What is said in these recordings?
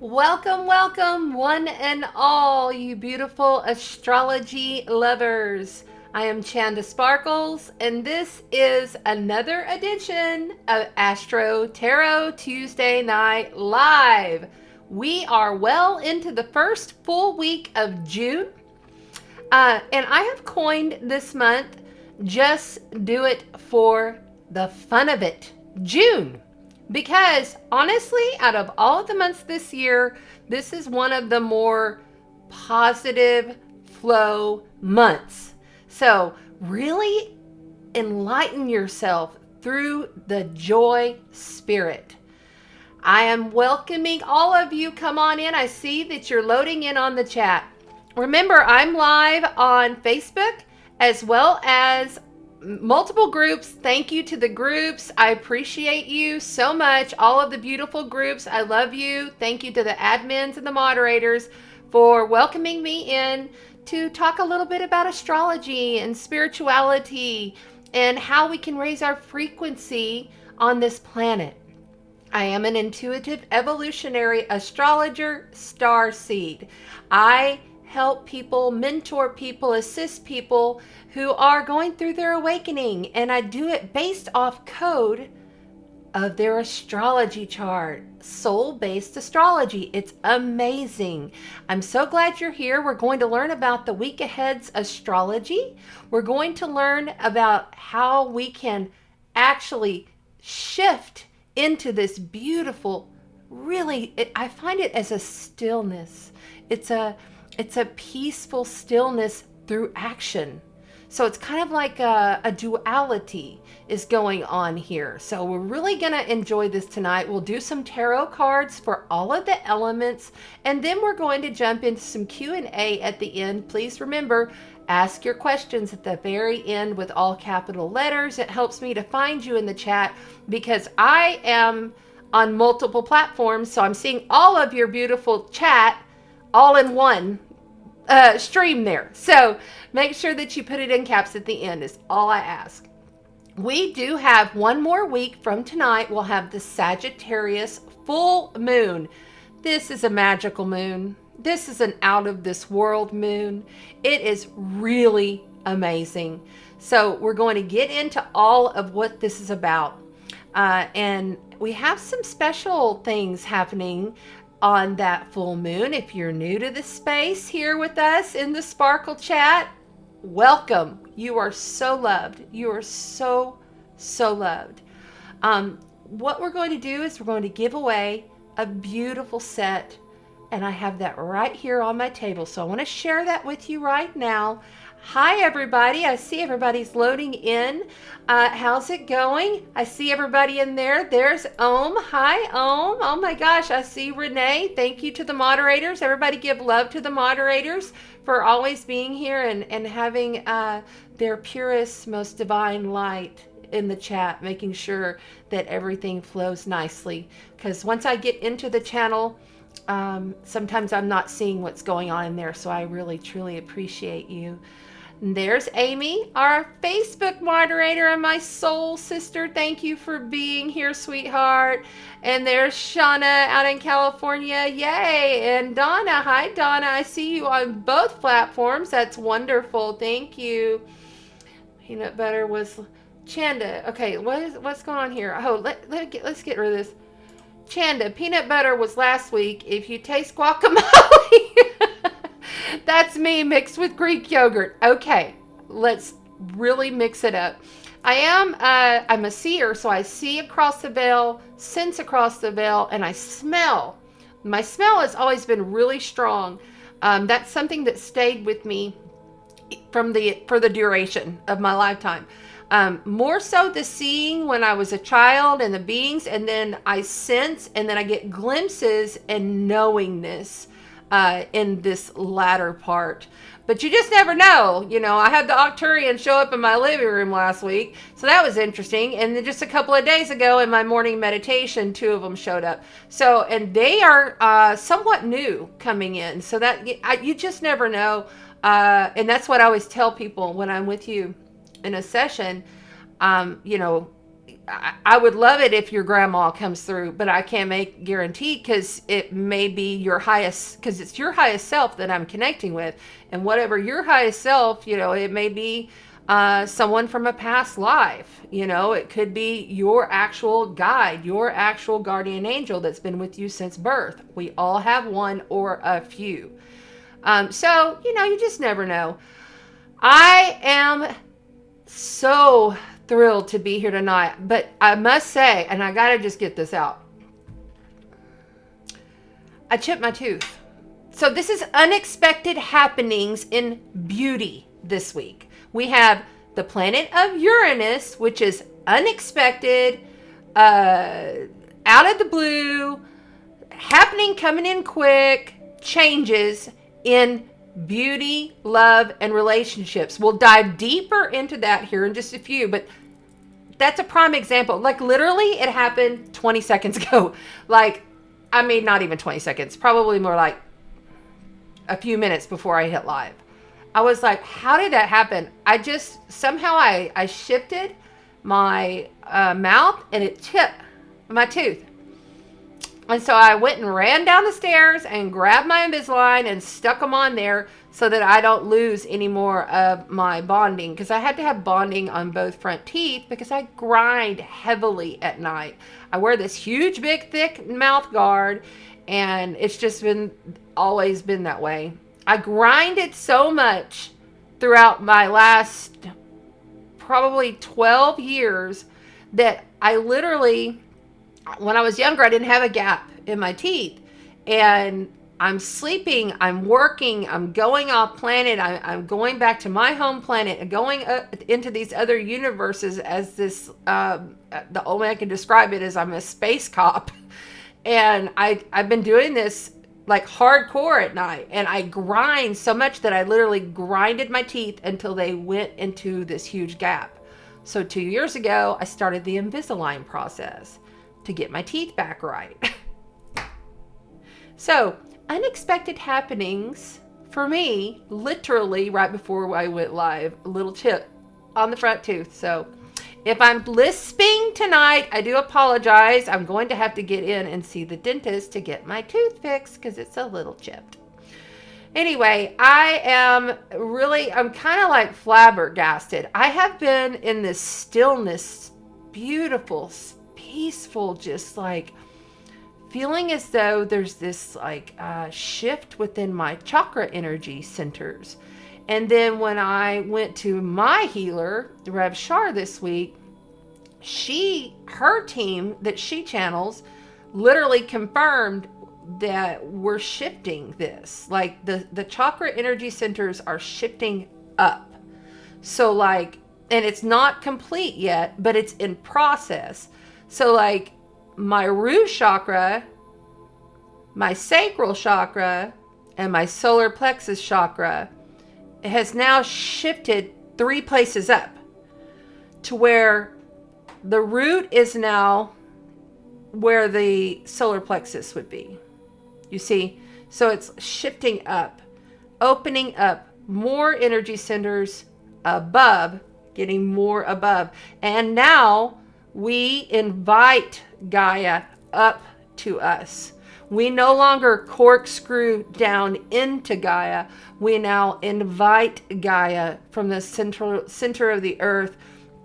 Welcome, welcome, one and all, you beautiful astrology lovers. I am Chanda Sparkles, and this is another edition of Astro Tarot Tuesday Night Live. We are well into the first full week of June, and I have coined this month Just Do It for the Fun of It. June. Because honestly, out of all of the months this year, this is one of the more positive flow months. So really enlighten yourself through the joy spirit. I am welcoming all of you. Come on in. I see that you're loading in on the chat. Remember, I'm live on Facebook as well as multiple groups. Thank you to the groups. I appreciate you so much. All of the beautiful groups. I love you. Thank you to the admins and the moderators for welcoming me in to talk a little bit about astrology and spirituality and how we can raise our frequency on this planet. I am an intuitive evolutionary astrologer, starseed. I help people, mentor people, assist people who are going through their awakening. And I do it based off code of their astrology chart, soul-based astrology. It's amazing. I'm so glad you're here. We're going to learn about the week ahead's astrology. We're going to learn about how we can actually shift into this beautiful, I find it as a stillness. It's a peaceful stillness through action. So it's kind of like a duality is going on here. So we're really going to enjoy this tonight. We'll do some tarot cards for all of the elements, and then we're going to jump into some Q&A at the end. Please remember, ask your questions at the very end with all capital letters. It helps me to find you in the chat because I am on multiple platforms, so I'm seeing all of your beautiful chat all in one stream there. So make sure that you put it in caps at the end is all I ask. We do have one more week from tonight. We'll have the Sagittarius full moon. This is a magical moon. This is an out of this world moon. It is really amazing. So we're going to get into all of what this is about. And we have some special things happening on that full moon. If you're new to the space here with us in the Sparkle chat, welcome. You are so loved. You are so loved. What we're going to do is we're going to give away a beautiful set, and I have that right here on my table. So I want to share that with you right now. Hi everybody, I see everybody's loading in. How's it going? I see everybody in there. There's Om. Hi Om. Oh my gosh, I see Renee. Thank you to the moderators. Everybody give love to the moderators for always being here and having their purest, most divine light in the chat, making sure that everything flows nicely. Because once I get into the channel, sometimes I'm not seeing what's going on in there, so I really truly appreciate you. And there's Amy, our Facebook moderator and my soul sister. Thank you for being here, sweetheart. And there's Shauna out in California. Yay. And Donna. Hi, Donna. I see you on both platforms. That's wonderful. Thank you. Peanut butter was Chanda. Okay, what's going on here? Oh, let's get rid of this. Chanda, peanut butter was last week. If you taste guacamole, that's me mixed with Greek yogurt. Okay, let's really mix it up. I'm a seer, so I see across the veil, sense across the veil, and I smell. My smell has always been really strong. That's something that stayed with me for the duration of my lifetime. More so the seeing when I was a child and the beings, and then I sense, and then I get glimpses and knowingness in this latter part. But you just never know. You know, I had the Octurian show up in my living room last week, so that was interesting. And then just a couple of days ago in my morning meditation, 2 of them showed up. So, and they are somewhat new coming in, so that you just never know. And that's what I always tell people when I'm with you in a session. You know, I would love it if your grandma comes through, but I can't make guarantee because it may be your highest, because it's your highest self that I'm connecting with. And whatever your highest self, it may be someone from a past life. It could be your actual guide, your actual guardian angel that's been with you since birth. We all have one or a few. So, you just never know. I am so thrilled to be here tonight, but I must say, and I gotta just get this out, I chipped my tooth. So this is unexpected happenings in beauty this week. We have the planet of Uranus, which is unexpected, out of the blue, happening, coming in quick, changes in beauty, love, and relationships. We'll dive deeper into that here in just a few, but that's a prime example. Like literally it happened 20 seconds ago. Not even 20 seconds, probably more like a few minutes before I hit live. I was like, how did that happen? Somehow I shifted my mouth and it chipped my tooth. And so I went and ran down the stairs and grabbed my Invisalign and stuck them on there so that I don't lose any more of my bonding. Because I had to have bonding on both front teeth because I grind heavily at night. I wear this huge, big, thick mouth guard, and it's just always been that way. I grinded so much throughout my last probably 12 years that I literally, when I was younger, I didn't have a gap in my teeth. And I'm sleeping, I'm working, I'm going off planet, I'm going back to my home planet and going into these other universes as this, the only way I can describe it is I'm a space cop. And I've been doing this like hardcore at night. And I grind so much that I literally grinded my teeth until they went into this huge gap. So 2 years ago, I started the Invisalign process to get my teeth back right. So, unexpected happenings for me, literally right before I went live, a little chip on the front tooth. So, if I'm lisping tonight, I do apologize. I'm going to have to get in and see the dentist to get my tooth fixed because it's a little chipped. Anyway, I'm kind of like flabbergasted. I have been in this stillness, beautiful, peaceful, just like feeling as though there's this shift within my chakra energy centers. And then when I went to my healer, Rev Shar, this week, her team that she channels literally confirmed that we're shifting this. Like the chakra energy centers are shifting up. So and it's not complete yet, but it's in process. So my root chakra, my sacral chakra, and my solar plexus chakra has now shifted 3 places up to where the root is now where the solar plexus would be. You see? So it's shifting up, opening up more energy centers above, getting more above. And now we invite Gaia up to us. We no longer corkscrew down into Gaia. We now invite Gaia from the center of the earth,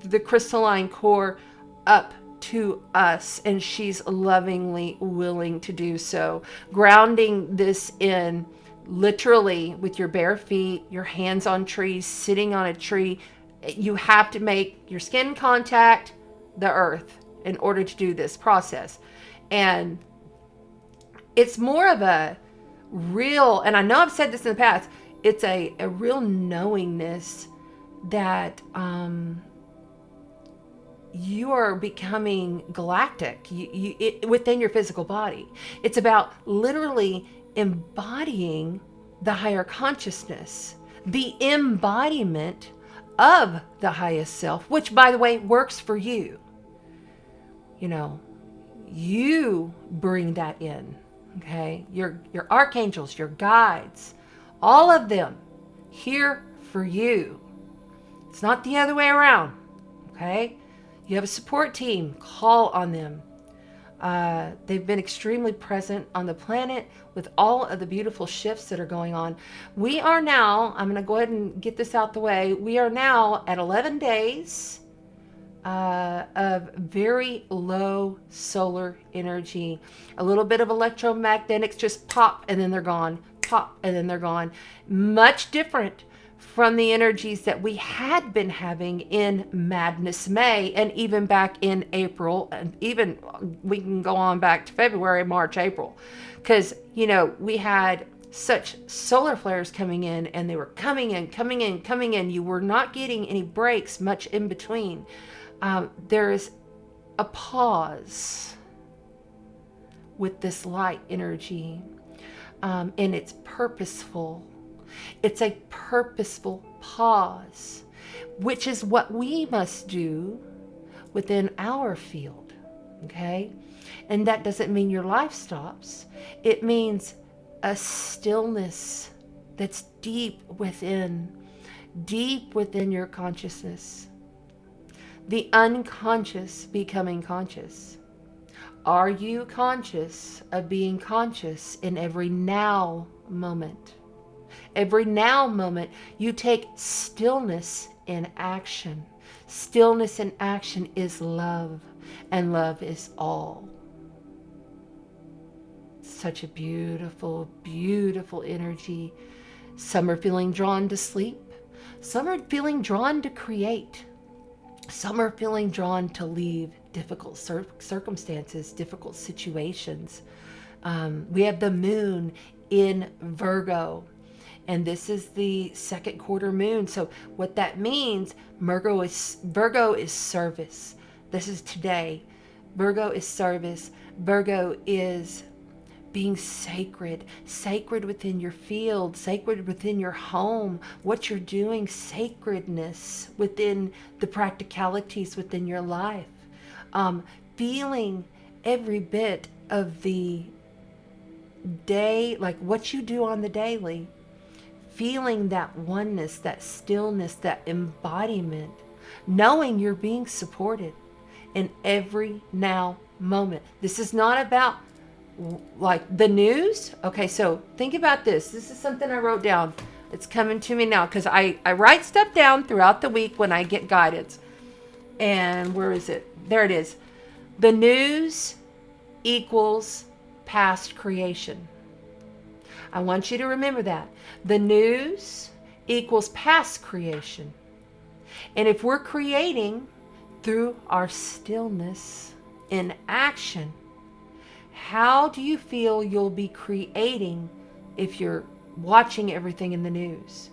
the crystalline core, up to us. And she's lovingly willing to do so. Grounding this in literally with your bare feet, your hands on trees, sitting on a tree. You have to make your skin contact the earth in order to do this process. And it's more of a real, and I know I've said this in the past, it's a real knowingness that you are becoming galactic within your physical body. It's about literally embodying the higher consciousness, the embodiment of the highest self, which, by the way, works for you. You bring that in. Okay, your archangels, your guides, all of them here for you. It's not the other way around. Okay, You have a support team. Call on them. They've been extremely present on the planet with all of the beautiful shifts that are going on. We are now, I'm going to go ahead and get this out the way. We are now at 11 days of very low solar energy. A little bit of electromagnetics just pop and then they're gone. Pop and then they're gone. Much different from the energies that we had been having in Madness May and even back in April, and even we can go on back to February, March, April, because we had such solar flares coming in, and they were coming in. You were not getting any breaks much in between. There is a pause with this light energy, and it's purposeful. It's a purposeful pause, which is what we must do within our field, okay? And that doesn't mean your life stops. It means a stillness that's deep within your consciousness. The unconscious becoming conscious. Are you conscious of being conscious in every now moment? Every now moment, you take stillness in action. Stillness in action is love, and love is all. Such a beautiful, beautiful energy. Some are feeling drawn to sleep. Some are feeling drawn to create. Some are feeling drawn to leave difficult circumstances, difficult situations. We have the moon in Virgo. And this is the second quarter moon. So what that means, Virgo is service. This is today. Virgo is service. Virgo is being sacred. Sacred within your field. Sacred within your home. What you're doing. Sacredness within the practicalities within your life. Feeling every bit of the day, like what you do on the daily. Feeling that oneness, that stillness, that embodiment, knowing you're being supported in every now moment. This is not about like the news. Okay, so think about this. This is something I wrote down. It's coming to me now because I write stuff down throughout the week when I get guidance. And where is it? There it is. The news equals past creation. I want you to remember that. The news equals past creation. And if we're creating through our stillness in action, how do you feel you'll be creating if you're watching everything in the news?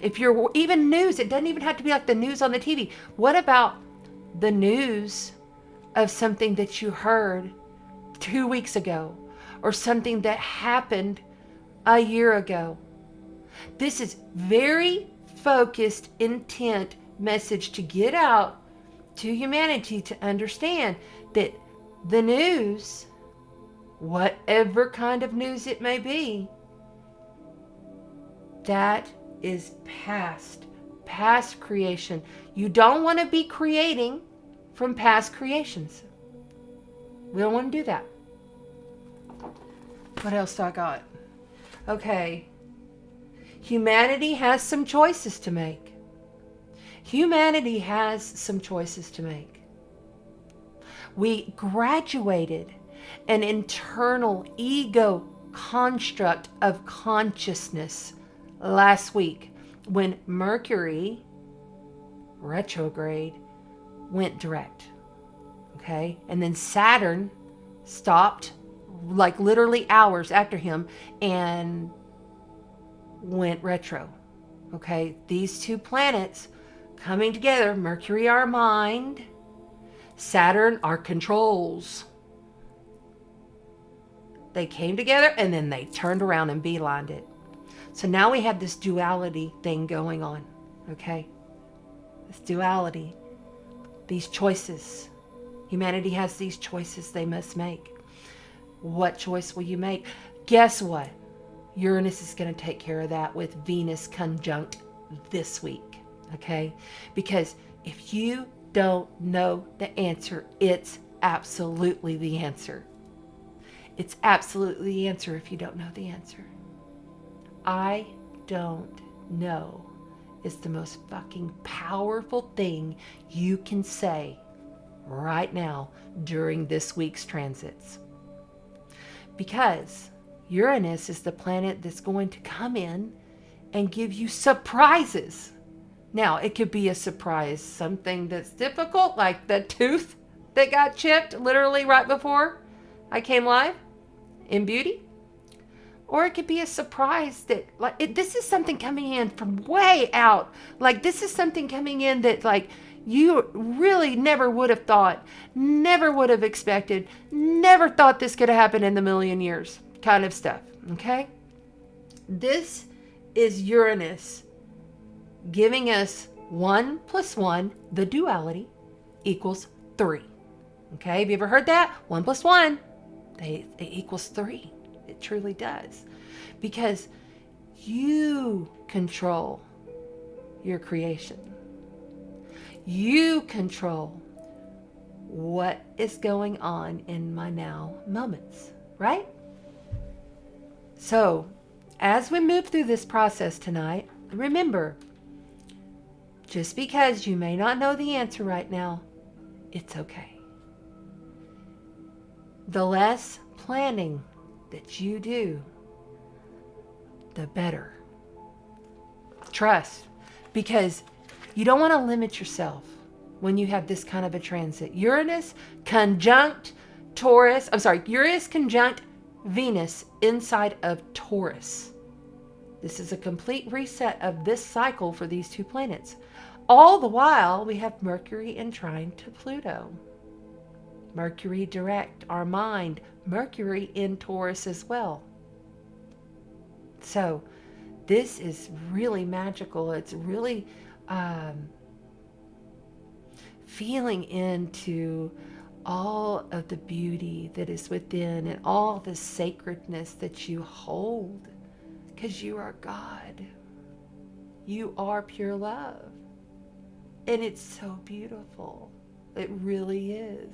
If you're even news, it doesn't even have to be like the news on the TV. What about the news of something that you heard 2 weeks ago or something that happened a year ago? This is very focused, intent message to get out to humanity to understand that the news, whatever kind of news it may be, that is past creation. You don't want to be creating from past creations. We don't want to do that. What else do I got? Okay. Humanity has some choices to make. Humanity has some choices to make. We graduated an internal ego construct of consciousness last week when Mercury retrograde went direct. Okay? And then Saturn stopped like literally hours after him and went retro. Okay? These two planets coming together, Mercury our mind, Saturn our controls. They came together and then they turned around and beelined it. So now we have this duality thing going on. Okay? This duality. These choices. Humanity has these choices they must make. What choice will you make? Guess what? Uranus is going to take care of that with Venus conjunct this week. Okay? Because if you don't know the answer. It's absolutely the answer. It's absolutely the answer if you don't know the answer. I don't know is the most fucking powerful thing you can say right now during this week's transits. Because Uranus is the planet that's going to come in and give you surprises. Now, it could be a surprise, something that's difficult, like the tooth that got chipped literally right before I came live in beauty. Or it could be a surprise that, like, this is something coming in from way out. Like, this is something coming in that, like, you really never would have thought, never would have expected, never thought this could happen in the million years kind of stuff, okay? This is Uranus giving us 1 + 1, the duality, equals 3. Okay, have you ever heard that? 1 + 1, it equals 3. It truly does. Because you control your creation. You control what is going on in my now moments, right? So, as we move through this process tonight, remember, just because you may not know the answer right now, it's okay. The less planning that you do, the better. Trust, because you don't want to limit yourself when you have this kind of a transit. Uranus conjunct Venus inside of Taurus. This is a complete reset of this cycle for these two planets. All the while, we have Mercury in trine to Pluto. Mercury direct our mind. Mercury in Taurus as well. So this is really magical. It's really feeling into all of the beauty that is within and all the sacredness that you hold, because you are God. You are pure love. And it's so beautiful. It really is.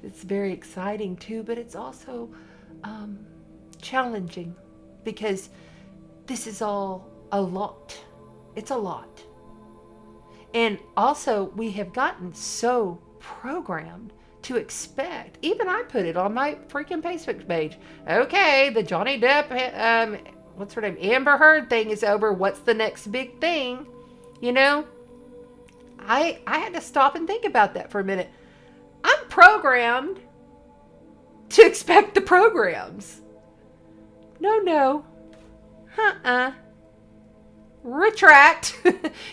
It's very exciting too, but it's also challenging, because this is all a lot. It's a lot. And also, we have gotten so programmed to expect. Even I put it on my freaking Facebook page. Okay, the Johnny Depp, what's her name? Amber Heard thing is over. What's the next big thing? You know, I had to stop and think about that for a minute. I'm programmed to expect the programs. No. Retract.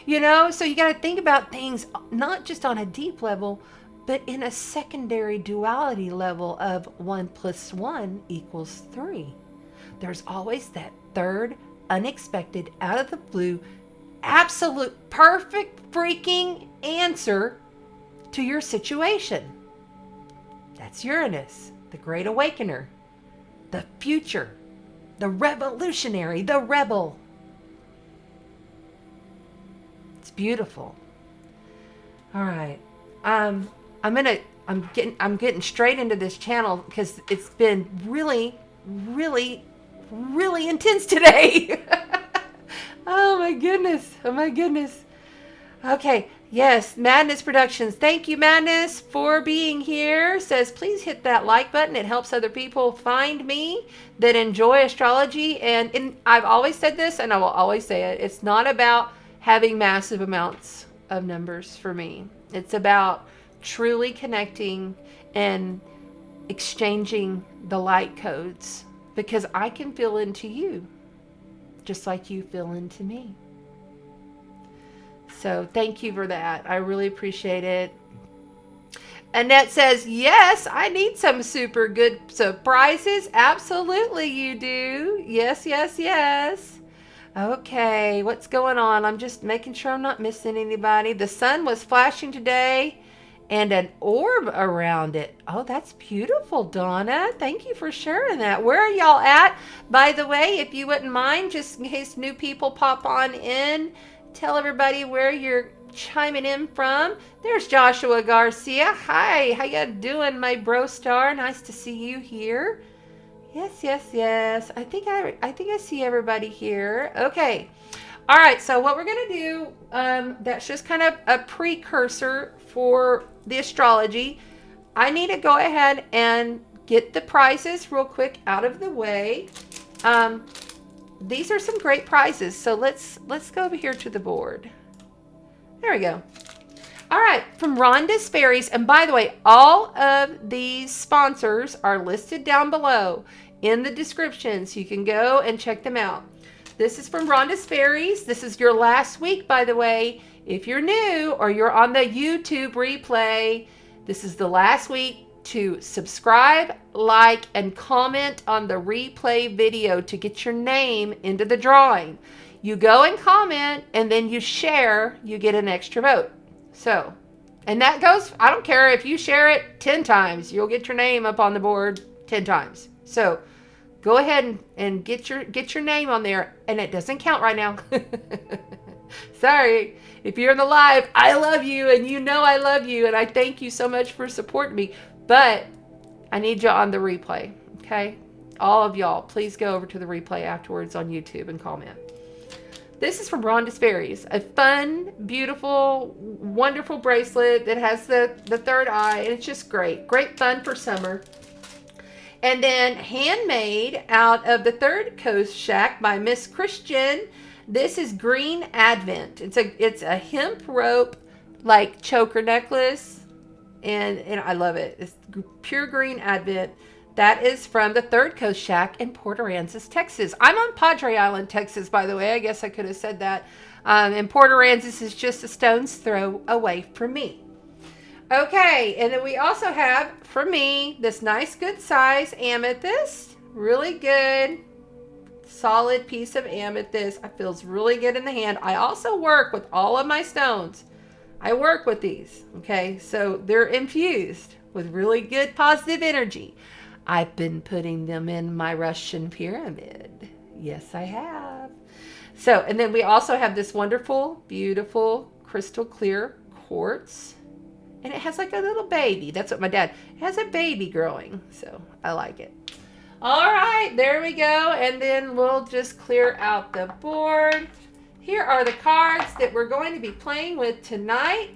You know, so you got to think about things not just on a deep level, but in a secondary duality level of 1 + 1 = 3. There's always that third, unexpected, out of the blue, absolute perfect freaking answer to your situation. That's Uranus, the great awakener, the future, the revolutionary, the rebel. It's beautiful. All right. I'm getting straight into this channel because it's been really, really, really intense today. Oh my goodness. Okay. Yes, Madness Productions. Thank you, Madness, for being here. Says, please hit that like button. It helps other people find me that enjoy astrology. And I've always said this, and I will always say it. It's not about having massive amounts of numbers for me. It's about truly connecting and exchanging the light codes, because I can feel into you just like you feel into me. So thank you for that. I really appreciate it. Annette says, yes, I need some super good surprises. Absolutely you do. Yes. Okay, what's going on? I'm just making sure I'm not missing anybody. The sun was flashing today and an orb around it. Oh, that's beautiful, Donna. Thank you for sharing that. Where are y'all at? By the way, if you wouldn't mind, just in case new people pop on in, tell everybody where you're chiming in from. There's Joshua Garcia. Hi, how you doing, my bro star? Nice to see you here. Yes, yes, yes. I think I see everybody here. Okay. All right, so what we're going to do, that's just kind of a precursor for the astrology. I need to go ahead and get the prizes real quick out of the way. These are some great prizes, so let's go over here to the board. There we go. All right, from Rhonda's Fairies, and by the way, all of these sponsors are listed down below in the description, so you can go and check them out. This is from Rhonda's Fairies. This is your last week, by the way. If you're new or you're on the YouTube replay, this is the last week to subscribe, like, and comment on the replay video to get your name into the drawing. You go and comment, and then you share, you get an extra vote. So, and that goes, I don't care if you share it 10 times, you'll get your name up on the board 10 times. So, go ahead and get your name on there, and it doesn't count right now. Sorry. If you're in the live, I love you, and you know I love you, and I thank you so much for supporting me. But I need you on the replay, okay? All of y'all, please go over to the replay afterwards on YouTube and comment. This is from Rhonda's Fairies. A fun, beautiful, wonderful bracelet that has the third eye, and it's just great. Great fun for summer. And then handmade out of the Third Coast Shack by Miss Christian. This is Green Advent. It's a hemp rope like choker necklace, and I love it. It's pure Green Advent. That is from the Third Coast Shack in Port Aransas, Texas. I'm on Padre Island, Texas, by the way. I guess I could have said that. And Port Aransas is just a stone's throw away from me. Okay, and then we also have, for me, this nice good size amethyst. Really good, solid piece of amethyst. It feels really good in the hand. I also work with all of my stones. I work with these, okay? So they're infused with really good positive energy. I've been putting them in my Russian pyramid. Yes, I have. So, and then we also have this wonderful, beautiful, crystal clear quartz. And it has like a little baby. That's what my dad, it has a baby growing. So I like it. All right, there we go. And then we'll just clear out the board. Here are the cards that we're going to be playing with tonight.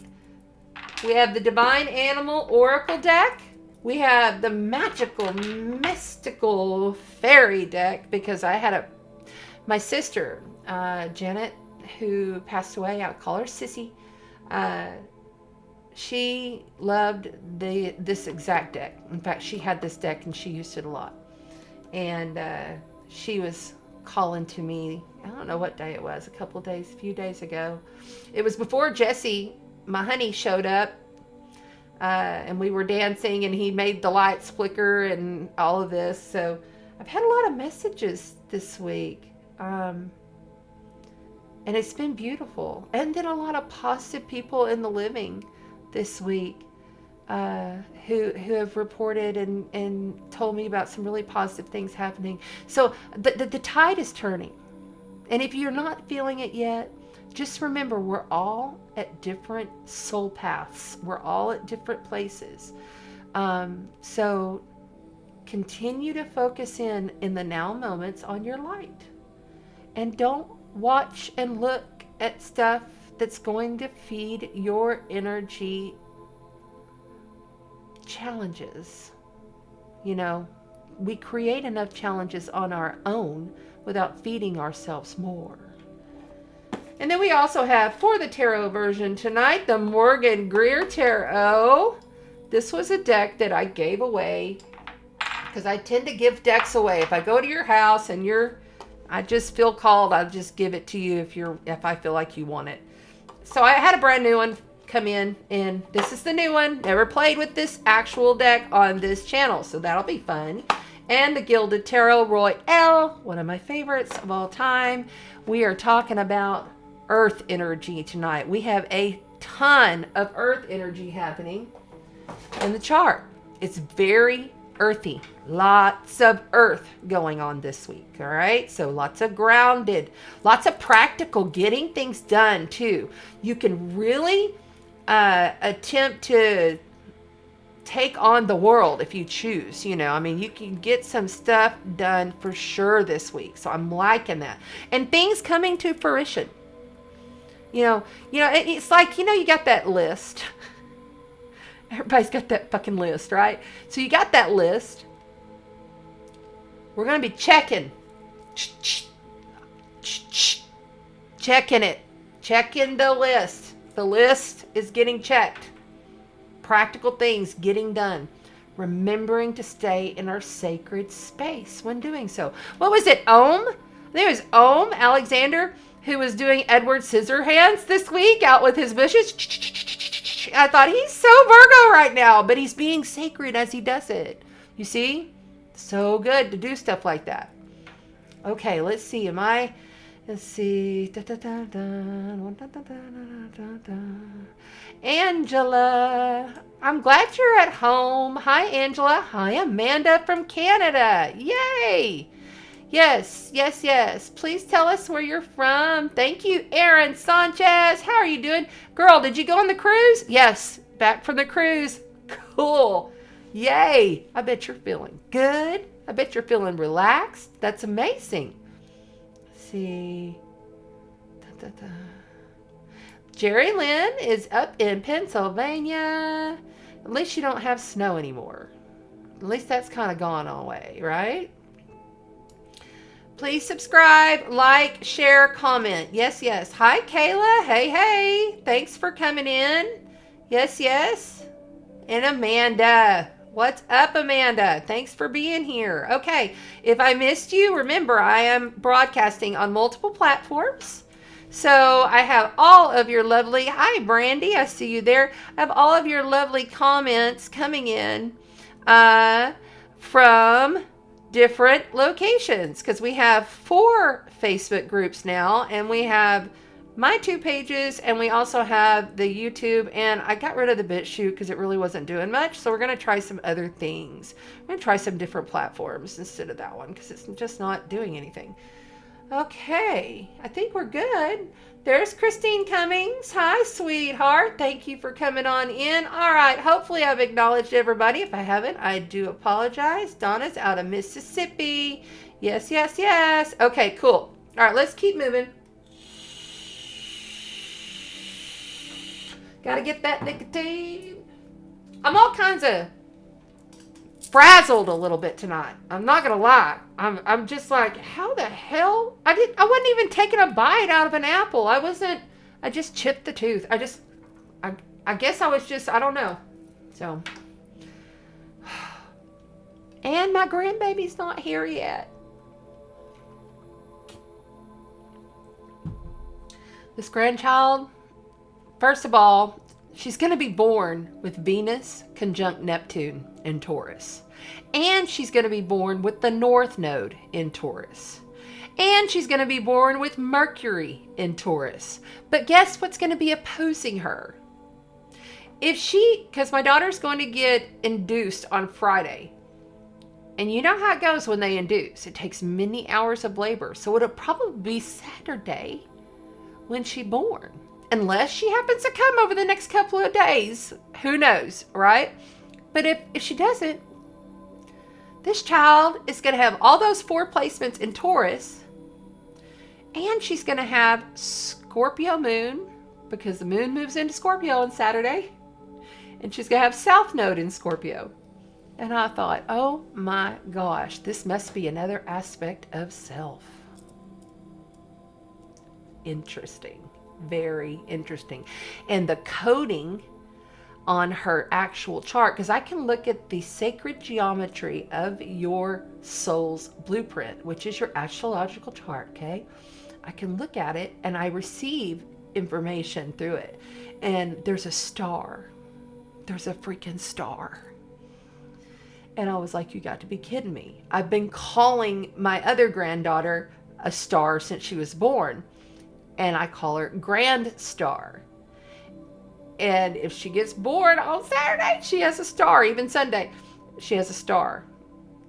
We have the Divine Animal Oracle deck. We have the Magical, Mystical Fairy deck because I had my sister, Janet, who passed away. I'll call her Sissy. She loved this exact deck. In fact, she had this deck and she used it a lot. And she was calling to me, I don't know what day it was, a few days ago. It was before Jesse, my honey, showed up. And we were dancing and he made the lights flicker and all of this. So I've had a lot of messages this week. And it's been beautiful. And then a lot of positive people in the living this week who have reported and told me about some really positive things happening. So the tide is turning. And if you're not feeling it yet, just remember we're all at different soul paths. We're all at different places. So continue to focus in the now moments on your light. And don't watch and look at stuff that's going to feed your energy challenges. You know, we create enough challenges on our own without feeding ourselves more. And then we also have, for the tarot version tonight, the Morgan Greer Tarot. This was a deck that I gave away because I tend to give decks away. If I go to your house and I just feel called, I'll just give it to you if I feel like you want it. So I had a brand new one come in, and this is the new one. Never played with this actual deck on this channel, so that'll be fun. And the Gilded Tarot Royale, one of my favorites of all time. We are talking about Earth energy tonight. We have a ton of Earth energy happening in the chart. It's very earthy. Lots of earth going on this week, all right? So lots of grounded, lots of practical, getting things done too. You can really attempt to take on the world if you choose, you know. I mean, you can get some stuff done for sure this week. So I'm liking that. And things coming to fruition. It's like, you got that list. Everybody's got that fucking list, right? So you got that list. We're going to be checking it. Checking the list. The list is getting checked. Practical things getting done. Remembering to stay in our sacred space when doing so. What was it? I think it was Alexander, who was doing Edward Scissorhands this week out with his bushes. I thought, he's so Virgo right now, but he's being sacred as he does it. You see? So good to do stuff like that. Okay, let's see. Let's see. Angela. I'm glad you're at home. Hi, Angela. Hi, Amanda from Canada. Yay. Yes. Please tell us where you're from. Thank you, Aaron Sanchez. How are you doing? Girl, did you go on the cruise? Yes, back from the cruise. Cool. Yay. I bet you're feeling good. I bet you're feeling relaxed. That's amazing. Let's see. Jerry Lynn is up in Pennsylvania. At least you don't have snow anymore. At least that's kind of gone away, right? Please subscribe, like, share, comment. Yes. Hi, Kayla. Hey. Thanks for coming in. Yes. And Amanda. What's up, Amanda? Thanks for being here. Okay, if I missed you, remember I am broadcasting on multiple platforms. So I have all of your lovely, hi, Brandy, I see you there. I have all of your lovely comments coming in from different locations, because we have 4 Facebook groups now, and we have my 2 pages, and we also have the YouTube, and I got rid of the BitChute because it really wasn't doing much, so we're going to try some other things. We're going to try some different platforms instead of that one because it's just not doing anything. Okay, I think we're good. There's Christine Cummings. Hi, sweetheart. Thank you for coming on in. All right, hopefully I've acknowledged everybody. If I haven't, I do apologize. Donna's out of Mississippi. Yes. Okay, cool. All right, let's keep moving. Gotta get that nicotine. I'm all kinds of frazzled a little bit tonight. I'm not gonna lie. I'm just like, how the hell? I wasn't even taking a bite out of an apple. I just chipped the tooth. I guess I was just, I don't know. So, and my grandbaby's not here yet. This grandchild, first of all, she's going to be born with Venus conjunct Neptune in Taurus. And she's going to be born with the North Node in Taurus. And she's going to be born with Mercury in Taurus. But guess what's going to be opposing her? Because my daughter's going to get induced on Friday. And you know how it goes when they induce. It takes many hours of labor. So it'll probably be Saturday when she's born. Unless she happens to come over the next couple of days. Who knows, right? But if she doesn't, this child is going to have all those 4 placements in Taurus. And she's going to have Scorpio moon, because the moon moves into Scorpio on Saturday. And she's going to have South Node in Scorpio. And I thought, oh my gosh, this must be another aspect of self. Interesting. Very interesting. And the coding on her actual chart, because I can look at the sacred geometry of your soul's blueprint, which is your astrological chart, okay? I can look at it and I receive information through it. And there's a star. There's a freaking star. And I was like, you got to be kidding me. I've been calling my other granddaughter a star since she was born. And I call her Grand Star. And if she gets bored on Saturday, she has a star, even Sunday. she has a star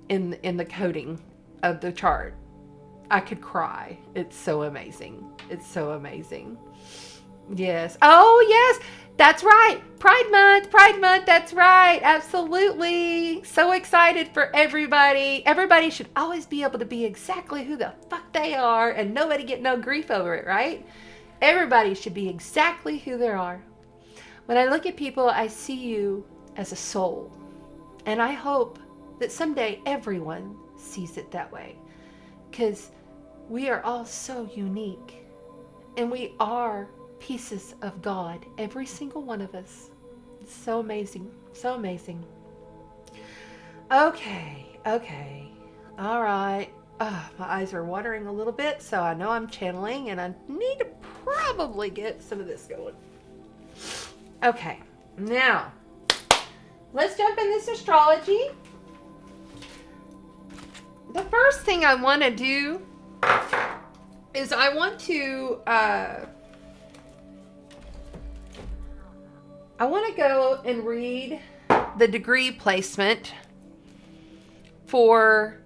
in the coding of the chart. I could cry. It's so amazing. It's so amazing. Yes. Oh, yes. That's right. Pride Month. Pride Month. That's right. Absolutely. So excited for everybody. Everybody should always be able to be exactly who the fuck they are and nobody get no grief over it, right? Everybody should be exactly who they are. When I look at people, I see you as a soul. And I hope that someday everyone sees it that way. Because we are all so unique. And we are pieces of God, every single one of us. It's so amazing. So amazing. Okay. All right. My eyes are watering a little bit, so I know I'm channeling, and I need to probably get some of this going. Okay. Now, let's jump in this astrology. The first thing I want to do is I want to go and read the degree placement for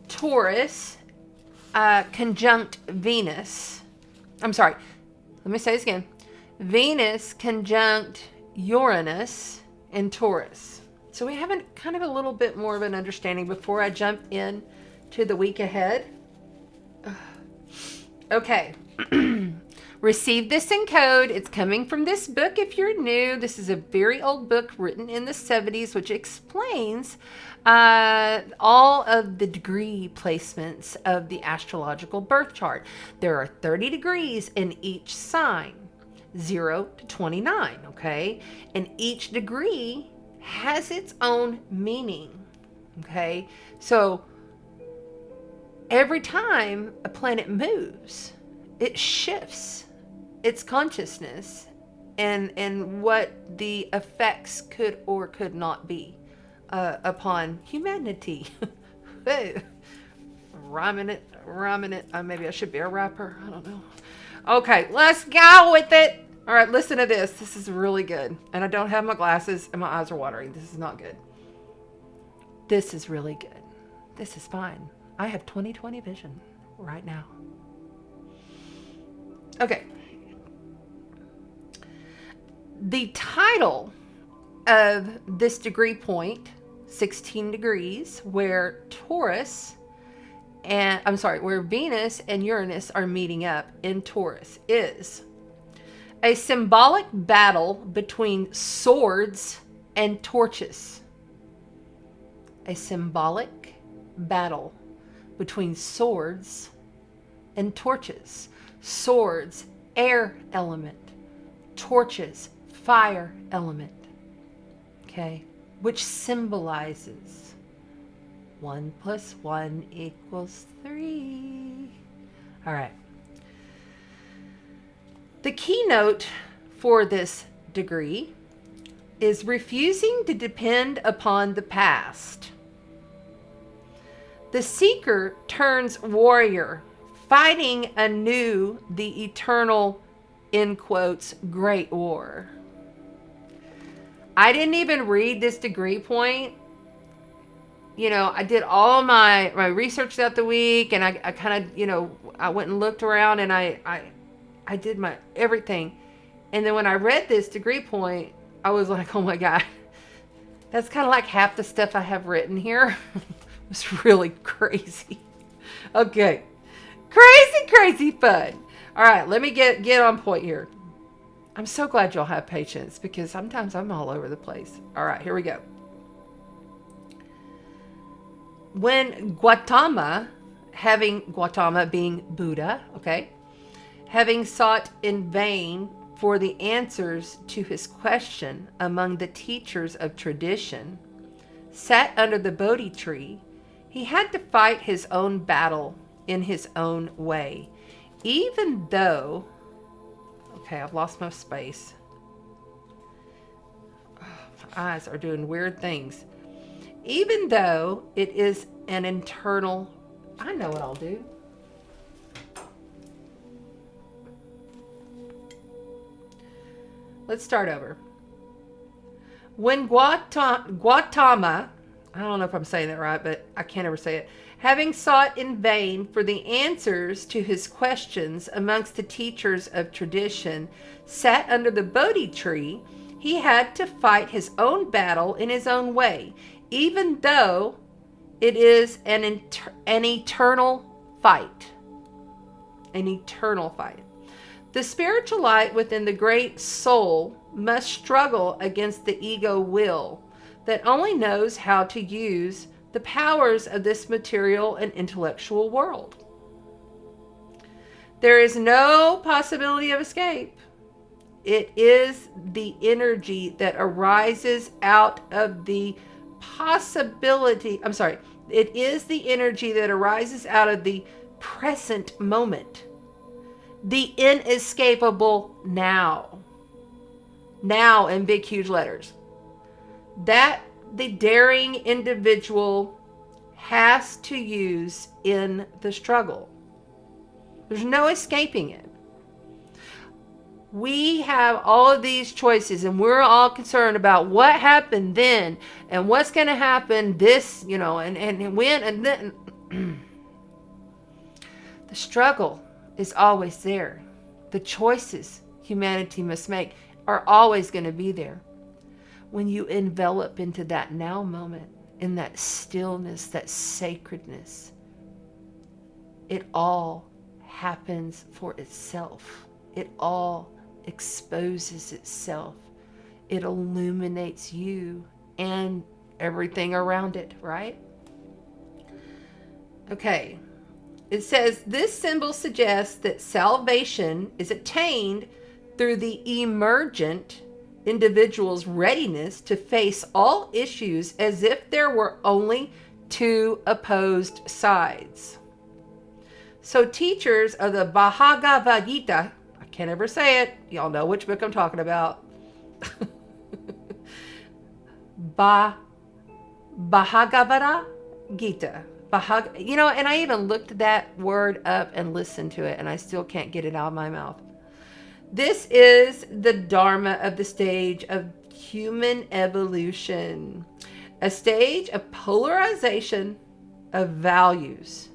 Taurus conjunct Venus. I'm sorry. Let me say this again. Venus conjunct Uranus in Taurus. So we have kind of a little bit more of an understanding before I jump in to the week ahead. Okay. Receive this in code. It's coming from this book if you're new. This is a very old book written in the 70s, which explains all of the degree placements of the astrological birth chart. There are 30 degrees in each sign, 0 to 29, okay? And each degree has its own meaning, okay? So every time a planet moves, it shifts its consciousness and what the effects could or could not be upon humanity. Rhyming it. Maybe I should be a rapper. I don't know. Okay, let's go with it. All right, listen to this. This is really good. And I don't have my glasses and my eyes are watering. This is not good. This is really good. This is fine. I have 20/20 vision right now. Okay. The title of this degree point, 16 degrees, where where Venus and Uranus are meeting up in Taurus, is a symbolic battle between swords and torches. A symbolic battle between swords and torches. Swords, air element. Torches, fire element. Okay? Which symbolizes 1 + 1 = 3. All right. The keynote for this degree is refusing to depend upon the past. The seeker turns warrior, fighting anew the eternal, in quotes, great war. I didn't even read this degree point. You know, I did all my research throughout the week, and I kind of, I went and looked around, and I did my everything. And then when I read this degree point, I was like, oh my God, that's kind of like half the stuff I have written here. It was really crazy. Okay. Crazy fun. All right, let me get on point here. I'm so glad y'all have patience because sometimes I'm all over the place. All right, here we go. When Gautama being Buddha, okay, having sought in vain for the answers to his question among the teachers of tradition, sat under the Bodhi tree, he had to fight his own battle in his own way, even though, okay, I've lost my space. Oh, my eyes are doing weird things. Even though it is an internal, I know what I'll do. Let's start over. When Gautama, I don't know if I'm saying that right, but I can't ever say it. Having sought in vain for the answers to his questions amongst the teachers of tradition, sat under the Bodhi tree, he had to fight his own battle in his own way, even though it is an eternal fight. An eternal fight. The spiritual light within the great soul must struggle against the ego will that only knows how to use the powers of this material and intellectual world. There is no possibility of escape. It is the energy that arises out of the possibility. It is the energy that arises out of the present moment. The inescapable now. Now in big, huge letters. That the daring individual has to use in the struggle. There's no escaping it. We have all of these choices, and we're all concerned about what happened then and what's going to happen this, and when and then. The struggle is always there. The choices humanity must make are always going to be there. When you envelop into that now moment, in that stillness, that sacredness, it all happens for itself. It all exposes itself. It illuminates you and everything around it, right? Okay. It says, this symbol suggests that salvation is attained through the emergent individual's readiness to face all issues as if there were only two opposed sides. So teachers of the Bhagavad Gita, I can't ever say it, y'all know which book I'm talking about. Bhagavad Gita. And I even looked that word up and listened to it, and I still can't get it out of my mouth. This is the Dharma of the stage of human evolution, a stage of polarization of values.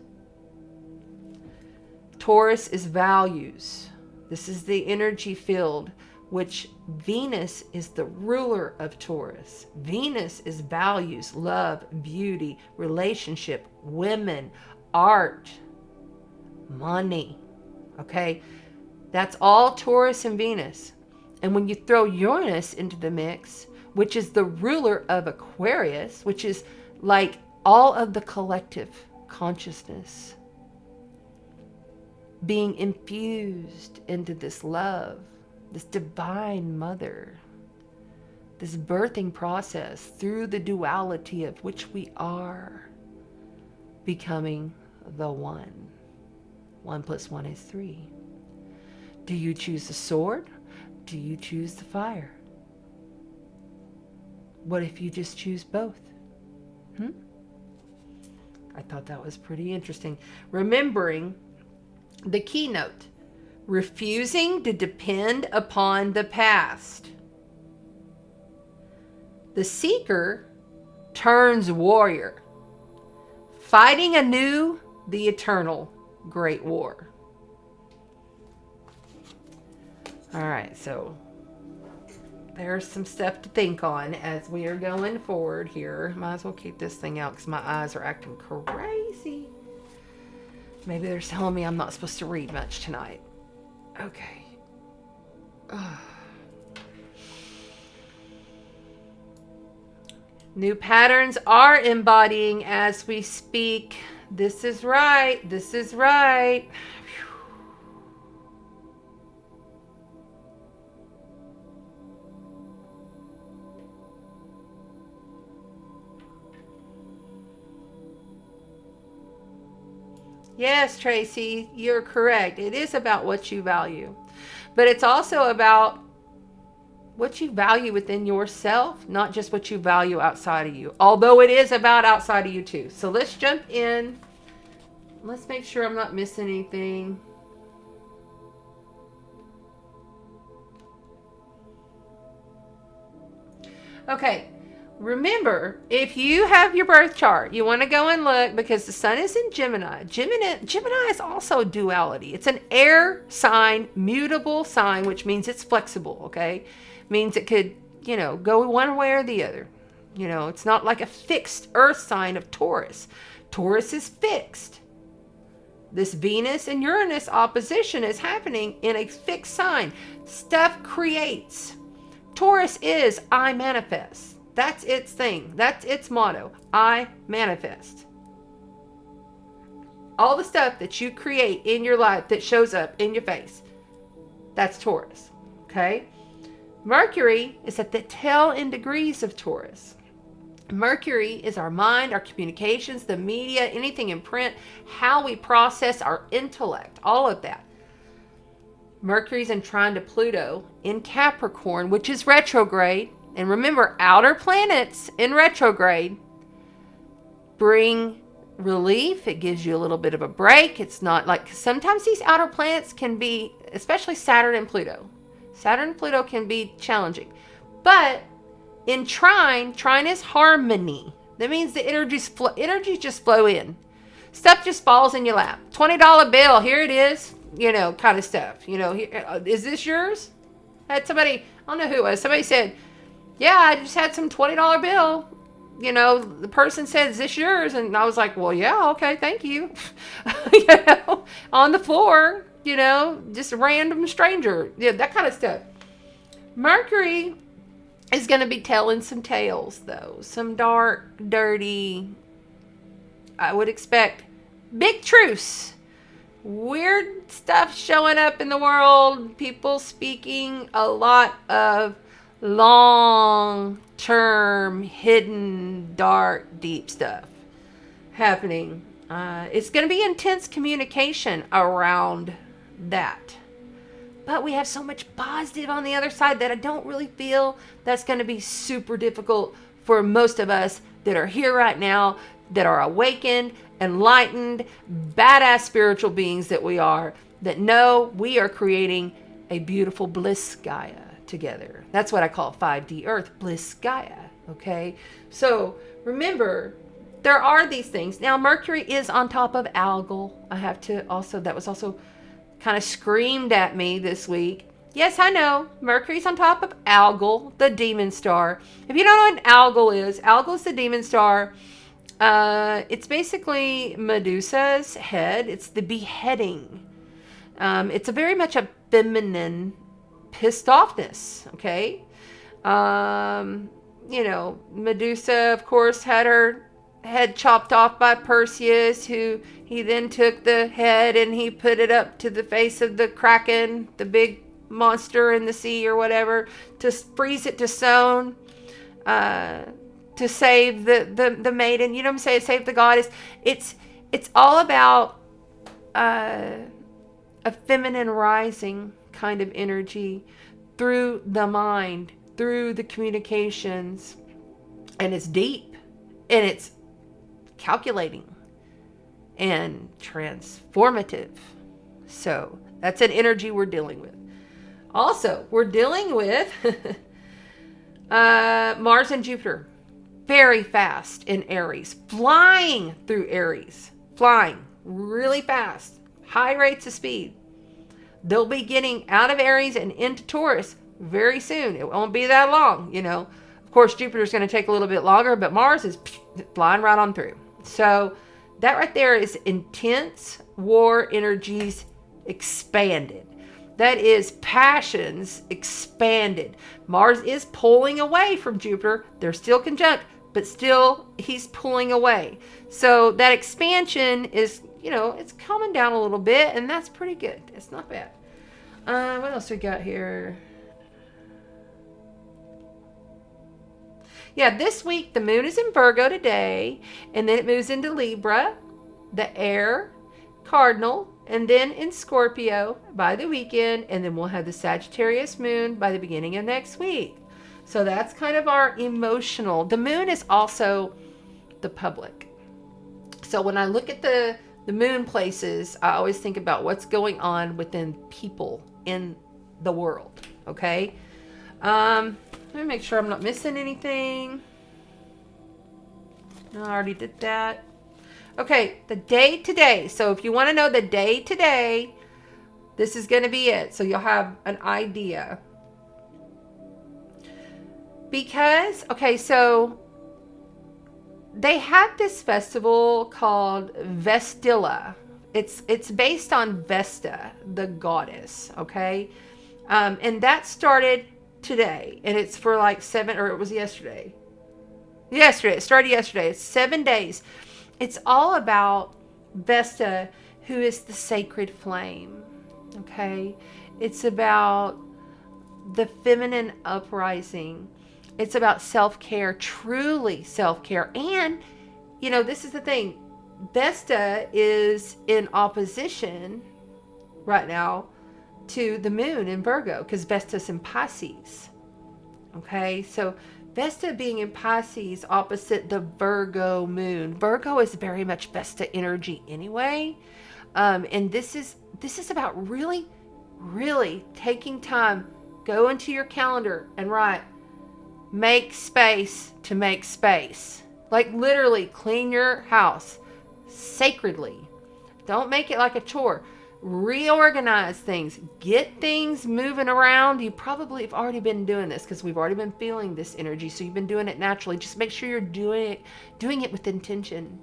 Taurus is values. This is the energy field, which Venus is the ruler of Taurus. Venus is values, love, beauty, relationship, women, art, money. Okay? That's all Taurus and Venus. And when you throw Uranus into the mix, which is the ruler of Aquarius, which is like all of the collective consciousness, being infused into this love, this divine mother, this birthing process through the duality of which we are becoming the one. 1 + 1 is 3. Do you choose the sword? Do you choose the fire? What if you just choose both? I thought that was pretty interesting. Remembering the keynote, refusing to depend upon the past. The seeker turns warrior, fighting anew the eternal great war. All right, so there's some stuff to think on as we are going forward here. Might as well keep this thing out because my eyes are acting crazy. Maybe they're telling me I'm not supposed to read much tonight. Okay. New patterns are embodying as we speak. This is right. This is right. Yes, Tracy, you're correct. It is about what you value. But it's also about what you value within yourself, not just what you value outside of you. Although it is about outside of you too. So let's jump in. Let's make sure I'm not missing anything. Okay. Remember, if you have your birth chart, you want to go and look because the sun is in Gemini. Gemini is also duality. It's an air sign, mutable sign, which means it's flexible, okay? Means it could, go one way or the other. It's not like a fixed earth sign of Taurus. Taurus is fixed. This Venus and Uranus opposition is happening in a fixed sign. Stuff creates. Taurus is I manifest. That's its thing. That's its motto. I manifest. All the stuff that you create in your life that shows up in your face, that's Taurus. Okay? Mercury is at the tail end degrees of Taurus. Mercury is our mind, our communications, the media, anything in print, how we process our intellect, all of that. Mercury's in trine to Pluto in Capricorn, which is retrograde. And remember, outer planets in retrograde bring relief. It gives you a little bit of a break. It's not like, sometimes these outer planets can be, especially Saturn and Pluto. Saturn and Pluto can be challenging. But in trine is harmony. That means the energies just flow in. Stuff just falls in your lap. $20 bill, here it is. Kind of stuff. Is this yours? Had somebody, I don't know who it was. Somebody said, yeah, I just had some $20 bill. The person said, is this yours? And I was like, well, yeah, okay, thank you. On the floor, just a random stranger. Yeah, that kind of stuff. Mercury is going to be telling some tales, though. Some dark, dirty, I would expect, big truths. Weird stuff showing up in the world. People speaking a lot of long-term, hidden, dark, deep stuff happening. It's going to be intense communication around that. But we have so much positive on the other side that I don't really feel that's going to be super difficult for most of us that are here right now, that are awakened, enlightened, badass spiritual beings that we are, that know we are creating a beautiful bliss Gaia together. That's what I call 5D Earth, bliss Gaia. Okay? So remember, there are these things. Now, Mercury is on top of Algol. That was also kind of screamed at me this week. Yes, I know. Mercury's on top of Algol, the demon star. If you don't know what Algol is the demon star. It's basically Medusa's head. It's the beheading. It's very much a feminine pissed offness. Okay. Medusa, of course, had her head chopped off by Perseus, who he then took the head and he put it up to the face of the Kraken, the big monster in the sea or whatever, to freeze it to stone, to save the maiden. You know what I'm saying? Save the goddess. It's all about a feminine rising kind of energy through the mind, through the communications, and it's deep and it's calculating and transformative. So that's an energy we're dealing with. Also, we're dealing with Mars and Jupiter. Very fast in Aries. Flying through Aries. Flying really fast. High rates of speed. They'll be getting out of Aries and into Taurus very soon. It won't be that long, Of course, Jupiter's going to take a little bit longer, but Mars is flying right on through. So that right there is intense war energies expanded. That is passions expanded. Mars is pulling away from Jupiter. They're still conjunct, but still he's pulling away. So that expansion is, it's calming down a little bit, and that's pretty good. It's not bad. What else we got here? Yeah, this week the moon is in Virgo today, and then it moves into Libra, the air cardinal, and then in Scorpio by the weekend, and then we'll have the Sagittarius moon by the beginning of next week. So that's kind of our emotional. The moon is also the public. So when I look at the moon places, I always think about what's going on within people in the world. Okay? Let me make sure I'm not missing anything. No, I already did that. Okay, the day today. So if you want to know the day today, this is going to be it. So you'll have an idea. Because, okay, so they have this festival called Vestilla. It's based on Vesta, the goddess, okay? And that started today, and it's for like it was yesterday. It started yesterday. It's 7 days. It's all about Vesta, who is the sacred flame, okay? It's about the feminine uprising. It's about self-care, truly self-care. And, this is the thing. Vesta is in opposition right now to the moon in Virgo, because Vesta's in Pisces. Okay, so Vesta being in Pisces opposite the Virgo moon. Virgo is very much Vesta energy anyway. And this is about really, really taking time. Go into your calendar and write, make space to make space. Like literally clean your house sacredly. Don't make it like a chore. Reorganize things. Get things moving around. You probably have already been doing this because we've already been feeling this energy. So you've been doing it naturally. Just make sure you're doing it with intention.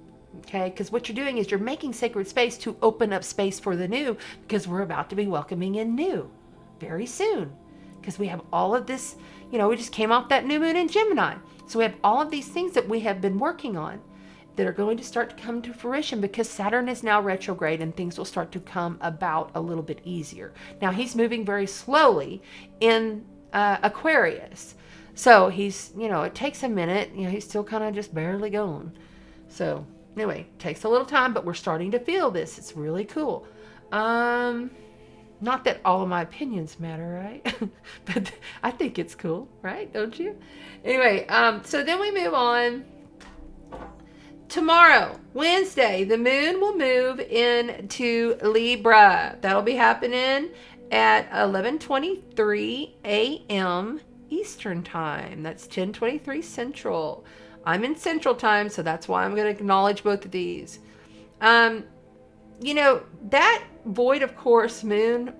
Okay? Because what you're doing is you're making sacred space to open up space for the new, because we're about to be welcoming in new very soon. Because we have all of this, we just came off that new moon in Gemini. So we have all of these things that we have been working on that are going to start to come to fruition, because Saturn is now retrograde and things will start to come about a little bit easier. Now he's moving very slowly in Aquarius. So he's, it takes a minute, he's still kind of just barely going. So anyway, it takes a little time, but we're starting to feel this. It's really cool. Not that all of my opinions matter, right? But I think it's cool, right? Don't you? Anyway, so then we move on. Tomorrow, Wednesday, the moon will move into Libra. That'll be happening at 11:23 a.m. Eastern Time. That's 10:23 Central. I'm in Central Time, so that's why I'm going to acknowledge both of these. That void of course moon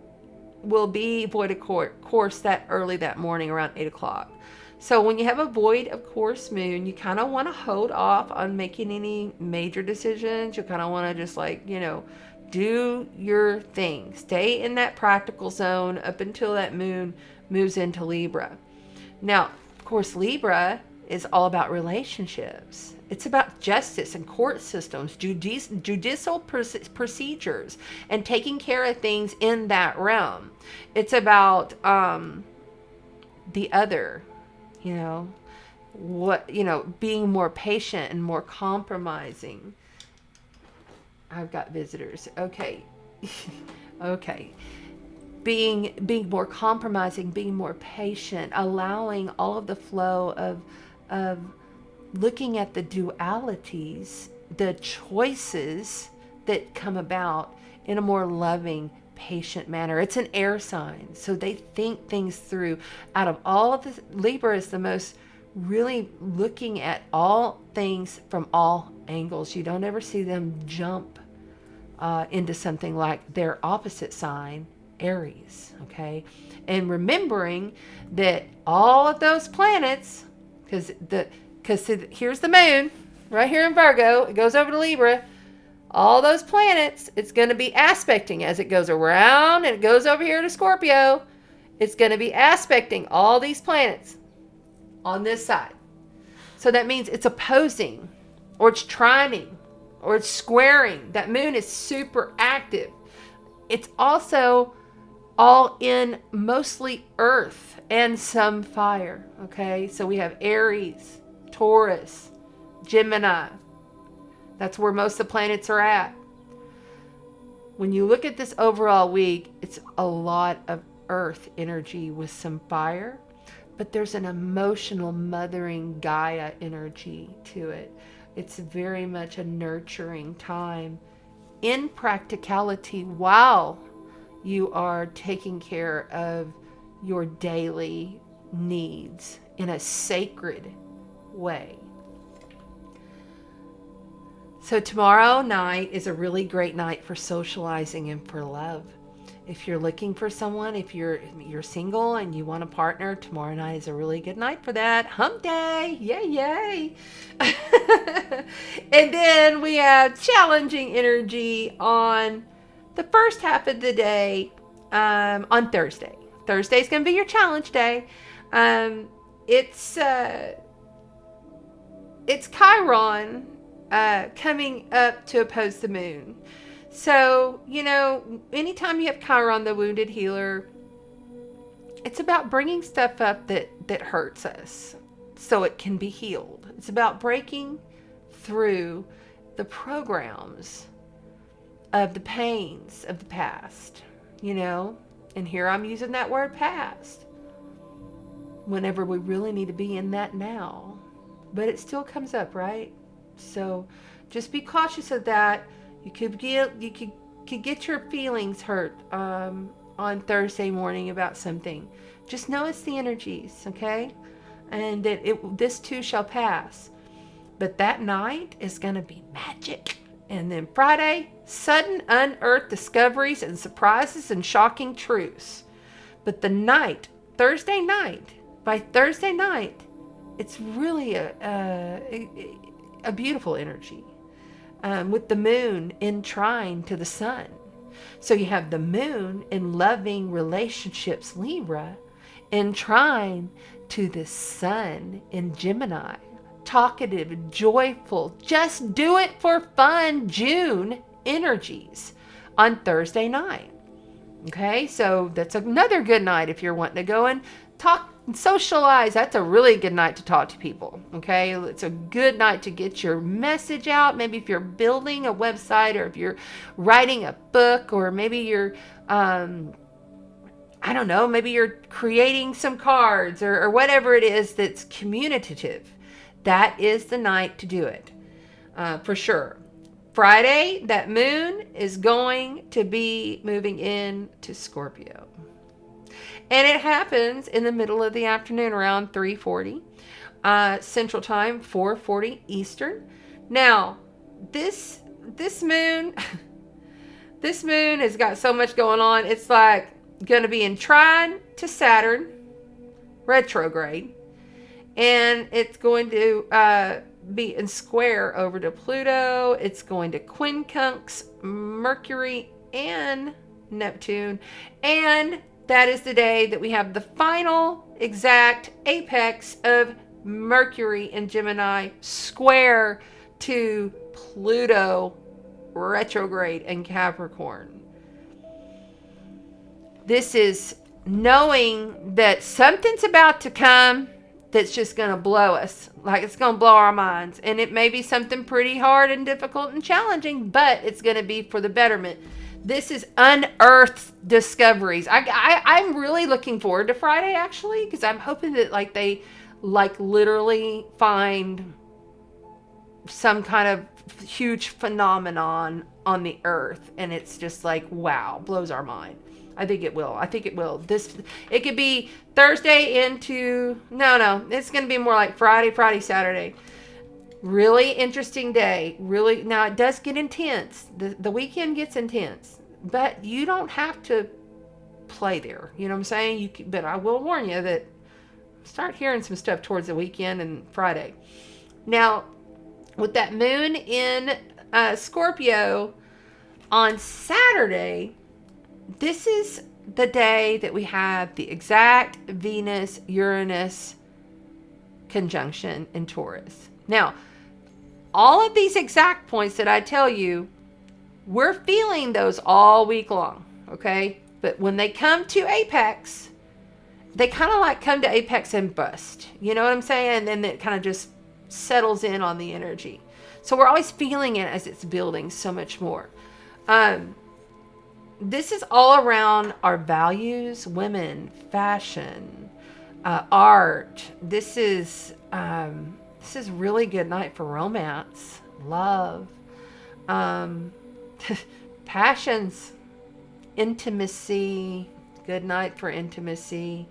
will be void of course that early that morning around 8 o'clock. So when you have a void of course moon, you kind of want to hold off on making any major decisions. You kind of want to just do your thing. Stay in that practical zone up until that moon moves into Libra. Now, of course, Libra is all about relationships. It's about justice and court systems, judicial procedures, and taking care of things in that realm. It's about the other, being more patient and more compromising. I've got visitors. Okay. Okay. Being more compromising, being more patient, allowing all of the flow of looking at the dualities, the choices that come about in a more loving, patient manner. It's an air sign, so they think things through. Out of all of this, Libra is the most really looking at all things from all angles. You don't ever see them jump into something like their opposite sign, Aries, okay? And remembering that all of those planets, because here's the moon right here in Virgo, it goes over to Libra. All those planets, it's going to be aspecting as it goes around and it goes over here to Scorpio. It's going to be aspecting all these planets on this side. So that means it's opposing, or it's trining, or it's squaring. That moon is super active. It's also all in mostly earth and some fire, okay? So we have Aries, Taurus, Gemini. That's where most of the planets are at. When you look at this overall week, it's a lot of earth energy with some fire, but there's an emotional mothering Gaia energy to it. It's very much a nurturing time in practicality while you are taking care of your daily needs in a sacred way. So tomorrow night is a really great night for socializing and for love. If you're looking for someone, if you're single and you want a partner, tomorrow night is a really good night for that. Hump day. Yay, yay. And then we have challenging energy on the first half of the day on Thursday. Thursday is going to be your challenge day. It's Chiron coming up to oppose the moon. So, anytime you have Chiron, the wounded healer, it's about bringing stuff up that hurts us so it can be healed. It's about breaking through the programs of the pains of the past, and here I'm using that word past whenever we really need to be in that now, but it still comes up, right? So just be cautious of that. You could get your feelings hurt on Thursday morning about something. Just know it's the energies, okay? And that this too shall pass. But that night is going to be magic. And then Friday, sudden unearthed discoveries and surprises and shocking truths. But the night, Thursday night, by Thursday night, it's really a beautiful energy. With the moon in trine to the sun. So you have the moon in loving relationships, Libra, in trine to the sun in Gemini. Talkative, joyful, just do it for fun, June energies on Thursday night. Okay, so that's another good night if you're wanting to go and talk and socialize. That's a really good night to talk to people. Okay, it's a good night to get your message out. Maybe if you're building a website, or if you're writing a book, or maybe you're I don't know, maybe you're creating some cards, or whatever it is that's communicative. That is the night to do it, for sure. Friday, that moon is going to be moving into Scorpio. And it happens in the middle of the afternoon, around 3:40 Central Time, 4:40 Eastern. Now, this moon, this moon has got so much going on. It's like going to be in trine to Saturn, retrograde, and it's going to be in square over to Pluto. It's going to quincunx Mercury and Neptune, and that is the day that we have the final exact apex of Mercury in Gemini square to Pluto retrograde in Capricorn. This is knowing that something's about to come that's just going to blow us. Like, it's going to blow our minds. And it may be something pretty hard and difficult and challenging, but it's going to be for the betterment. This is unearthed discoveries. I'm really looking forward to Friday, actually, because I'm hoping that they literally find some kind of huge phenomenon on the earth, and it's just like, wow, blows our mind. I think it will. It could be Thursday into, no, it's going to be more like Friday, Saturday. Really interesting day. Really, now it does get intense. The weekend gets intense, but you don't have to play there. You know what I'm saying? But I will warn you that start hearing some stuff towards the weekend and Friday. Now, with that moon in Scorpio on Saturday, this is the day that we have the exact Venus-Uranus conjunction in Taurus. Now, all of these exact points that I tell you, we're feeling those all week long, okay? But when they come to apex, they kind of come to apex and bust. You know what I'm saying? And then it kind of just settles in on the energy. So we're always feeling it as it's building so much more. This is all around our values, women, fashion, art. This is really good night for romance, love, passions, intimacy. Good night for intimacy.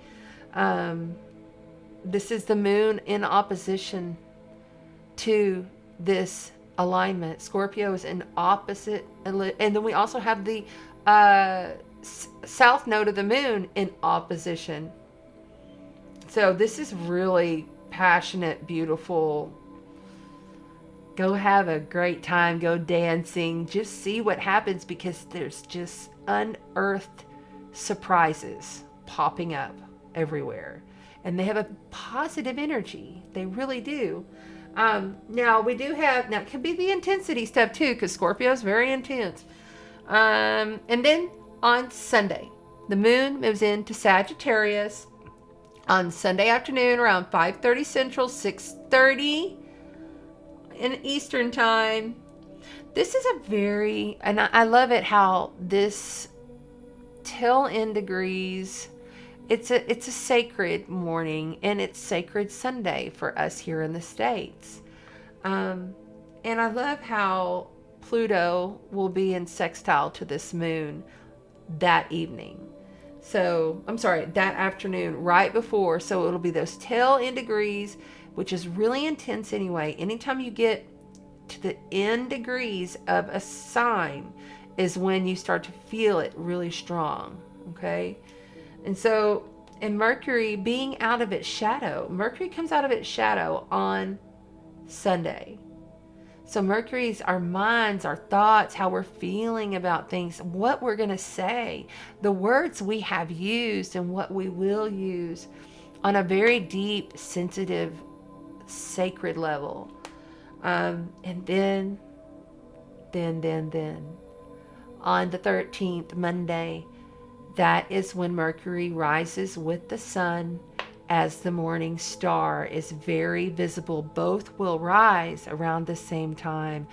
This is the moon in opposition to this alignment. Scorpio is in opposite, and then we also have the south node of the moon in opposition. So this is really passionate, beautiful. Go have a great time. Go dancing. Just see what happens, because there's just unearthed surprises popping up everywhere. And they have a positive energy. They really do. Now we do have, now it could be the intensity stuff too, because Scorpio is very intense. And then on Sunday, the moon moves into Sagittarius on Sunday afternoon around 5:30 Central, 6:30 in Eastern time. This is a very, and I love it how this tail end degrees, it's a sacred morning, and it's sacred Sunday for us here in the States. And I love how Pluto will be in sextile to this moon that evening. So, I'm sorry, that afternoon, right before. So it'll be those tail end degrees, which is really intense anyway. Anytime you get to the end degrees of a sign is when you start to feel it really strong, okay? And so, and Mercury being out of its shadow, Mercury comes out of its shadow on Sunday. So Mercury's our minds, our thoughts, how we're feeling about things, what we're going to say, the words we have used and what we will use on a very deep, sensitive, sacred level. And then on the 13th, Monday, that is when Mercury rises with the sun as the morning star is very visible. Both will rise around the same time.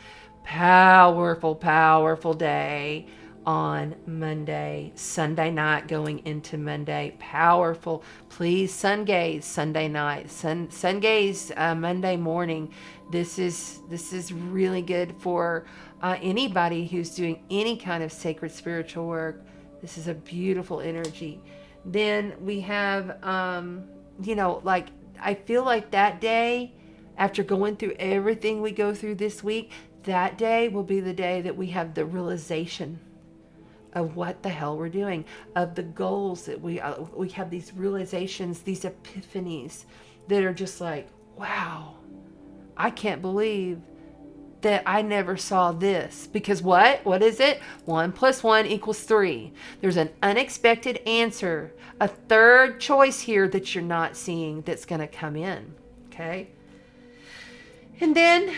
Powerful, powerful day on Monday. Sunday night going into Monday. Powerful. Please sun gaze Sunday night. Sun gaze Monday morning. This is really good for anybody who's doing any kind of sacred spiritual work. This is a beautiful energy. Then we have, like, I feel like that day, after going through everything we go through this week, that day will be the day that we have the realization of what the hell we're doing, of the goals that we have, these realizations, these epiphanies that are just like, wow, I can't believe that I never saw this. Because what is it? 1 + 1 = 3. There's an unexpected answer, a third choice here that you're not seeing that's going to come in. Okay. And then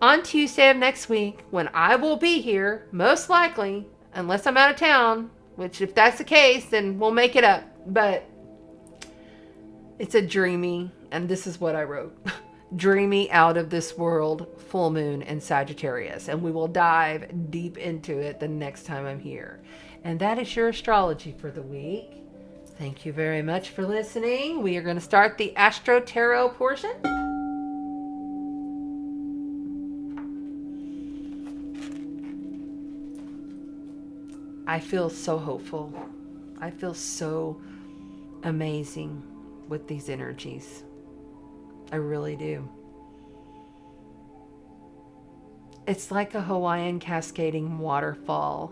on Tuesday of next week, when I will be here, most likely, unless I'm out of town, which if that's the case, then we'll make it up. But it's a dreamy, and this is what I wrote. Dreamy, out of this world full moon in Sagittarius, and we will dive deep into it the next time I'm here. And that is your astrology for the week. Thank you very much for listening. We are going to start the AstroTarot portion. I feel so hopeful. I feel so amazing with these energies. I really do. It's like a Hawaiian cascading waterfall,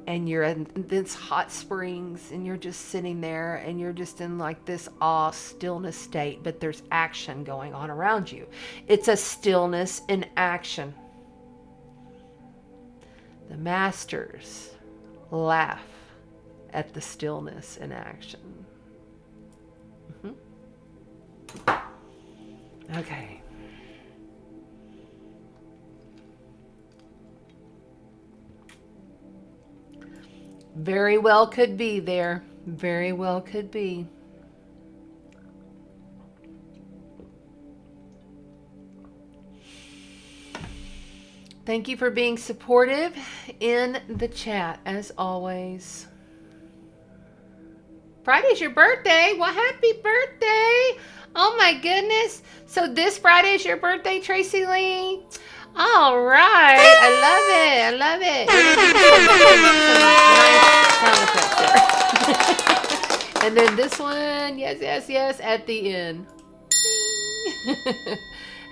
and you're in this hot springs, and you're just sitting there, and you're just in like this awe stillness state, but there's action going on around you. It's a stillness in action. The masters laugh at the stillness in action. Okay. Very well could be there. Very well could be. Thank you for being supportive in the chat, as always. Friday's your birthday. Well, happy birthday. Oh my goodness. So this Friday is your birthday, Tracy Lee? All right. I love it. Nice sound effects there. And then this one, yes, at the end.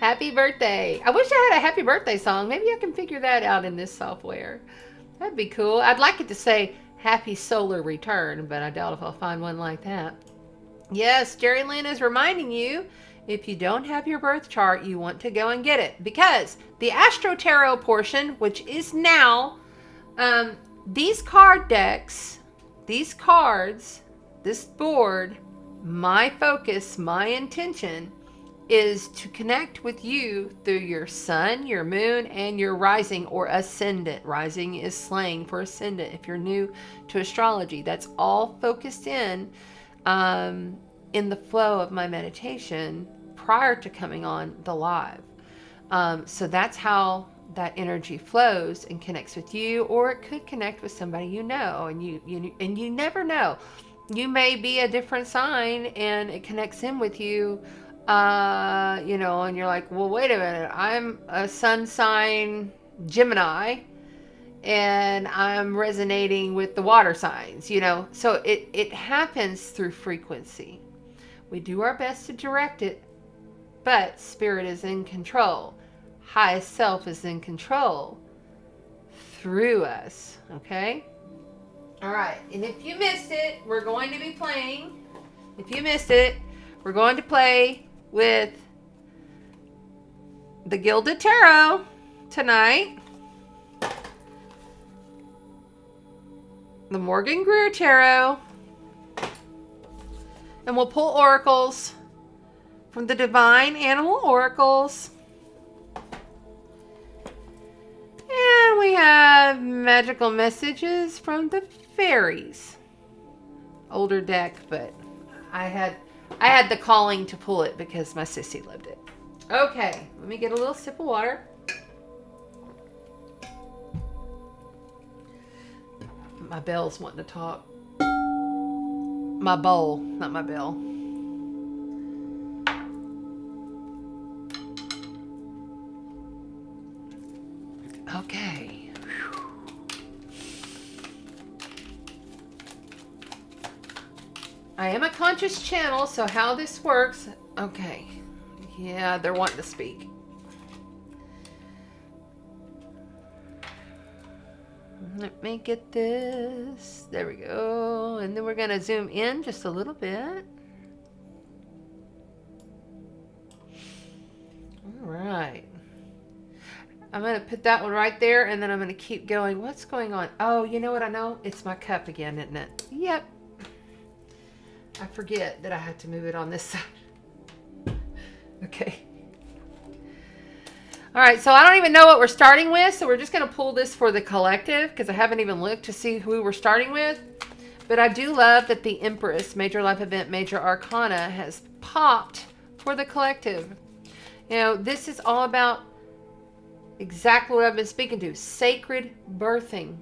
Happy birthday. I wish I had a happy birthday song. Maybe I can figure that out in this software. That'd be cool. I'd like it to say happy solar return, but I doubt if I'll find one like that. Yes, Jerry Lynn is reminding you, if you don't have your birth chart, you want to go and get it. Because the AstroTarot portion, which is now, these card decks, these cards, this board, my focus, my intention is to connect with you through your sun, your moon, and your rising or ascendant. Rising is slang for ascendant. If you're new to astrology, that's all focused in the flow of my meditation prior to coming on the live. So that's how that energy flows and connects with you, or it could connect with somebody you know, and you never know. You may be a different sign and it connects in with you, and you're like, well, wait a minute, I'm a sun sign Gemini and I'm resonating with the water signs, so it happens through frequency. We do our best to direct it, but spirit is in control. Highest self is in control through us. Okay? All right. And if you missed it, we're going to be playing. If you missed it, we're going to play with the Gilded Tarot tonight. The Morgan Greer Tarot. And we'll pull oracles from the Divine Animal Oracles. And we have magical messages from the fairies. Older deck, but I had the calling to pull it because my sissy loved it. Okay, let me get a little sip of water. My bell's wanting to talk. My bowl, not my bell. Okay. I am a conscious channel, so how this works. Okay. Yeah, they're wanting to speak. Let me get this. There we go. And then we're going to zoom in just a little bit. All right. I'm going to put that one right there, and then I'm going to keep going. What's going on? Oh, you know what I know? It's my cup again, isn't it? Yep. I forget that I have to move it on this side. Okay. All right, so I don't even know what we're starting with, so we're just going to pull this for the collective because I haven't even looked to see who we're starting with. But I do love that the Empress, Major Life Event, Major Arcana, has popped for the collective. This is all about exactly what I've been speaking to. Sacred birthing.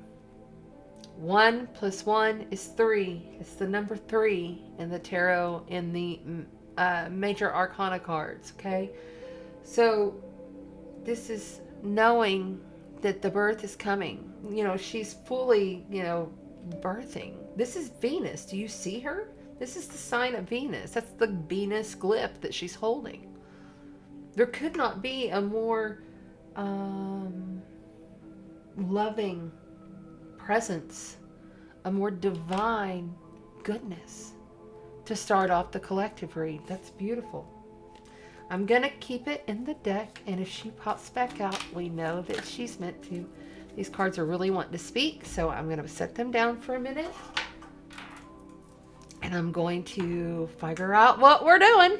1 + 1 is 3. It's the number 3 in the tarot in the Major Arcana cards, okay? So this is knowing that the birth is coming. She's fully, birthing. This is Venus. Do you see her? This is the sign of Venus. That's the Venus glyph that she's holding. There could not be a more loving presence, a more divine goodness to start off the collective read. That's beautiful. I'm going to keep it in the deck, and if she pops back out, we know that she's meant to. These cards are really wanting to speak, so I'm going to set them down for a minute. And I'm going to figure out what we're doing.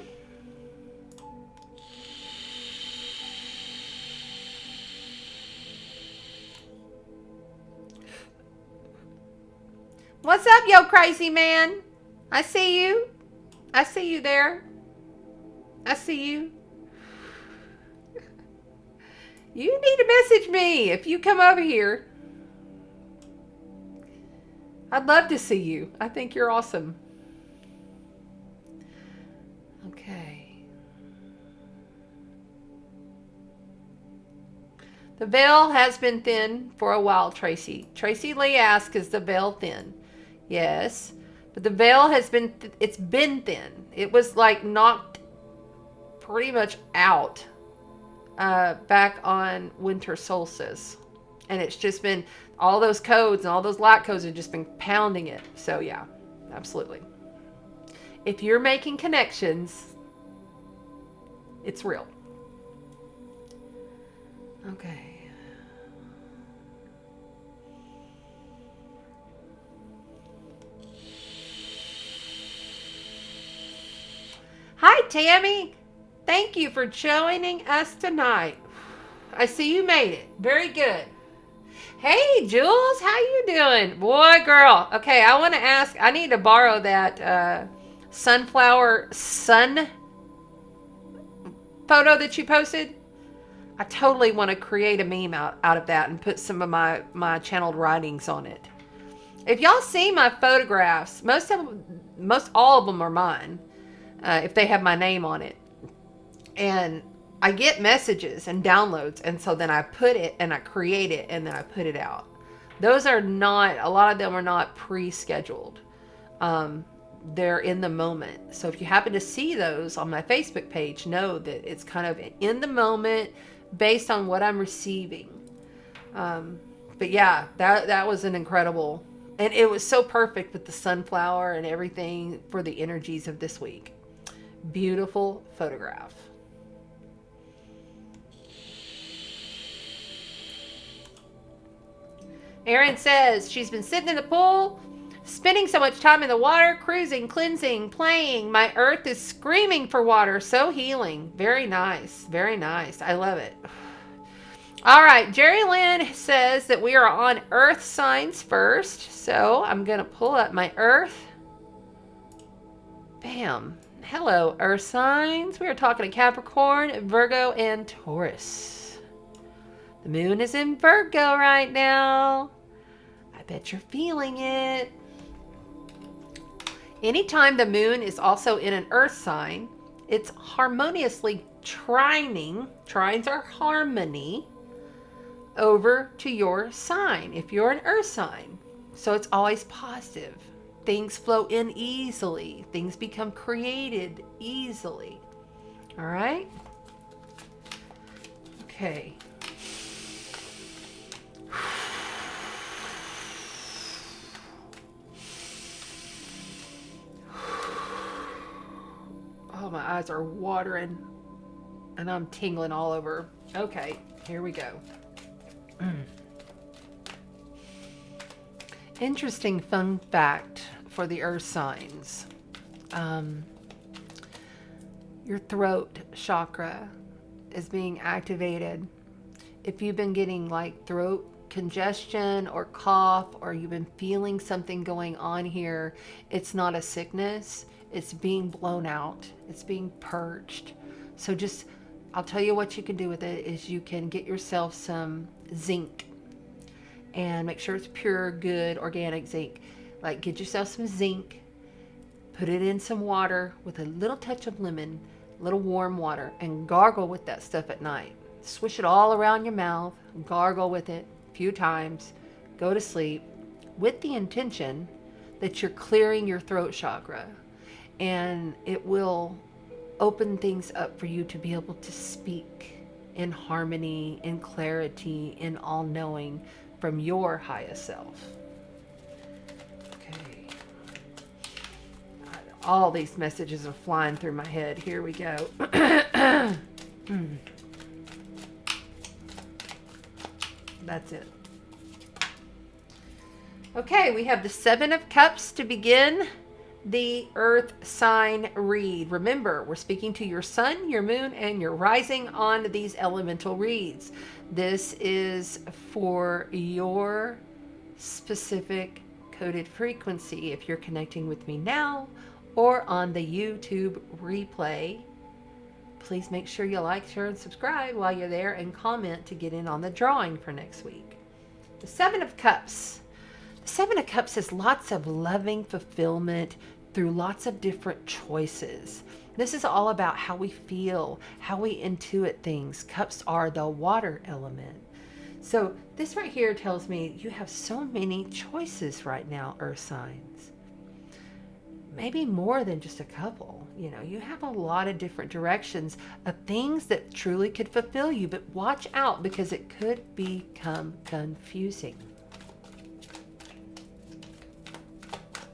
What's up, yo crazy man? I see you. I see you there. I see you. You need to message me if you come over here. I'd love to see you. I think you're awesome. Okay. The veil has been thin for a while, Tracy. Tracy Lee asked, is the veil thin? Yes. But the veil has been, it's been thin. It was like knocked pretty much out back on winter solstice. And it's just been, all those codes and all those light codes have just been pounding it. So yeah, absolutely. If you're making connections, it's real. Okay. Hi, Tammy. Thank you for joining us tonight. I see you made it. Very good. Hey, Jules, how you doing? Boy, girl. Okay, I want to ask, I need to borrow that sunflower sun photo that you posted. I totally want to create a meme out of that and put some of my channeled writings on it. If y'all see my photographs, most all of them are mine, if they have my name on it. And I get messages and downloads, and so then I put it and I create it and then I put it out. Those are not, a lot of them are not pre-scheduled. They're in the moment. So if you happen to see those on my Facebook page, know that it's kind of in the moment based on what I'm receiving. But yeah, that was an incredible, and it was so perfect with the sunflower and everything for the energies of this week. Beautiful photograph. Erin says she's been sitting in the pool, spending so much time in the water, cruising, cleansing, playing. My earth is screaming for water. So healing. Very nice. Very nice. I love it. All right. Jerry Lynn says that we are on earth signs first. So I'm going to pull up my earth. Bam. Hello, earth signs. We are talking to Capricorn, Virgo, and Taurus. The moon is in Virgo right now. I bet you're feeling it. Anytime the moon is also in an earth sign, it's harmoniously trining. Trines are harmony over to your sign if you're an earth sign. So it's always positive. Things flow in easily. Things become created easily. All right? Okay. Oh, my eyes are watering and I'm tingling all over. Okay, here we go. Interesting fun fact for the earth signs. Your throat chakra is being activated. If you've been getting like throat congestion or cough, or you've been feeling something going on here, it's not a sickness. It's being blown out. It's being purged. So just, I'll tell you what you can do with it is you can get yourself some zinc and make sure it's pure, good, organic zinc. Like get yourself some zinc, put it in some water with a little touch of lemon, a little warm water, and gargle with that stuff at night. Swish it all around your mouth, gargle with it a few times, go to sleep with the intention that you're clearing your throat chakra. And it will open things up for you to be able to speak in harmony, in clarity, in all-knowing from your highest self. Okay. All these messages are flying through my head. Here we go. That's it. Okay, we have the Seven of Cups to begin the earth sign read. Remember, we're speaking to your sun, your moon, and your rising on these elemental reads. This is for your specific coded frequency. If you're connecting with me now or on the YouTube replay, please make sure you like, share, and subscribe while you're there, and comment to get in on the drawing for next week. The Seven of Cups. The Seven of Cups is lots of loving fulfillment through lots of different choices. This is all about how we feel, how we intuit things. Cups are the water element. So this right here tells me you have so many choices right now, earth signs. Maybe more than just a couple. You know, you have a lot of different directions of things that truly could fulfill you, but watch out because it could become confusing.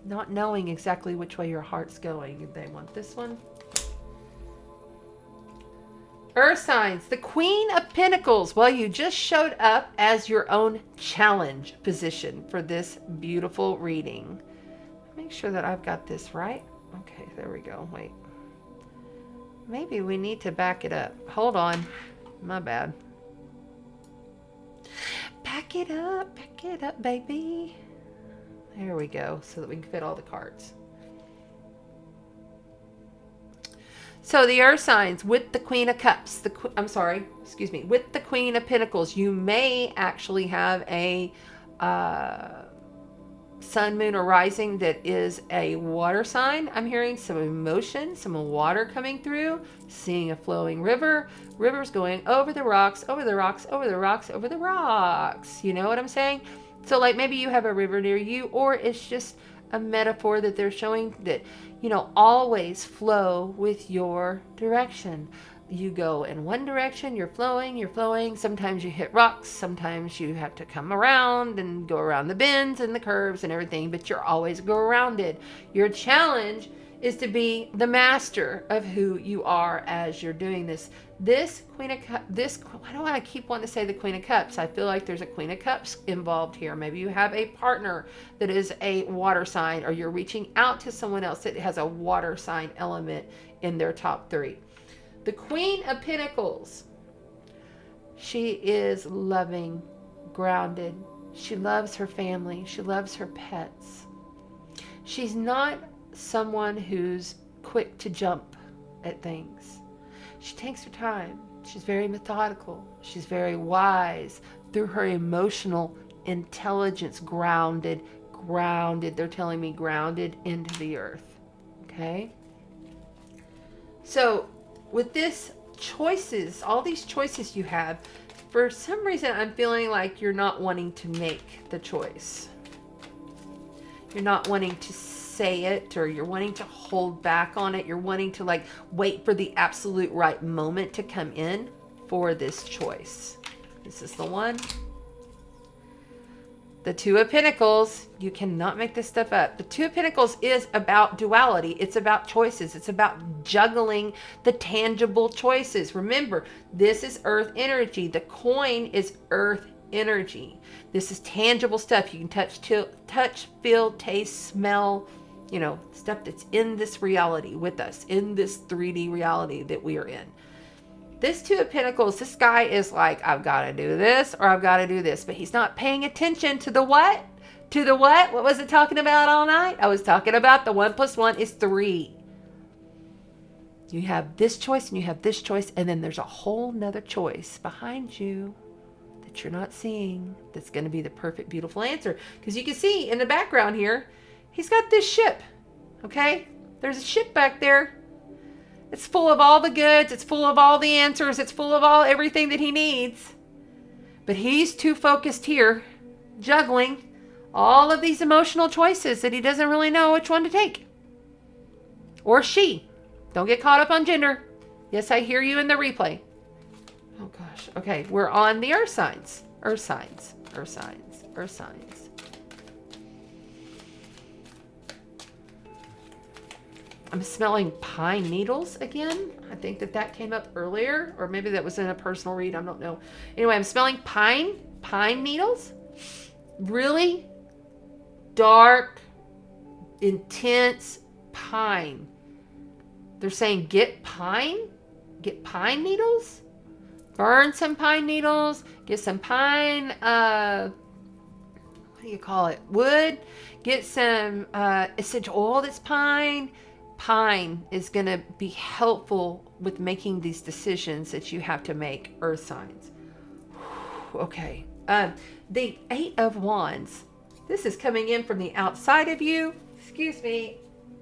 Not knowing exactly which way your heart's going. If they want this one. Earth signs, the Queen of Pentacles. Well, you just showed up as your own challenge position for this beautiful reading. Make sure that I've got this right. Okay, there we go. Wait. Maybe we need to back it up. Hold on. My bad. Back it up, baby. There we go, so that we can fit all the cards. So the Earth signs with the Queen of Cups, with the Queen of Pentacles, you may actually have a sun, moon, or rising that is a water sign. I'm hearing some emotion, some water coming through, seeing a flowing river, rivers going over the rocks, over the rocks, over the rocks, over the rocks. You know what I'm saying? So like maybe you have a river near you, or it's just a metaphor that they're showing that, you know, always flow with your direction. You go in one direction, you're flowing. Sometimes you hit rocks. Sometimes you have to come around and go around the bends and the curves and everything, but you're always go around it. Your challenge is to be the master of who you are as you're doing this. This Queen of Cups, why do I keep wanting to say the Queen of Cups? I feel like there's a Queen of Cups involved here. Maybe you have a partner that is a water sign, or you're reaching out to someone else that has a water sign element in their top three. The Queen of Pentacles, she is loving, grounded. She loves her family. She loves her pets. She's not someone who's quick to jump at things. She takes her time. She's very methodical. She's very wise through her emotional intelligence, grounded. They're telling me grounded into the earth. Okay? So with this choices, all these choices you have, for some reason I'm feeling like you're not wanting to make the choice. You're not wanting to say it, or you're wanting to hold back on it. You're wanting to like wait for the absolute right moment to come in for this choice. This is the one. The Two of Pentacles, you cannot make this stuff up. The Two of Pentacles is about duality. It's about choices. It's about juggling the tangible choices. Remember, this is earth energy. The coin is earth energy. This is tangible stuff. You can touch, feel, taste, smell, you know, stuff that's in this reality with us, in this 3D reality that we are in. This Two of Pentacles, this guy is like, I've got to do this or I've got to do this, but he's not paying attention to the what? To the what? What was it talking about all night? I was talking about the 1 + 1 is 3. You have this choice and you have this choice, and then there's a whole nother choice behind you that you're not seeing that's going to be the perfect, beautiful answer. Because you can see in the background here, he's got this ship, okay? There's a ship back there. It's full of all the goods. It's full of all the answers. It's full of everything that he needs. But he's too focused here, juggling all of these emotional choices that he doesn't really know which one to take. Or she. Don't get caught up on gender. Yes, I hear you in the replay. Oh gosh. Okay, we're on the earth signs. Earth signs. Earth signs. Earth signs. I'm smelling pine needles again. I think that came up earlier, or maybe that was in a personal read. I don't know. Anyway, I'm smelling pine needles. Really dark, intense pine. They're saying get pine needles. Burn some pine needles. Get some pine, what do you call it? Wood. Get some essential oil that's pine. Pine is going to be helpful with making these decisions that you have to make, earth signs. Okay. The 8 of Wands. This is coming in from the outside of you. Excuse me.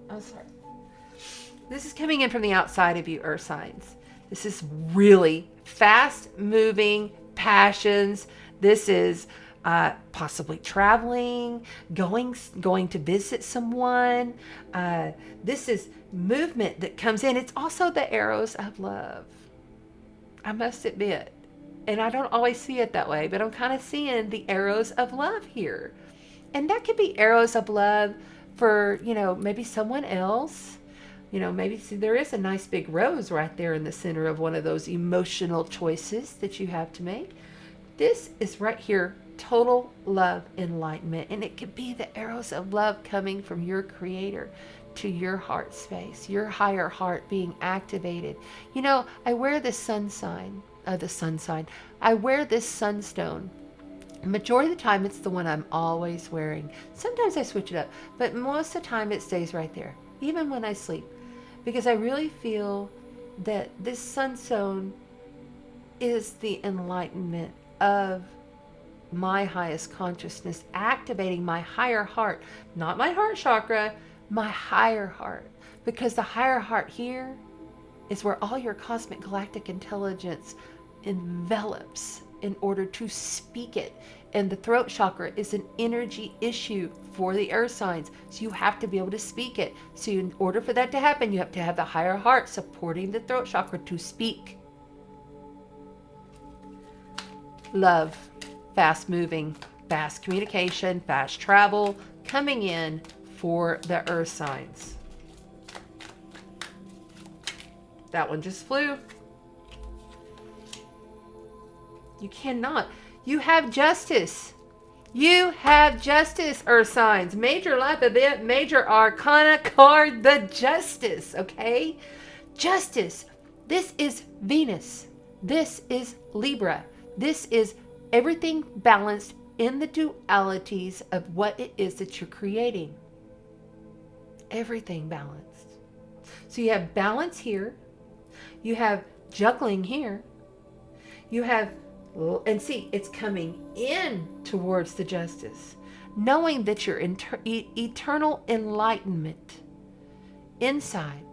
I'm sorry. This is coming in from the outside of you, earth signs. This is really fast moving passions. This is possibly traveling, going to visit someone. This is movement that comes in. It's also the arrows of love, I must admit. And I don't always see it that way, but I'm kind of seeing the arrows of love here. And that could be arrows of love for, maybe someone else. Maybe see, there is a nice big rose right there in the center of one of those emotional choices that you have to make. This is right here, total love enlightenment. And it could be the arrows of love coming from your creator to your heart space, your higher heart being activated. I wear this sun sign. I wear this sunstone. Majority of the time, it's the one I'm always wearing. Sometimes I switch it up, but most of the time it stays right there, even when I sleep, because I really feel that this sunstone is the enlightenment of my highest consciousness, activating my higher heart, not my heart chakra, my higher heart, because the higher heart here is where all your cosmic galactic intelligence envelops in order to speak it. And the throat chakra is an energy issue for the earth signs. So you have to be able to speak it. So in order for that to happen, you have to have the higher heart supporting the throat chakra to speak. Love, fast moving, fast communication, fast travel, coming in for the earth signs. That one just flew. You cannot. You have justice. You have justice, earth signs. Major life event, major arcana card, the justice, okay? Justice. This is Venus. This is Libra. This is everything balanced in the dualities of what it is that you're creating. Everything balanced. So you have balance here. You have juggling here. You have, and see, it's coming in towards the justice. Knowing that your eternal enlightenment inside,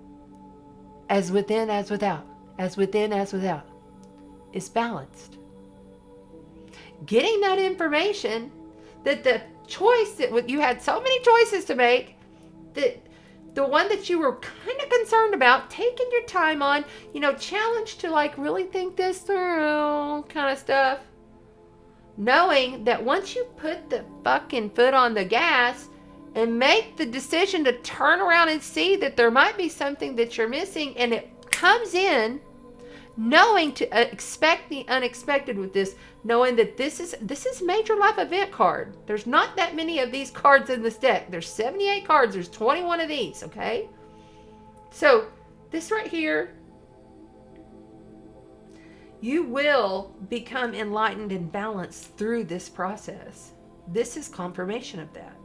as within, as without, as within, as without, is balanced. Getting that information, that the choice that you had so many choices to make, that the one that you were kind of concerned about, taking your time on, challenged to really think this through kind of stuff. Knowing that once you put the fucking foot on the gas and make the decision to turn around and see that there might be something that you're missing, and it comes in, knowing to expect the unexpected with this, knowing that this is major life event card. There's not that many of these cards in this deck. There's 78 cards. There's 21 of these, okay? So this right here, you will become enlightened and balanced through this process. This is confirmation of that.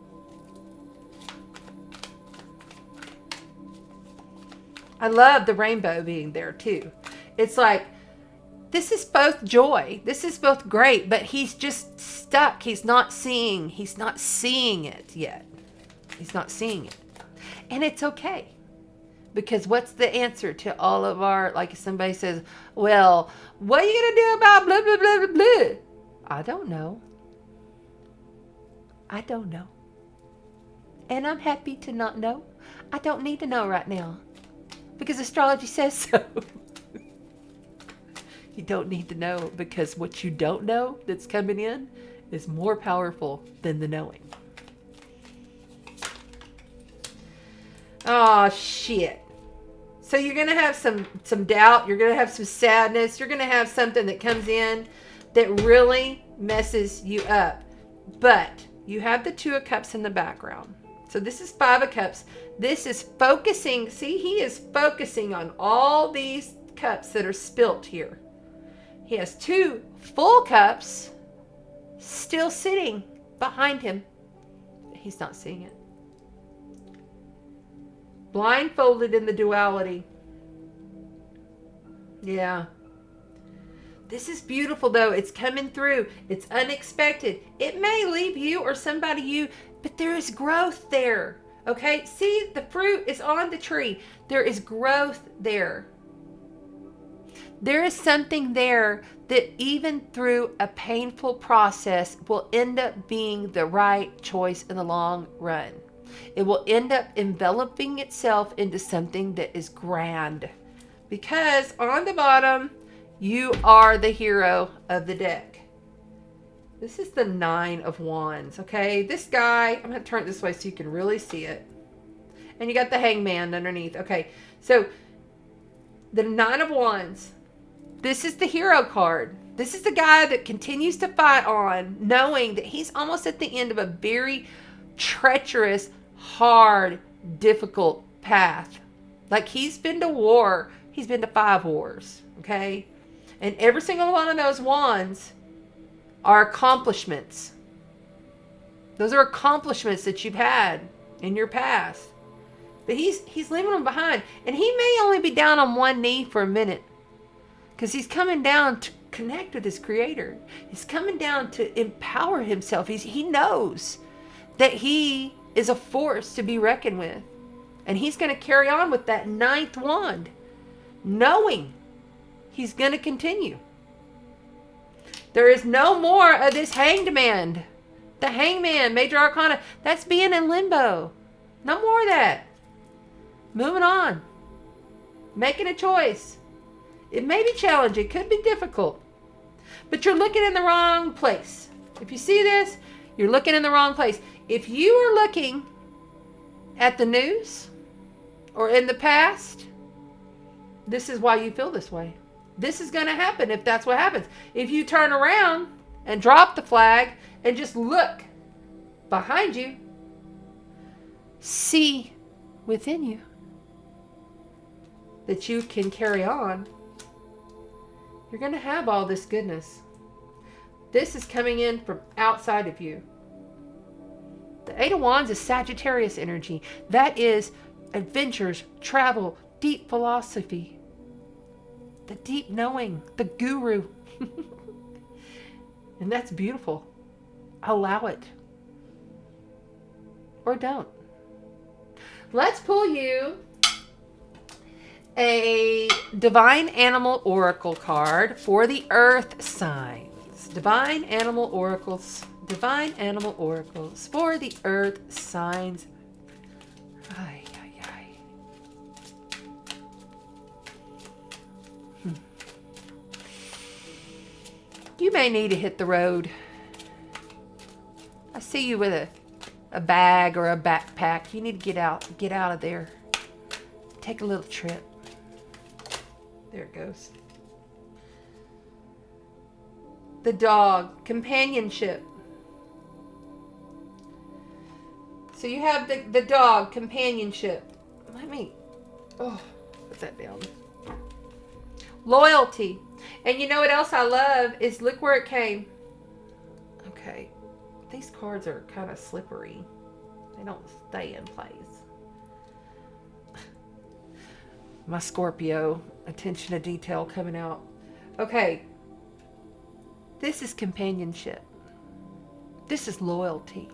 I love the rainbow being there too. It's like, this is both joy. This is both great, but he's just stuck. He's not seeing it yet. He's not seeing it. And it's okay. Because what's the answer to all of our, like somebody says, well, what are you going to do about blah, blah, blah, blah, blah? I don't know. I don't know. And I'm happy to not know. I don't need to know right now. Because astrology says so. You don't need to know, because what you don't know that's coming in is more powerful than the knowing. Oh, shit. So you're going to have some doubt. You're going to have some sadness. You're going to have something that comes in that really messes you up. But you have the Two of Cups in the background. So this is Five of Cups. This is focusing. See, he is focusing on all these cups that are spilt here. He has two full cups still sitting behind him. He's not seeing it. Blindfolded in the duality. Yeah. This is beautiful though. It's coming through. It's unexpected. It may leave you or somebody but there is growth there. Okay? See, the fruit is on the tree. There is growth there. There is something there that even through a painful process will end up being the right choice in the long run. It will end up enveloping itself into something that is grand. Because on the bottom, you are the hero of the deck. This is the Nine of Wands, okay? This guy, I'm going to turn it this way so you can really see it. And you got the Hangman underneath. Okay, so the Nine of Wands, this is the hero card. This is the guy that continues to fight on, knowing that he's almost at the end of a very treacherous, hard, difficult path. Like, he's been to war. He's been to 5 wars, okay? And every single one of those wands are accomplishments. Those are accomplishments that you've had in your past. But he's leaving them behind. And he may only be down on one knee for a minute, because he's coming down to connect with his creator. He's coming down to empower himself. He knows that he is a force to be reckoned with. And he's going to carry on with that 9th wand, knowing he's going to continue. There is no more of this hanged man. The hangman, major arcana, that's being in limbo. No more of that. Moving on. Making a choice. It may be challenging. It could be difficult. But you're looking in the wrong place. If you see this, you're looking in the wrong place. If you are looking at the news or in the past, this is why you feel this way. This is going to happen if that's what happens. If you turn around and drop the flag and just look behind you, see within you that you can carry on, you're going to have all this goodness. This is coming in from outside of you. The Eight of Wands is Sagittarius energy. That is adventures, travel, deep philosophy, the deep knowing, the guru. And that's beautiful. Allow it. Or don't. Let's pull you a Divine Animal Oracle card for the Earth signs. Divine Animal Oracles for the Earth signs. Ay, ay, ay. You may need to hit the road. I see you with a bag or a backpack. You need to get out of there. Take a little trip. There it goes. The dog, companionship. So you have the dog, companionship. Let me, put that down. Loyalty. And you know what else I love is, look where it came. Okay. These cards are kind of slippery. They don't stay in place. My Scorpio, attention to detail coming out. Okay. This is companionship. This is loyalty.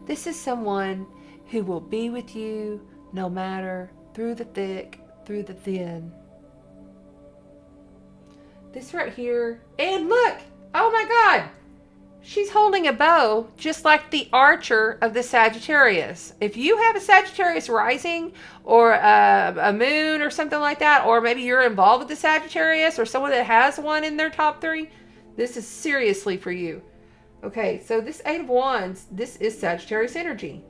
This is someone who will be with you no matter through the thick, through the thin. This right here. And look! Oh my God! She's holding a bow just like the archer of the Sagittarius. If you have a Sagittarius rising or a moon or something like that, or maybe you're involved with the Sagittarius or someone that has one in their top 3, this is seriously for you. Okay, so this Eight of Wands, this is Sagittarius energy.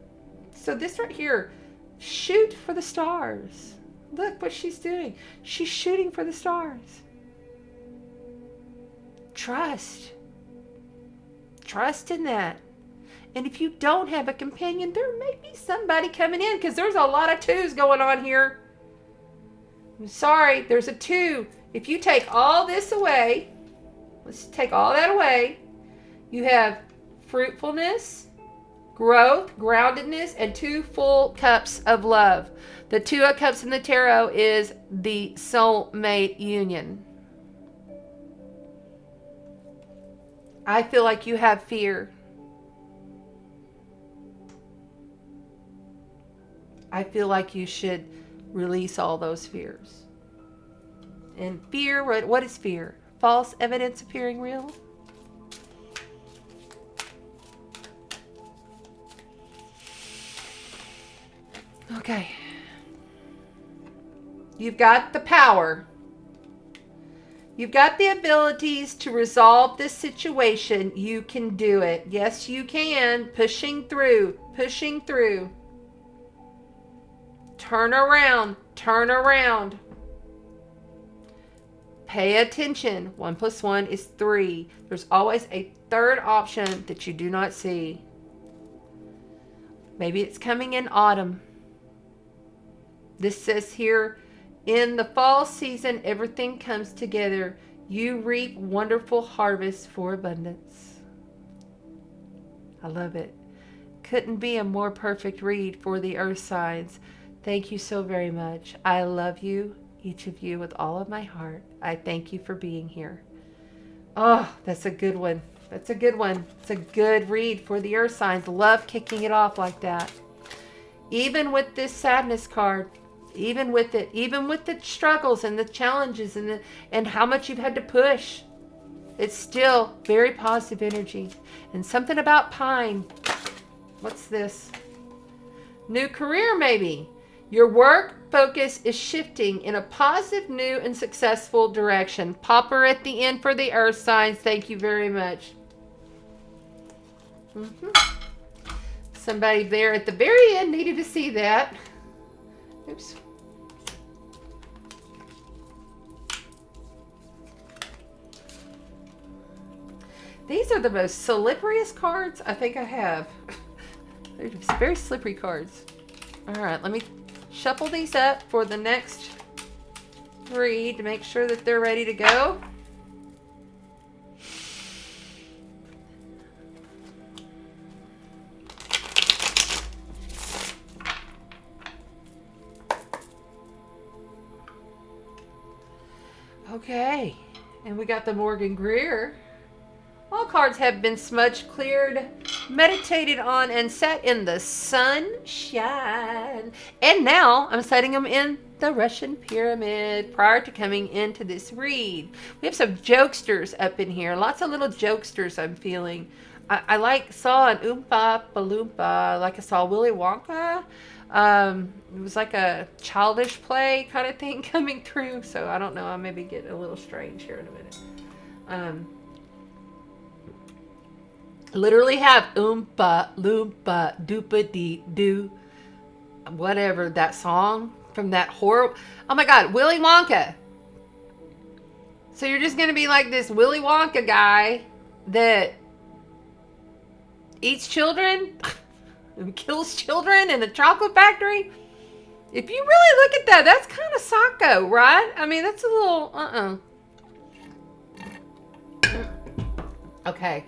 So this right here, shoot for the stars. Look what she's doing. She's shooting for the stars. Trust. Trust in that. And if you don't have a companion, there may be somebody coming in, because there's a lot of 2s going on here. I'm sorry, there's a 2. If you take all this away, let's take all that away, you have fruitfulness, growth, groundedness, and 2 full cups of love. The 2 of Cups in the tarot is the soulmate union. I feel like you have fear. I feel like you should release all those fears And fear, what is fear? False evidence appearing real? Okay. You've got the power. You've got the abilities to resolve this situation. You can do it. Yes, you can. Pushing through. Pushing through. Turn around. Turn around. Pay attention. 1 + 1 is 3. There's always a third option that you do not see. Maybe it's coming in autumn. This says here, in the fall season, everything comes together. You reap wonderful harvests for abundance. I love it. Couldn't be a more perfect read for the earth signs. Thank you so very much. I love you, each of you, with all of my heart. I thank you for being here. Oh, that's a good one. That's a good one. It's a good read for the earth signs. Love kicking it off like that. Even with this sadness card, even with it, even with the struggles and the challenges and how much you've had to push, it's still very positive energy. And something about pine. What's this? New career, maybe. Your work focus is shifting in a positive, new, and successful direction. Popper at the end for the earth signs. Thank you very much. Somebody there at the very end needed to see that. Oops. These are the most slipperiest cards I think I have. They're just very slippery cards. All right, let me shuffle these up for the next read to make sure that they're ready to go. Okay, and we got the Morgan Greer. All cards have been smudged, cleared, meditated on, and set in the sunshine. And now I'm setting them in the Russian pyramid prior to coming into this read. We have some jokesters up in here. Lots of little jokesters I'm feeling. I saw an Oompa Balloompa, like I saw Willy Wonka. It was like a childish play kind of thing coming through. So I don't know. I maybe get a little strange here in a minute. Literally have Oompa Loompa Doopa Dee Doo, whatever that song from that horror. Oh my God, Willy Wonka. So you're just gonna be like this Willy Wonka guy that eats children and kills children in a chocolate factory. If you really look at that, that's kind of psycho, right? I mean, that's a little Okay.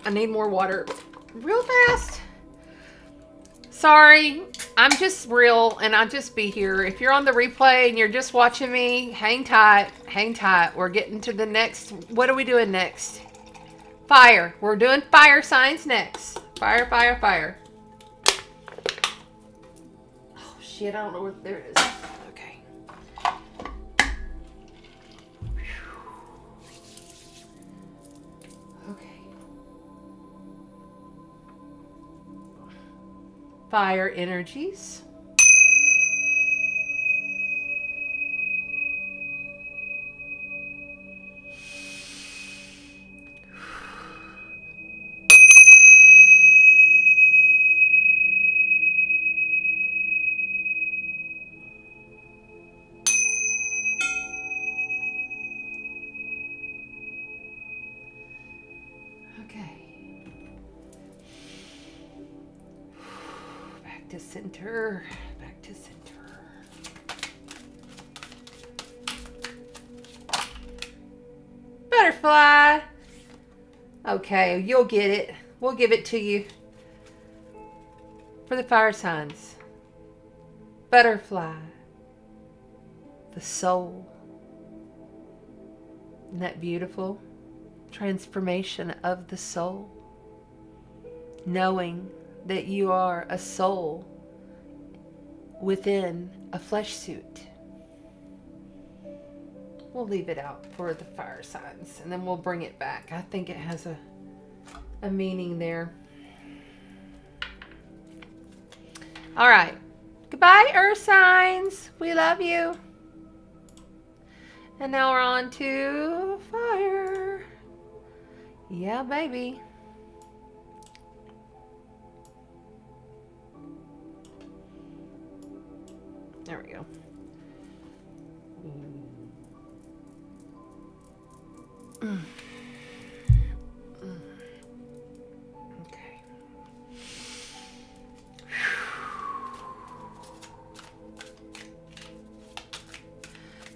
I need more water real fast. Sorry, I'm just real and I'll just be here. If you're on the replay and you're just watching me, hang tight, hang tight. We're getting to the next. What are we doing next? Fire. We're doing fire signs next. Fire, fire, fire. Oh shit, I don't know where, there it is. Okay. Fire energies. Back to center. Back to center. Butterfly. Okay, you'll get it. We'll give it to you. For the fire signs. Butterfly. The soul. Isn't that beautiful? Transformation of the soul. Knowing that you are a soul within a flesh suit. we'll leave it out for the fire signs, and then we'll bring it back. I think it has a meaning there. All right. Goodbye, earth signs. We love you. And now we're on to fire. Yeah, baby. There we go. Okay.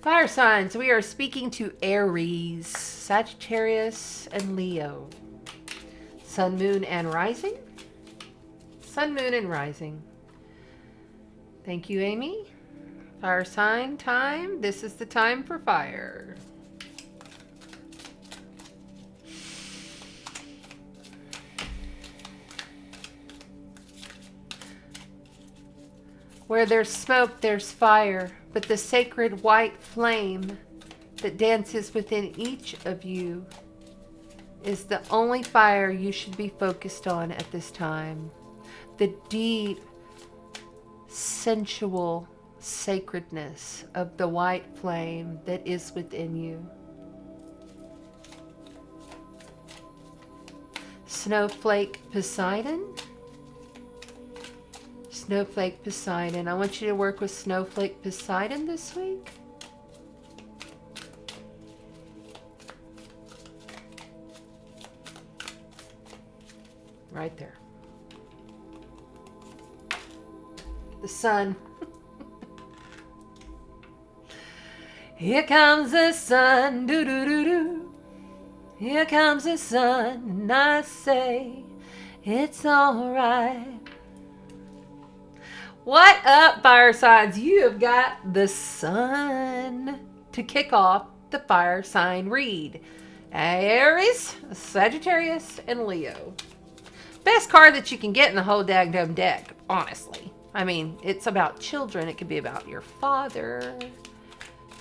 Fire signs, we are speaking to Aries, Sagittarius, and Leo. Sun, moon, and rising. Sun, moon, and rising. Thank you, Amy. Fire sign time. This is the time for fire. Where there's smoke, there's fire, but the sacred white flame that dances within each of you is the only fire you should be focused on at this time. The deep, sensual sacredness of the white flame that is within you. Snowflake Poseidon. Snowflake Poseidon. I want you to work with Snowflake Poseidon this week. Right there. The sun. Here comes the sun. Do do do do. Here comes the sun, and I say it's all right. What up, fire signs? You have got the sun to kick off the fire sign read. Aries, Sagittarius, and Leo. Best card that you can get in the whole daggum deck, honestly. I mean, it's about children. It could be about your father.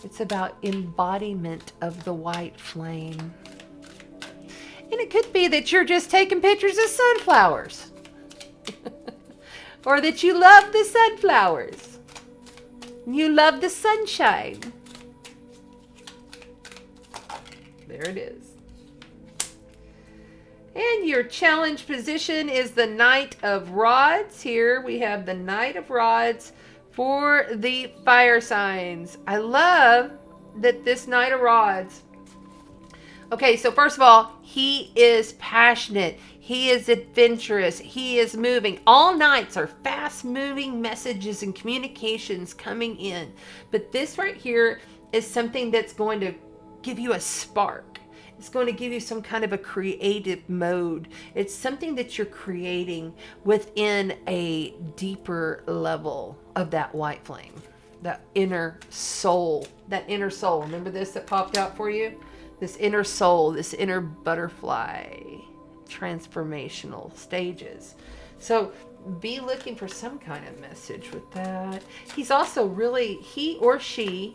It's about embodiment of the white flame. And it could be that you're just taking pictures of sunflowers. Or that you love the sunflowers. You love the sunshine. There it is. And your challenge position is the Knight of Rods. Here we have the Knight of Rods for the fire signs. I love that this Knight of Rods. Okay, so first of all, he is passionate. He is adventurous. He is moving. All knights are fast-moving messages and communications coming in. But this right here is something that's going to give you a spark. It's going to give you some kind of a creative mode. It's something that you're creating within a deeper level of that white flame. That inner soul. That inner soul. Remember this that popped out for you? This inner soul, this inner butterfly, transformational stages. So be looking for some kind of message with that. He's also really, he or she,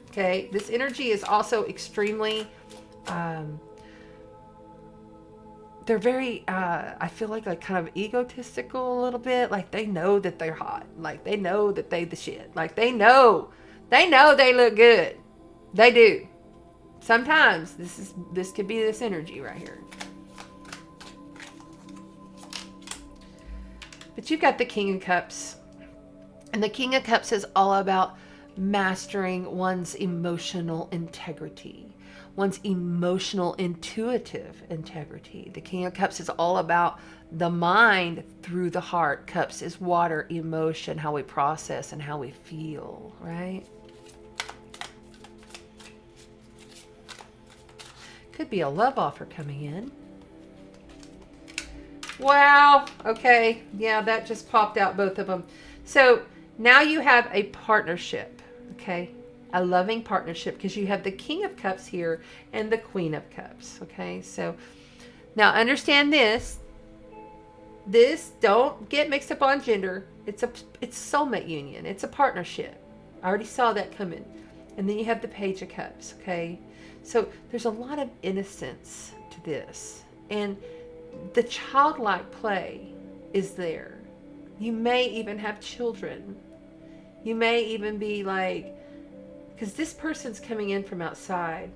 okay, this energy is also extremely, they're very, I feel like kind of egotistical a little bit. Like they know that they're hot. Like they know that they the shit. Like they know they look good. They do. Sometimes this could be this energy right here. But you've got the King of Cups. And the King of Cups is all about mastering one's emotional integrity. One's emotional intuitive integrity. The King of Cups is all about the mind through the heart. Cups is water, emotion, how we process and how we feel, right? Could be a love offer coming in. Wow. Okay. Yeah, that just popped out, both of them. So now you have a partnership. Okay. A loving partnership, because you have the King of Cups here and the Queen of Cups. Okay. So now understand this. This, don't get mixed up on gender. It's soulmate union. It's a partnership. I already saw that coming. And then you have the Page of Cups, okay? So there's a lot of innocence to this. And the childlike play is there. You may even have children. You may even be like, because this person's coming in from outside.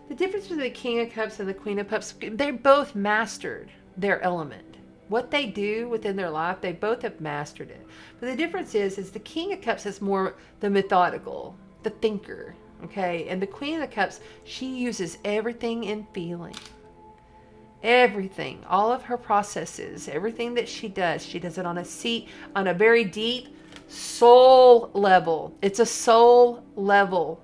The difference between the King of Cups and the Queen of Cups, they both mastered their element. What they do within their life, they both have mastered it. But the difference is the King of Cups is more the methodical, the thinker, okay? And the Queen of the Cups, she uses everything in feeling. Everything, all of her processes, everything that she does it on a very deep soul level. It's a soul level.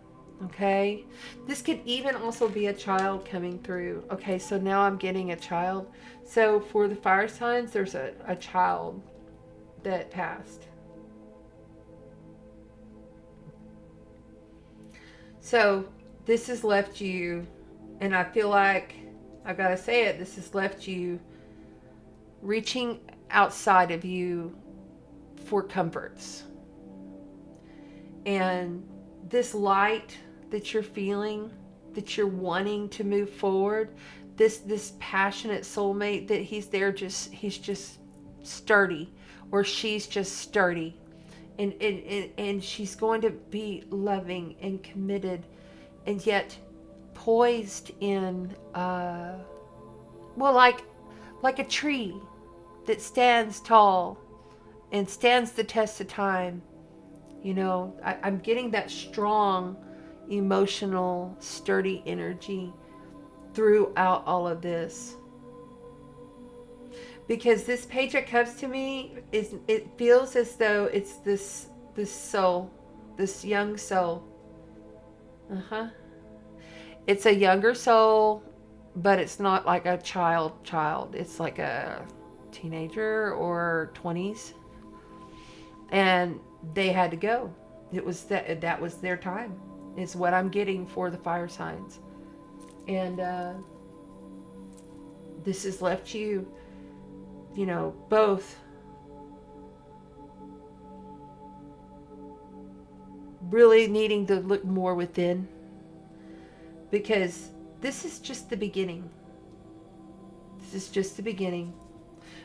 Okay, this could even also be a child coming through. Okay, so now I'm getting a child. So for the fire signs, there's a child that passed. So this has left you, and I feel like I've got to say it, this has left you reaching outside of you for comforts. And this light that you're feeling, that you're wanting to move forward, this passionate soulmate that he's just sturdy, or she's just sturdy, and she's going to be loving and committed, and yet poised in like a tree that stands tall and stands the test of time. You know, I'm getting that strong, emotional, sturdy energy throughout all of this. Because this Page of Cups to me, it feels as though it's this soul, this young soul. It's a younger soul, but it's not like a child. It's like a teenager or 20s. And they had to go. It was that was their time. Is what I'm getting for the fire signs. And this has left you, both really needing to look more within, because this is just the beginning. This is just the beginning.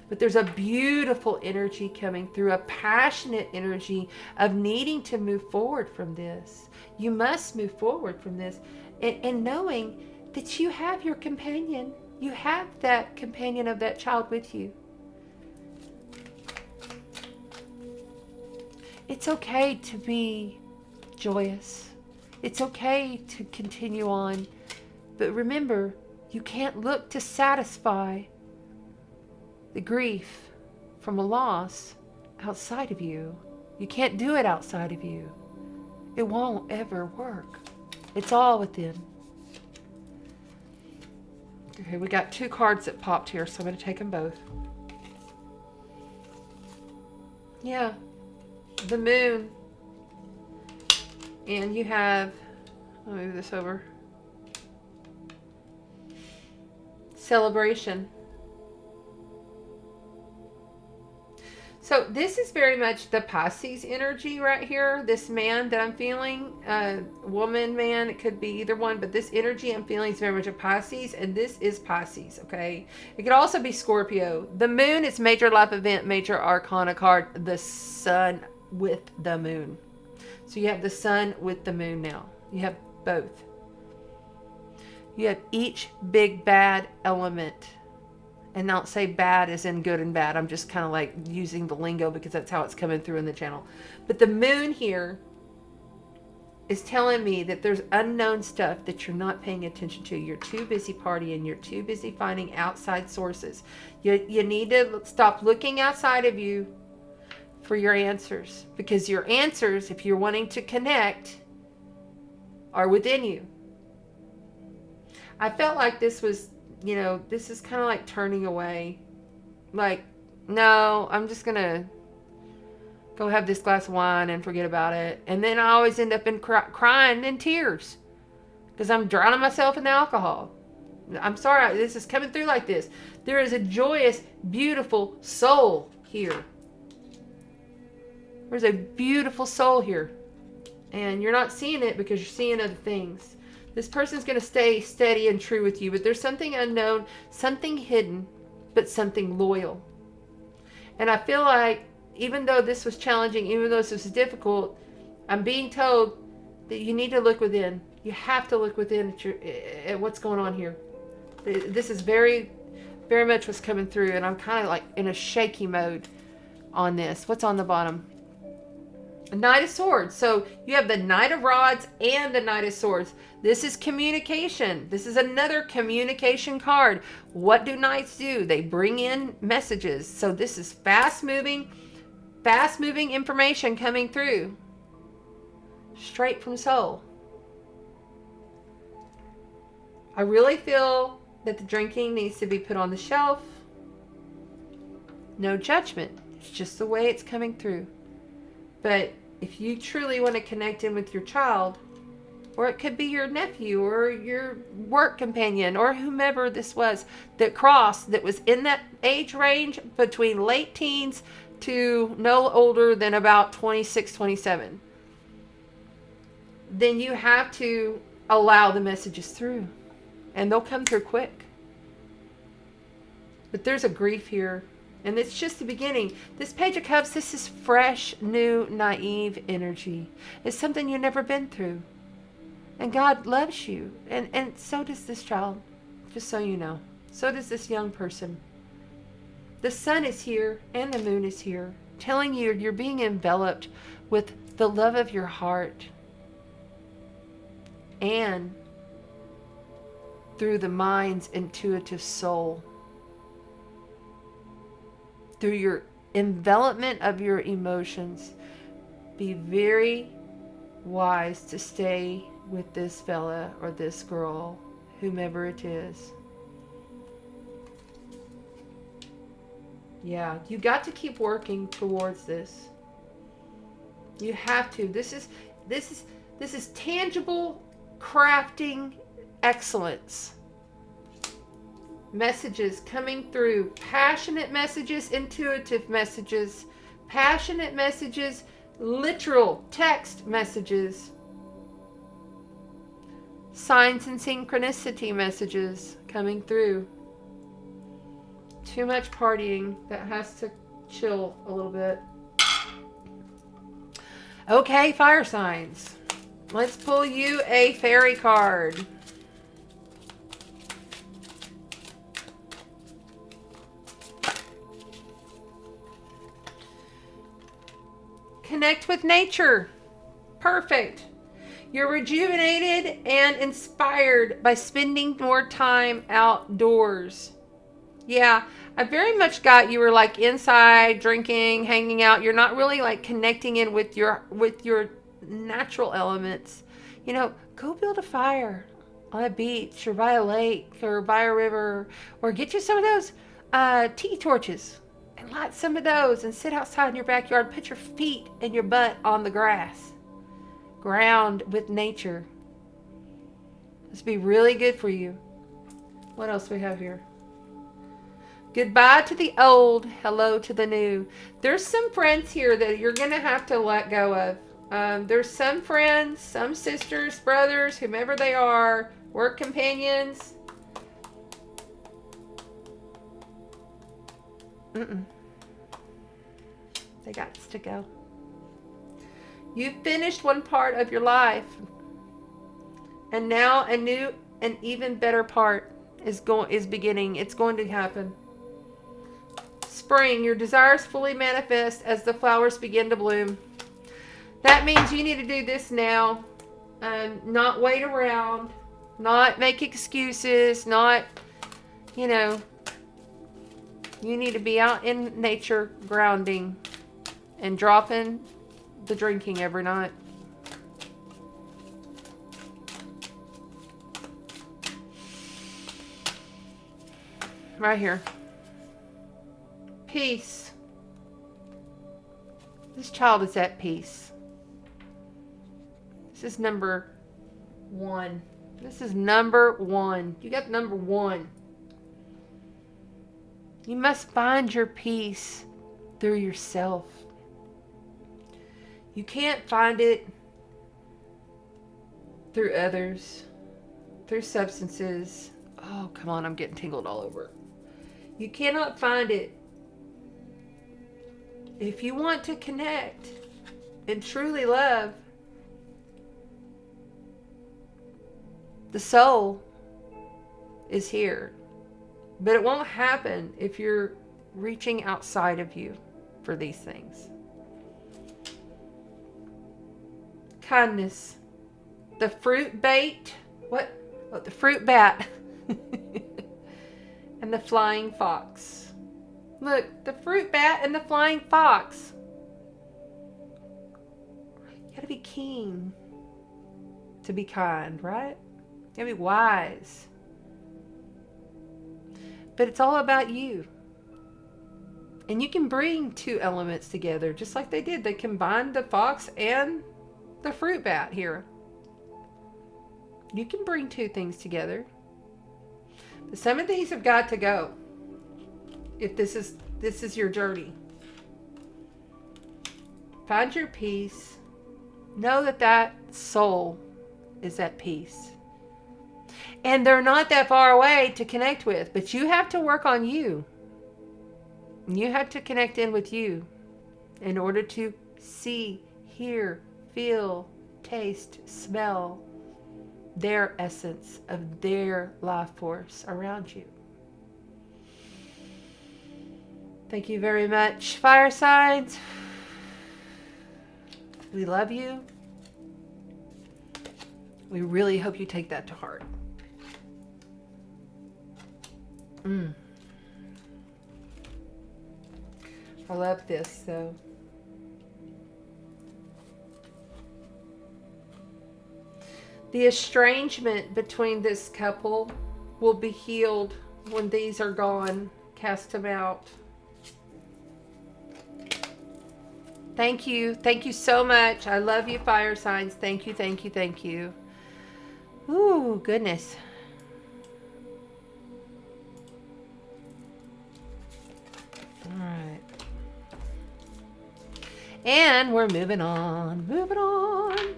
But there's a beautiful energy coming through, a passionate energy of needing to move forward from this. You must move forward from this. And knowing that you have your companion. You have that companion of that child with you. It's okay to be joyous. It's okay to continue on. But remember, you can't look to satisfy the grief from a loss outside of you. You can't do it outside of you. It won't ever work. It's all within. Okay, we got 2 cards that popped here, so I'm going to take them both. Yeah, the moon. And you have, I'll move this over. Celebration. So this is very much the Pisces energy right here. This man that I'm feeling, woman, man, it could be either one, but this energy I'm feeling is very much a Pisces, and this is Pisces, okay? It could also be Scorpio. The moon is major life event, major arcana card, the sun with the moon. So you have the sun with the moon now. You have both. You have each big bad element. And not say bad as in good and bad. I'm just kind of like using the lingo because that's how it's coming through in the channel. But the moon here is telling me that there's unknown stuff that you're not paying attention to. You're too busy partying. You're too busy finding outside sources. You need to stop looking outside of you for your answers. Because your answers, if you're wanting to connect, are within you. I felt like this was, this is kind of like turning away. Like, no, I'm just going to go have this glass of wine and forget about it. And then I always end up in crying in tears because I'm drowning myself in the alcohol. I'm sorry, this is coming through like this. There is a joyous, beautiful soul here. There's a beautiful soul here. And you're not seeing it because you're seeing other things. This person's going to stay steady and true with you, but there's something unknown, something hidden, but something loyal. And I feel like even though this was challenging, even though this was difficult, I'm being told that you need to look within. You have to look within at what's going on here. This is very, very much what's coming through, and I'm kind of like in a shaky mode on this. What's on the bottom? A Knight of Swords. So you have the Knight of Rods and the Knight of Swords. This is communication. This is another communication card. What do knights do? They bring in messages. So this is fast moving information coming through. Straight from soul. I really feel that the drinking needs to be put on the shelf. No judgment. It's just the way it's coming through. But if you truly want to connect in with your child, or it could be your nephew or your work companion or whomever this was that crossed, that was in that age range between late teens to no older than about 26, 27, then you have to allow the messages through. And they'll come through quick. But there's a grief here. And it's just the beginning. This Page of Cups, this is fresh, new, naive energy. It's something you've never been through. And God loves you. And so does this child. Just so you know. So does this young person. The sun is here and the moon is here. Telling you you're being enveloped with the love of your heart. And through the mind's intuitive soul. Through your envelopment of your emotions. Be very wise to stay with this fella or this girl, whomever it is. Yeah, you got to keep working towards this. You have to. This is tangible crafting excellence. Messages coming through. Passionate messages, intuitive messages, passionate messages, literal text messages, signs and synchronicity messages coming through. Too much partying. That has to chill a little bit. Okay, fire signs. Let's pull you a fairy card. Connect with nature. Perfect. You're rejuvenated and inspired by spending more time outdoors. Yeah, I very much got you were like inside, drinking, hanging out. You're not really like connecting in with your natural elements. You know, go build a fire on a beach or by a lake or by a river, or get you some of those tiki torches. And light some of those and sit outside in your backyard. Put your feet and your butt on the grass. Ground with nature. This will be really good for you. What else do we have here? Goodbye to the old. Hello to the new. There's some friends here that you're going to have to let go of. There's some friends, some sisters, brothers, whomever they are, work companions. They got to go. You've finished one part of your life. And now a new and even better part is beginning. It's going to happen. Spring, your desires fully manifest as the flowers begin to bloom. That means you need to do this now. Not wait around. Not make excuses. Not, you know. You need to be out in nature, grounding, and dropping the drinking every night. Right here. Peace. This child is at peace. This is number 1. This is number 1. You got number 1. You must find your peace through yourself. You can't find it through others, through substances. Oh, come on, I'm getting tingled all over. You cannot find it. If you want to connect and truly love, the soul is here. But it won't happen if you're reaching outside of you for these things. Kindness. The fruit bait. What? Oh, the fruit bat. And the flying fox. Look, the fruit bat and the flying fox. You gotta be keen to be kind, right? You gotta be wise. But it's all about you. And you can bring two elements together, just like they did. They combined the fox and the fruit bat here. You can bring two things together. But some of these have got to go. If this is your journey. Find your peace. Know that that soul is at peace. And they're not that far away to connect with, but you have to work on you. You have to connect in with you in order to see, hear, feel, taste, smell their essence of their life force around you. Thank you very much, fire signs. We love you. We really hope you take that to heart. I love this, though. The estrangement between this couple will be healed when these are gone. Cast them out. Thank you. Thank you so much. I love you, fire signs. Thank you, thank you, thank you. Ooh, goodness. All right. And we're moving on. Moving on.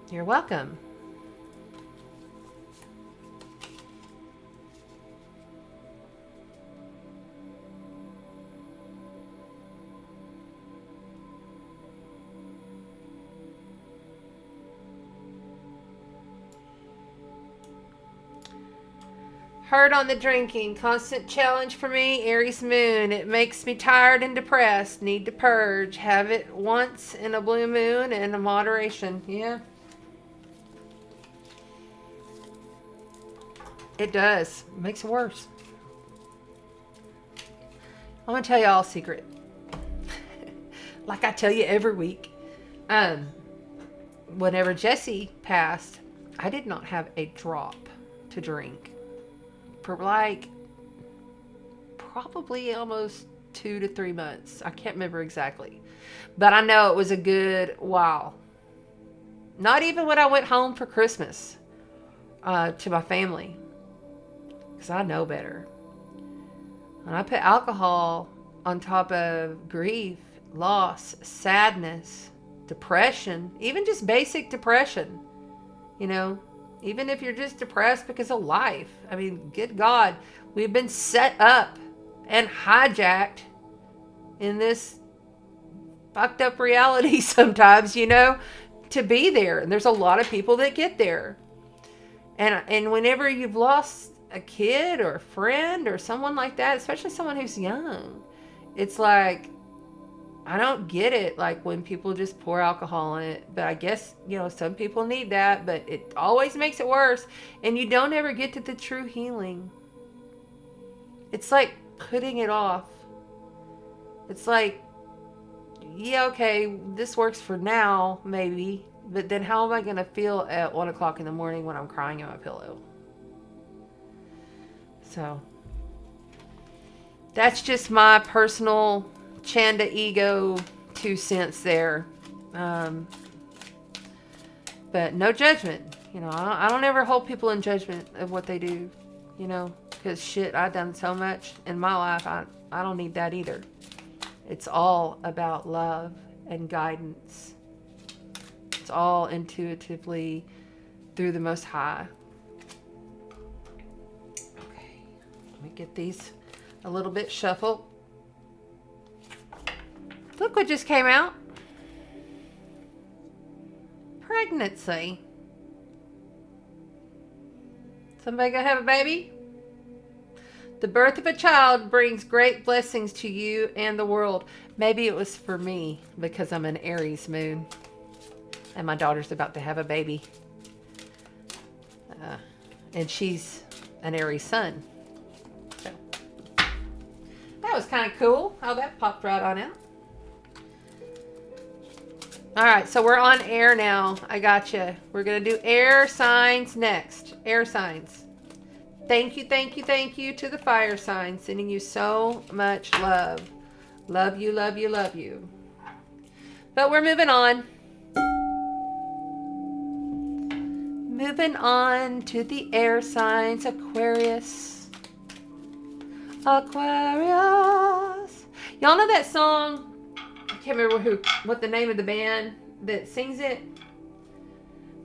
You're welcome. Hard on the drinking. Constant challenge for me. Aries moon. It makes me tired and depressed. Need to purge. Have it once in a blue moon and a moderation. Yeah. It does. It makes it worse. I'm going to tell y'all a secret. Like I tell you every week. Whenever Jesse passed, I did not have a drop to drink. For like probably almost 2 to 3 months. I can't remember exactly. But I know it was a good while. Not even when I went home for Christmas to my family. Because I know better. When I put alcohol on top of grief, loss, sadness, depression, even just basic depression, you know, even if you're just depressed because of life. I mean, good God, we've been set up and hijacked in this fucked up reality sometimes, you know, to be there. And there's a lot of people that get there. And whenever you've lost a kid or a friend or someone like that, especially someone who's young, it's like, I don't get it, like when people just pour alcohol on it. But I guess, you know, some people need that, but it always makes it worse. And you don't ever get to the true healing. It's like putting it off. It's like, yeah, okay, this works for now, maybe. But then how am I going to feel at 1 o'clock in the morning when I'm crying on my pillow? So, that's just my personal Chanda ego 2 cents there. But no judgment. You know, I don't ever hold people in judgment of what they do. You know, because shit, I've done so much in my life. I don't need that either. It's all about love and guidance. It's all intuitively through the Most High. Okay, let me get these a little bit shuffled. Look what just came out. Pregnancy. Somebody gonna have a baby? The birth of a child brings great blessings to you and the world. Maybe it was for me because I'm an Aries moon. And my daughter's about to have a baby. And she's an Aries sun. So that was kind of cool how that popped right on out. All right, so we're on air now. I gotcha. We're going to do air signs next. Air signs. Thank you, thank you, thank you to the fire signs. Sending you so much love. Love you, love you, love you. But we're moving on. Moving on to the air signs. Aquarius. Aquarius. Y'all know that song? I can't remember what the name of the band that sings it.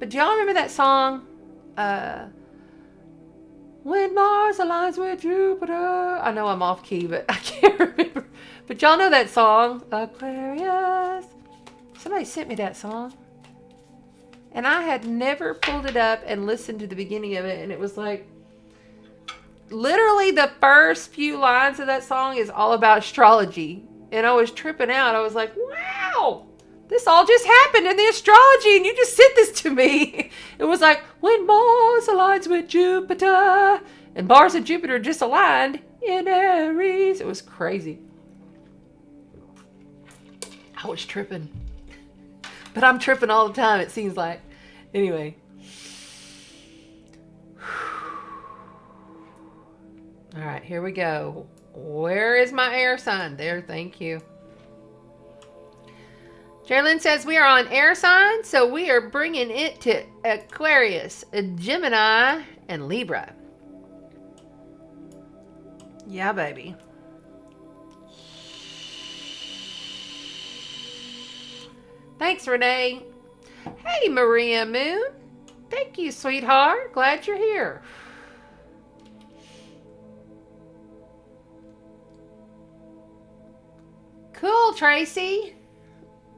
But do y'all remember that song? When Mars aligns with Jupiter. I know I'm off key, but I can't remember. But y'all know that song? Aquarius. Somebody sent me that song. And I had never pulled it up and listened to the beginning of it. And it was like, literally the first few lines of that song is all about astrology. And I was tripping out. I was like, wow, this all just happened in the astrology. And you just sent this to me. It was like, when Mars aligns with Jupiter. And Mars and Jupiter just aligned in Aries. It was crazy. I was tripping. But I'm tripping all the time, it seems like. Anyway. All right, here we go. Where is my air sign? There, thank you. Geraldine says we are on air sign, so we are bringing it to Aquarius, Gemini, and Libra. Yeah, baby. Thanks, Renee. Hey, Maria Moon. Thank you, sweetheart. Glad you're here. Cool, Tracy.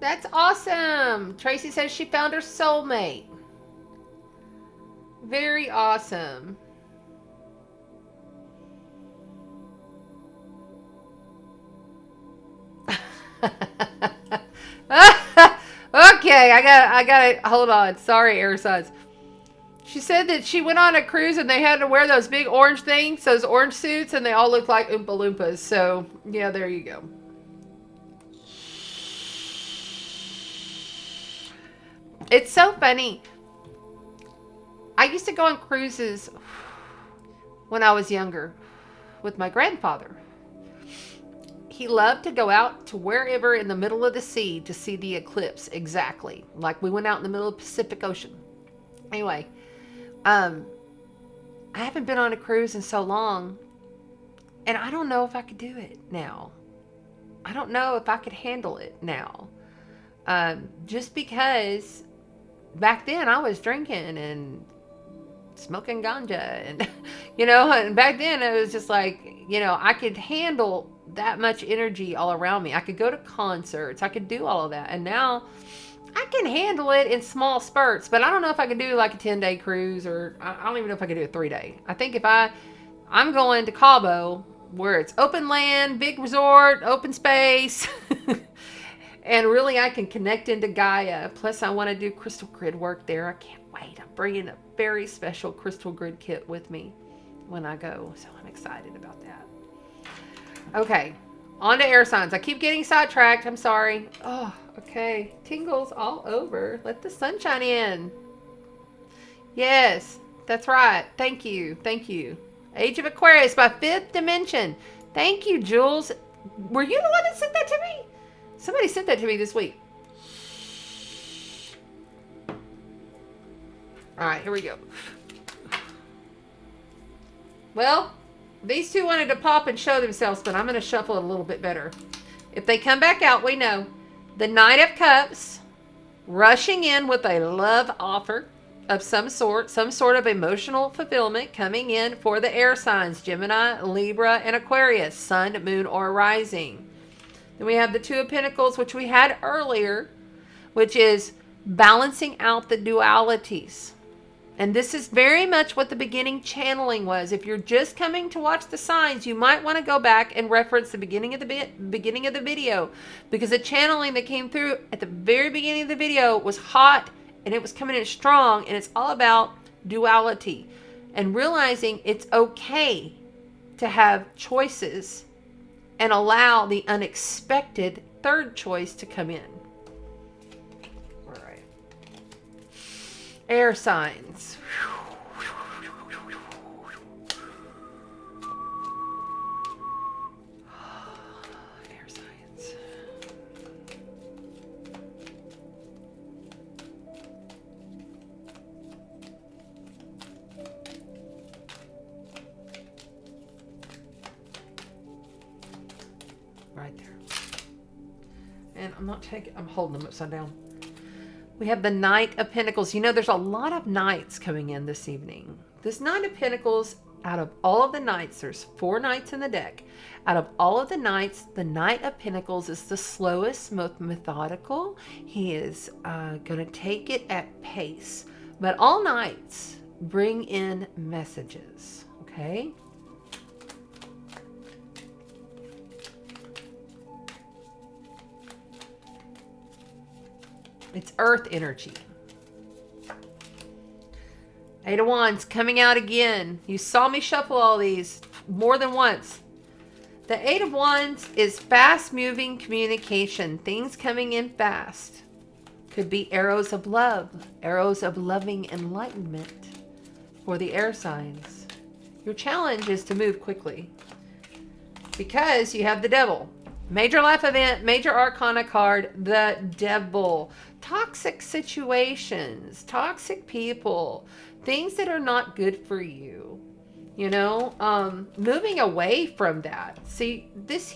That's awesome. Tracy says she found her soulmate. Very awesome. Okay, I gotta hold on. Sorry, air signs. She said that she went on a cruise and they had to wear those big orange things, those orange suits, and they all look like Oompa Loompas. So, yeah, there you go. It's so funny. I used to go on cruises when I was younger with my grandfather. He loved to go out to wherever in the middle of the sea to see the eclipse exactly. Like we went out in the middle of the Pacific Ocean. Anyway, I haven't been on a cruise in so long, and I don't know if I could do it now. I don't know if I could handle it now. Just because back then I was drinking and smoking ganja and, and back then it was just like, I could handle that much energy all around me. I could go to concerts. I could do all of that. And now I can handle it in small spurts, but I don't know if I could do like a 10-day cruise, or I don't even know if I could do a 3-day. I think if I'm going to Cabo where it's open land, big resort, open space, and really I can connect into Gaia. Plus I want to do crystal grid work there. I can't wait. I'm bringing a very special crystal grid kit with me when I go. So I'm excited about that. Okay, on to air signs. I keep getting sidetracked. I'm sorry. Oh, okay. Tingles all over. Let the sunshine in. Yes, that's right. Thank you. Thank you. Age of Aquarius by Fifth Dimension. Thank you, Jules. Were you the one that sent that to me? Somebody sent that to me this week. All right, here we go. Well, these two wanted to pop and show themselves, but I'm going to shuffle it a little bit better. If they come back out, we know. The Knight of Cups rushing in with a love offer of some sort of emotional fulfillment coming in for the air signs, Gemini, Libra, and Aquarius, Sun, Moon, or Rising. Then we have the Two of Pentacles, which we had earlier, which is balancing out the dualities. And this is very much what the beginning channeling was. If you're just coming to watch the signs, you might want to go back and reference the beginning of the video, because the channeling that came through at the very beginning of the video was hot and it was coming in strong, and it's all about duality and realizing it's okay to have choices and allow the unexpected third choice to come in. All right. Air signs. Air signs. Right there. And I'm holding them upside down. We have the Knight of Pentacles. You know, there's a lot of knights coming in this evening. This Knight of Pentacles, out of all of the knights, there's 4 knights in the deck. Out of all of the knights, the Knight of Pentacles is the slowest, most methodical. He is going to take it at pace. But all knights bring in messages, okay? It's earth energy. Eight of Wands coming out again. You saw me shuffle all these more than once. The Eight of Wands is fast-moving communication. Things coming in fast. Could be arrows of love. Arrows of loving enlightenment for the air signs. Your challenge is to move quickly, because you have the Devil. Major life event, major arcana card, the Devil. Toxic situations, toxic people, things that are not good for you. You know, moving away from that. See, this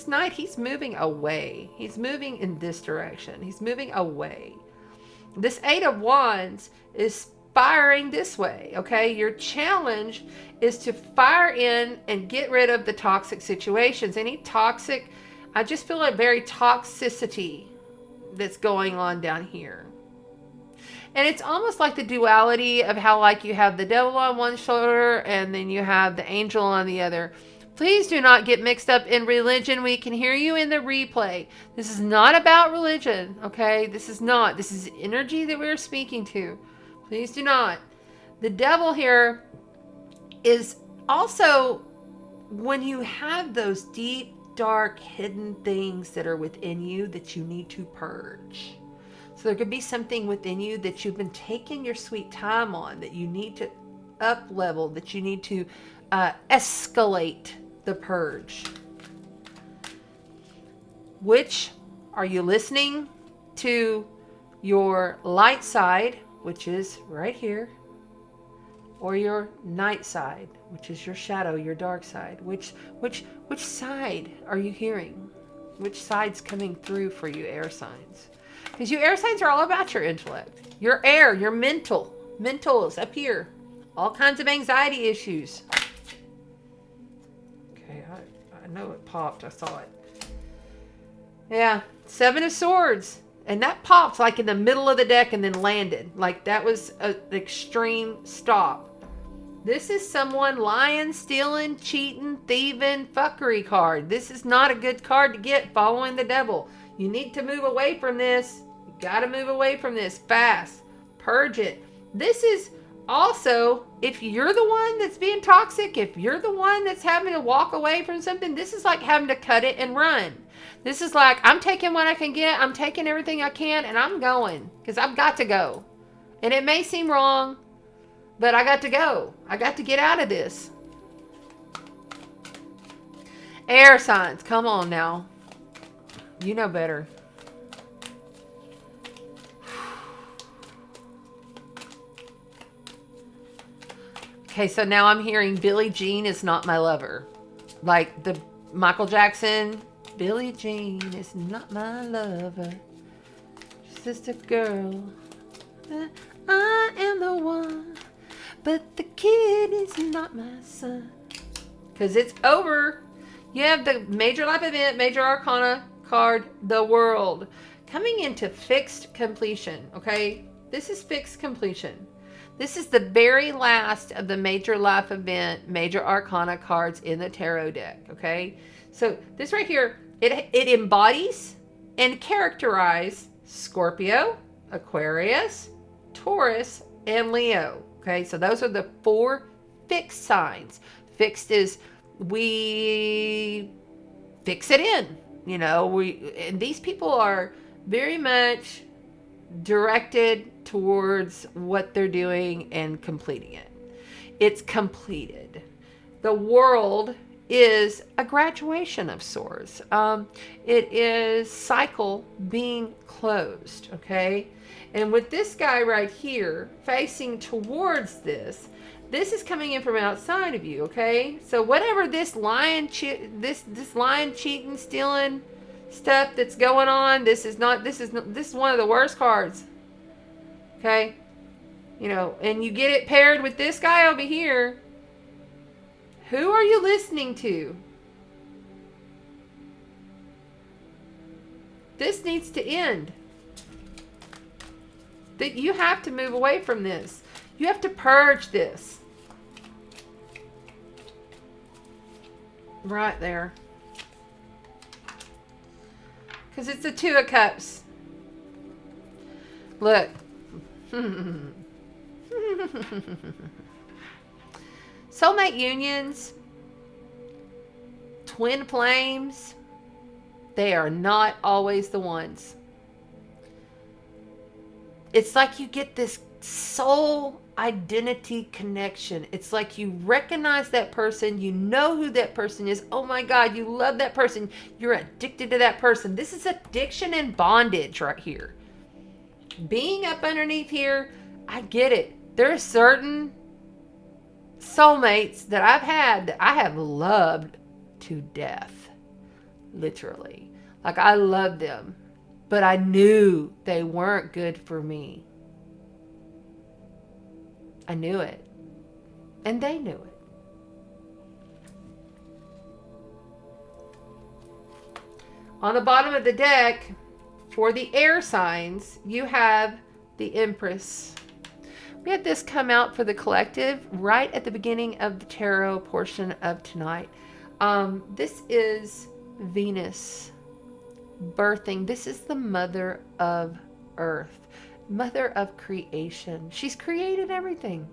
Knight, he's moving away. He's moving in this direction. He's moving away. This Eight of Wands is firing this way, okay? Your challenge is to fire in and get rid of the toxic situations. Any toxic, I just feel a very toxicity that's going on down here. And it's almost like the duality of how, like, you have the Devil on one shoulder and then you have the angel on the other. Please do not get mixed up in religion. We can hear you in the replay. This is not about religion, okay? This is not. This is energy that we're speaking to. Please do not. The Devil here is also when you have those deep, dark, hidden things that are within you that you need to purge. So there could be something within you that you've been taking your sweet time on, that you need to up level, that you need to escalate the purge. Which are you listening to? Your light side, which is right here, or your night side, which is your shadow, your dark side? Which side are you hearing? Which side's coming through for you air signs? Because you air signs are all about your intellect, your air, your mental is up here. All kinds of anxiety issues. Okay, I know it popped. I saw it. Yeah, Seven of Swords. And that popped like in the middle of the deck and then landed. Like that was an extreme stop. This is someone lying, stealing, cheating, thieving, fuckery card. This is not a good card to get following the Devil. You need to move away from this. You got to move away from this fast. Purge it. This is also, if you're the one that's being toxic, if you're the one that's having to walk away from something, this is like having to cut it and run. This is like, I'm taking what I can get. I'm taking everything I can and I'm going because I've got to go. And it may seem wrong, but I got to go. I got to get out of this. Air signs, come on now. You know better. Okay, so now I'm hearing Billie Jean is not my lover. Like the Michael Jackson, Billie Jean is not my lover. She's just a girl. I am the one. But the kid is not my son. Because it's over. You have the major life event, major arcana card, the world. Coming into fixed completion, okay? This is fixed completion. This is the very last of the major life event, major arcana cards in the tarot deck, okay? So this right here, it embodies and characterizes Scorpio, Aquarius, Taurus, and Leo, okay? So those are the 4 fixed signs. Fixed is we fix it in, you know, and these people are very much directed towards what they're doing and completing it. It's completed. The world is a graduation of sorts. It is cycle being closed, okay? And with this guy right here facing towards this is coming in from outside of you, okay? So whatever this lying, this lying, cheating, stealing stuff that's going on, this is one of the worst cards. Okay? You know, and you get it paired with this guy over here. Who are you listening to? This needs to end. That you have to move away from this. You have to purge this. Right there. Because it's a 2 of Cups. Look. Soulmate unions, twin flames, they are not always the ones. It's like you get this soul identity connection. It's like you recognize that person, you know who that person is. Oh my God, you love that person. You're addicted to that person. This is addiction and bondage right here. Being up underneath here, I get it. There are certain soulmates that I've had that I have loved to death. Literally. Like I loved them. But I knew they weren't good for me. I knew it. And they knew it. On the bottom of the deck, for the air signs, you have the Empress. We had this come out for the collective right at the beginning of the tarot portion of tonight. This is Venus birthing. This is the mother of Earth, mother of creation. She's created everything.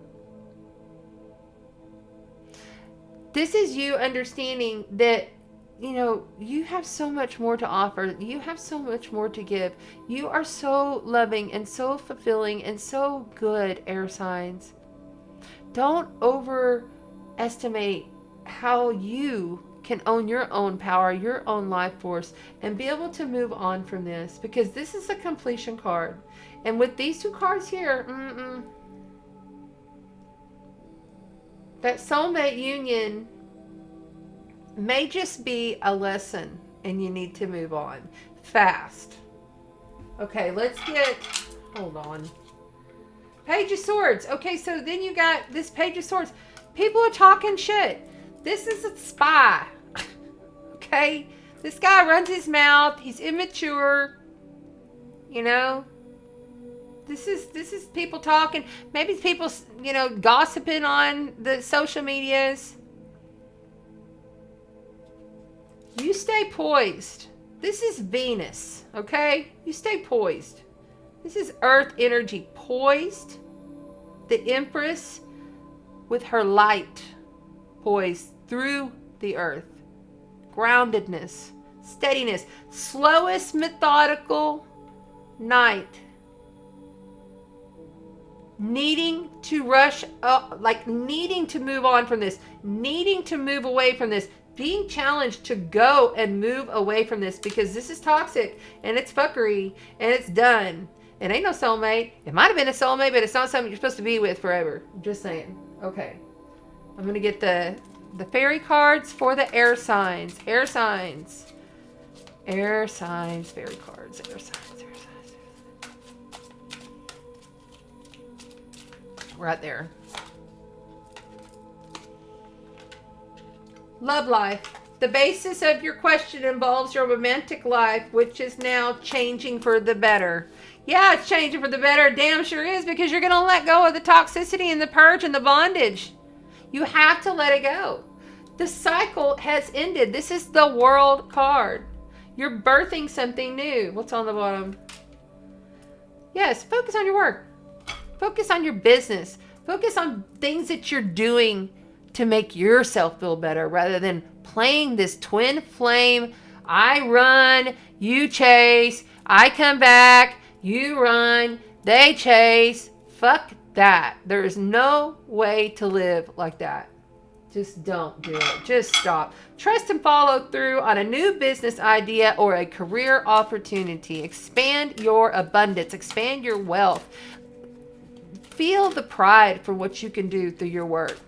This is you understanding that, you know, you have so much more to offer. You have so much more to give. You are so loving and so fulfilling and so good, air signs. Don't overestimate how you can own your own power, your own life force, and be able to move on from this, because this is a completion card. And with these 2 cards here, that soulmate union may just be a lesson and you need to move on fast. Okay, let's get, hold on. Page of Swords. Okay, so then you got this Page of Swords. People are talking shit. This is a spy. Okay? This guy runs his mouth. He's immature. You know? This is people talking. Maybe people, you know, gossiping on the social medias. You stay poised. This is Venus, okay? You stay poised. This is Earth energy, poised. The Empress with her light, poised through the Earth. Groundedness, steadiness, slowest methodical night. Needing to rush up, like needing to move on from this, needing to move away from this. Being challenged to go and move away from this, because this is toxic and it's fuckery and it's done. It ain't no soulmate. It might have been a soulmate, but it's not something you're supposed to be with forever. I'm just saying. Okay. I'm going to get the fairy cards for the air signs. Air signs. Air signs, fairy cards, air signs, air signs. Right there. Love life. The basis of your question involves your romantic life, which is now changing for the better. Yeah, it's changing for the better. Damn sure is, because you're going to let go of the toxicity and the purge and the bondage. You have to let it go. The cycle has ended. This is the World card. You're birthing something new. What's on the bottom? Yes, focus on your work. Focus on your business. Focus on things that you're doing to make yourself feel better, rather than playing this twin flame. I run, you chase, I come back, you run, they chase. Fuck that. There is no way to live like that. Just don't do it. Just stop. Trust and follow through on a new business idea or a career opportunity. Expand your abundance. Expand your wealth. Feel the pride for what you can do through your work.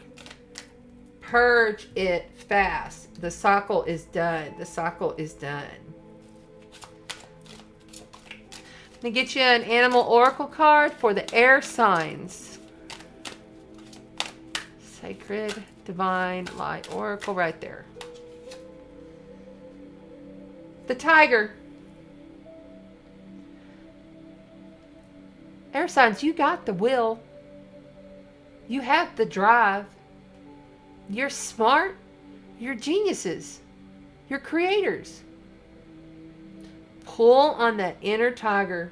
Purge it fast. The cycle is done. The cycle is done. I'm going to get you an animal oracle card for the air signs. Sacred, divine, light oracle right there. The tiger. Air signs, you got the will. You have the drive. You're smart. You're geniuses. You're creators. Pull on that inner tiger.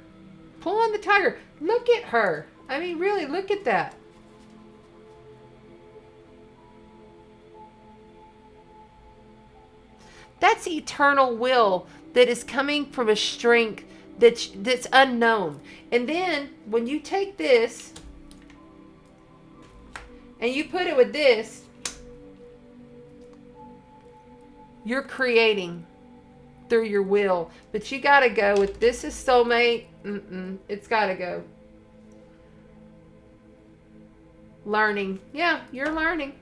Pull on the tiger. Look at her. I mean, really, look at that. That's eternal will that is coming from a strength that's unknown. And then when you take this and you put it with this, you're creating through your will. But you got to go with this is soulmate. It's got to go. Learning. Yeah, you're learning.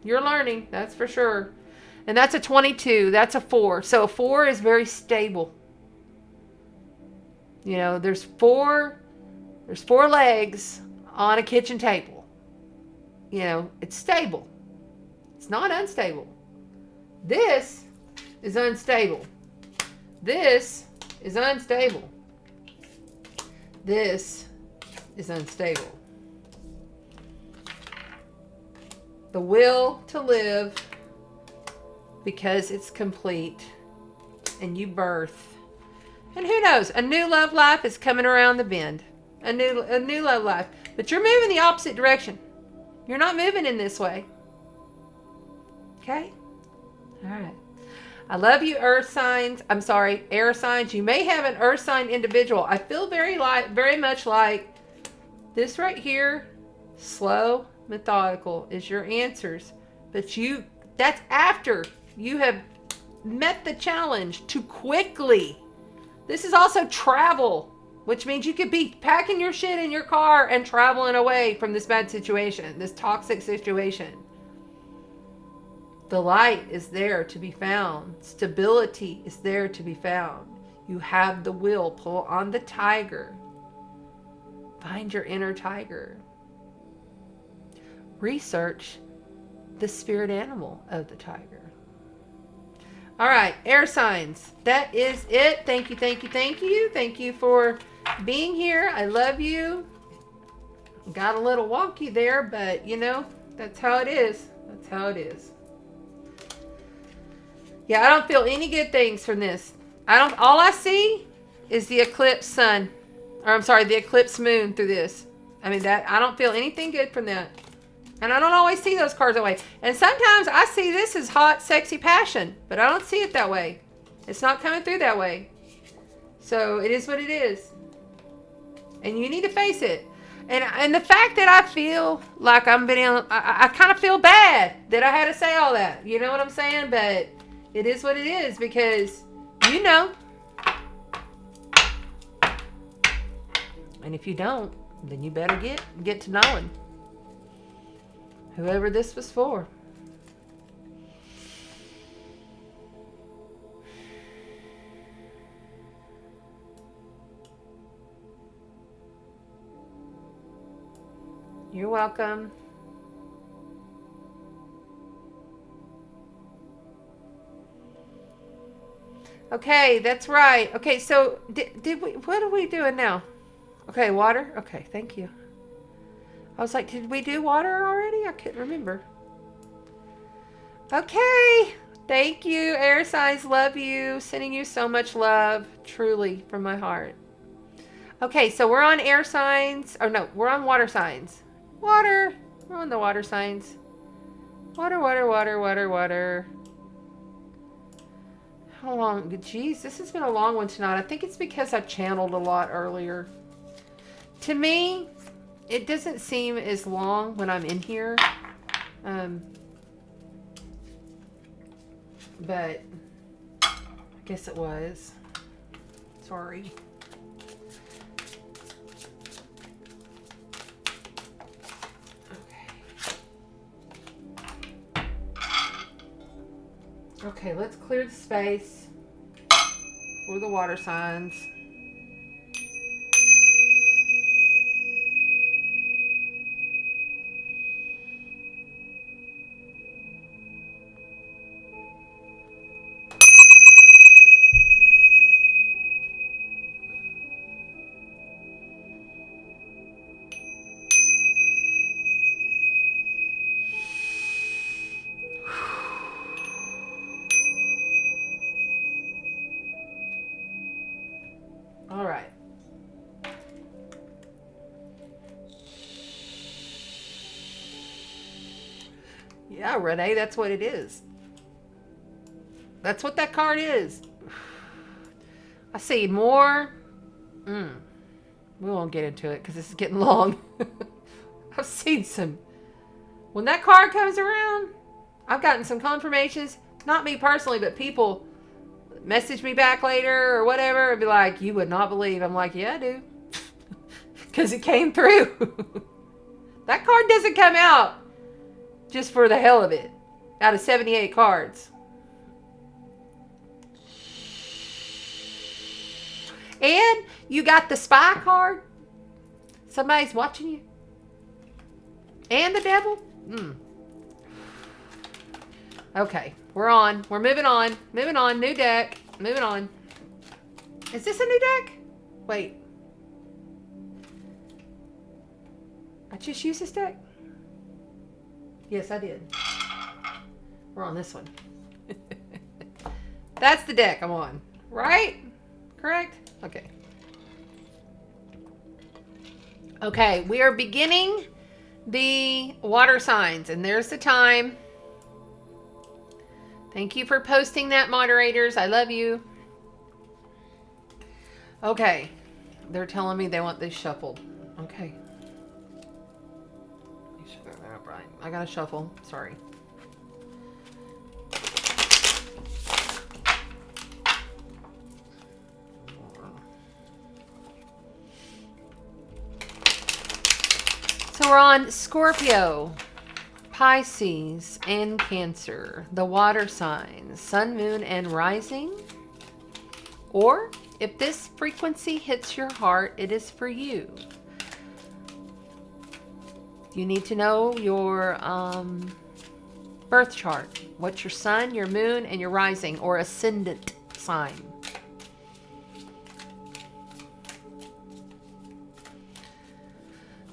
You're learning. That's for sure. And that's a 22. That's a 4. So a 4 is very stable. You know, there's four legs on a kitchen table. You know, it's stable. It's not unstable. This is unstable. This is unstable. This is unstable. The will to live, because it's complete and you birth. And who knows, a new love life is coming around the bend. A new love life. But you're moving the opposite direction. You're not moving in this way. Okay? All right. I love you, earth signs. I'm sorry, air signs. You may have an earth sign individual. I feel very much like this right here, slow, methodical, is your answers. But that's after you have met the challenge to quickly. This is also travel, which means you could be packing your shit in your car and traveling away from this bad situation, this toxic situation. The light is there to be found. Stability is there to be found. You have the will. Pull on the tiger. Find your inner tiger. Research the spirit animal of the tiger. All right, air signs. That is it. Thank you, thank you, thank you. Thank you for being here. I love you. Got a little wonky there, but you know, that's how it is. That's how it is. Yeah, I don't feel any good things from this. All I see is the eclipse sun. Or I'm sorry, the eclipse moon through this. I mean, I don't feel anything good from that. And I don't always see those cards that way. And sometimes I see this as hot, sexy passion. But I don't see it that way. It's not coming through that way. So it is what it is. And you need to face it. And the fact that I feel like I kind of feel bad that I had to say all that. You know what I'm saying? But it is what it is, because you know. And if you don't, then you better get to knowing. Whoever this was for. welcome. Okay, that's right. Okay, so did we, what are we doing now? Okay, water? Okay, thank you. I was like, did we do water already? I couldn't remember. Okay, thank you, air signs. Love you. Sending you so much love, truly, from my heart. Okay, so we're on air signs. Oh, no, we're on water signs. Water. We're on the water signs. Water, water, water, water, water. How long? Geez, this has been a long one tonight. I think it's because I channeled a lot earlier. To me, it doesn't seem as long when I'm in here. But I guess it was. Sorry. Okay, let's clear the space for the water signs. All right. Yeah, Renee, that's what it is. That's what that card is. I see more. We won't get into it because this is getting long. I've seen some. When that card comes around, I've gotten some confirmations. Not me personally, but people message me back later or whatever and be like, you would not believe. I'm like, yeah, I do. Because it came through. That card doesn't come out just for the hell of it. Out of 78 cards. And you got the spy card. Somebody's watching you. And the devil. Okay, we're on. We're moving on. Moving on. New deck. Moving on. Is this a new deck? Wait. I just used this deck? Yes, I did. We're on this one. That's the deck I'm on. Right? Correct? Okay. Okay, we are beginning the water signs. And there's the time. Thank you for posting that, moderators. I love you. Okay. They're telling me they want this shuffled. Okay. I gotta shuffle. Sorry. So we're on Scorpio, Pisces, and Cancer, the water signs, Sun, Moon, and Rising. Or, if this frequency hits your heart, it is for you. You need to know your birth chart. What's your sun, your moon, and your rising, or ascendant sign.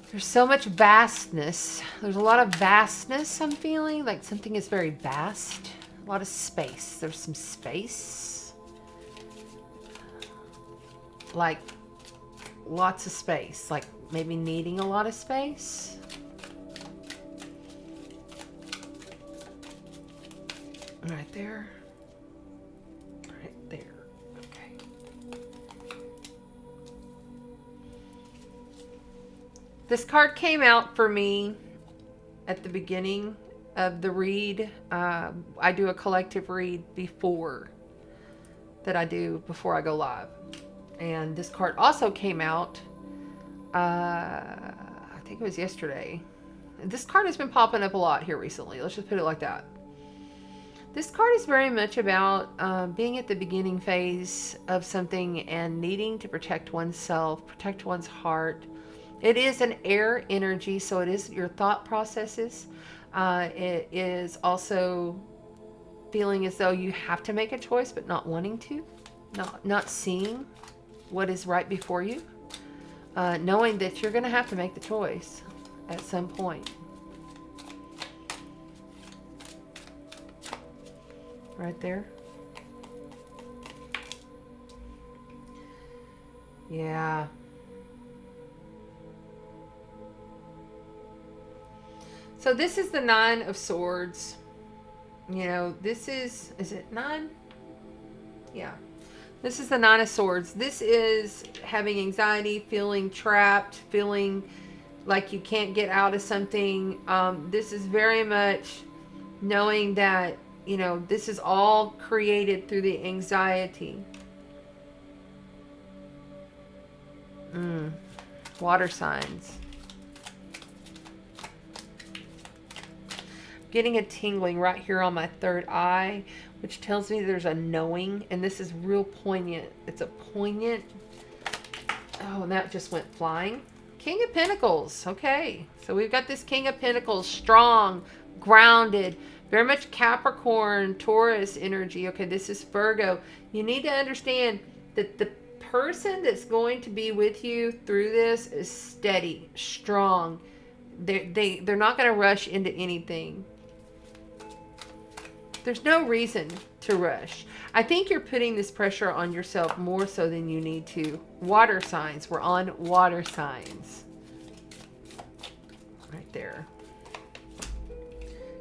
There's so much vastness. There's a lot of vastness I'm feeling. Like something is very vast. A lot of space. There's some space. Like lots of space. Like maybe needing a lot of space. Right there. Right there. Okay. This card came out for me at the beginning of the read. I do a collective read before I go live. And this card also came out, I think it was yesterday. This card has been popping up a lot here recently. Let's just put it like that. This card is very much about being at the beginning phase of something and needing to protect oneself, protect one's heart, It is an air energy, so it is your thought processes. It is also feeling as though you have to make a choice, but not wanting to, not seeing what is right before you, knowing that you're going to have to make the choice at some point. Right there. Yeah. So this is the Nine of Swords. You know, this is it 9? Yeah. This is the Nine of Swords. This is having anxiety, feeling trapped, feeling like you can't get out of something. This is very much knowing that, you know, this is all created through the anxiety. Water signs. Getting a tingling right here on my third eye, which tells me there's a knowing, and this is real poignant. It's a poignant. Oh, and that just went flying. King of Pentacles. Okay, so we've got this King of Pentacles, strong, grounded, very much Capricorn, Taurus energy. Okay, this is Virgo. You need to understand that the person that's going to be with you through this is steady, strong. They're not going to rush into anything. There's no reason to rush. I think you're putting this pressure on yourself more so than you need to. Water signs. We're on water signs. Right there.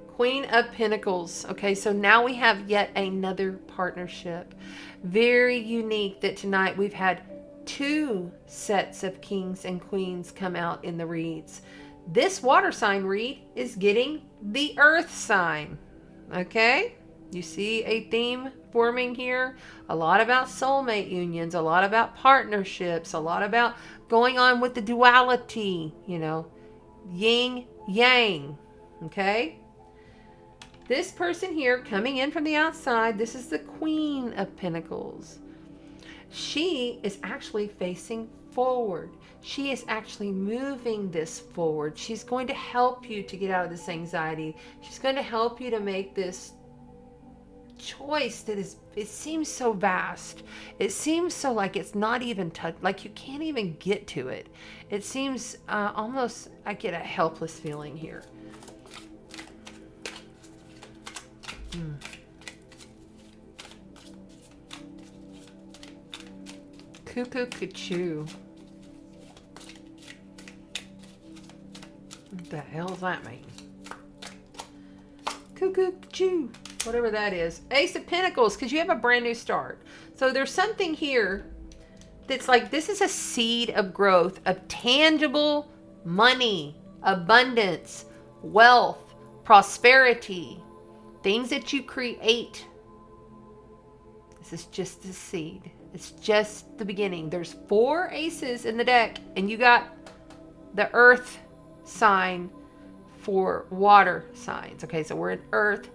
Queen of Pentacles. Okay, so now we have yet another partnership. Very unique that tonight we've had 2 sets of kings and queens come out in the reads. This water sign read is getting the earth sign. Okay, you see a theme forming here. A lot about soulmate unions, a lot about partnerships, a lot about going on with the duality, you know, yin yang. Okay, this person here coming in from the outside, this is the Queen of Pentacles. She is actually facing forward. She is actually moving this forward. She's going to help you to get out of this anxiety. She's going to help you to make this choice that is, it seems so vast. It seems so like it's not even touched, like you can't even get to it. It seems almost, I get a helpless feeling here. Cuckoo Cuckoo. What the hell does that mean? Cuckoo Cuckoo. Whatever that is. Ace of Pentacles, because you have a brand new start. So there's something here that's like, this is a seed of growth, of tangible money, abundance, wealth, prosperity, things that you create. This is just the seed. It's just the beginning. There's 4 aces in the deck, and you got the earth sign for water signs. Okay, so we're in earth.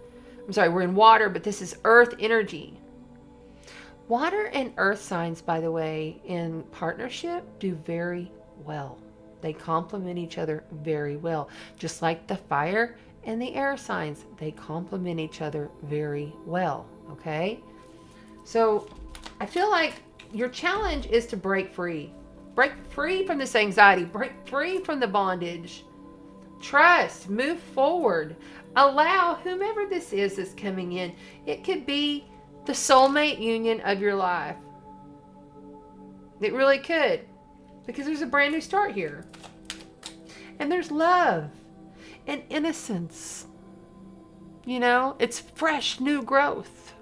I'm sorry, we're in water, but this is earth energy. Water and earth signs, by the way, in partnership do very well. They complement each other very well. Just like the fire and the air signs, they complement each other very well. Okay? So I feel like your challenge is to break free. Break free from this anxiety. Break free from the bondage. Trust. Move forward. Allow whomever this is that's coming in. It could be the soulmate union of your life. It really could. Because there's a brand new start here. And there's love and innocence. You know, it's fresh, new growth.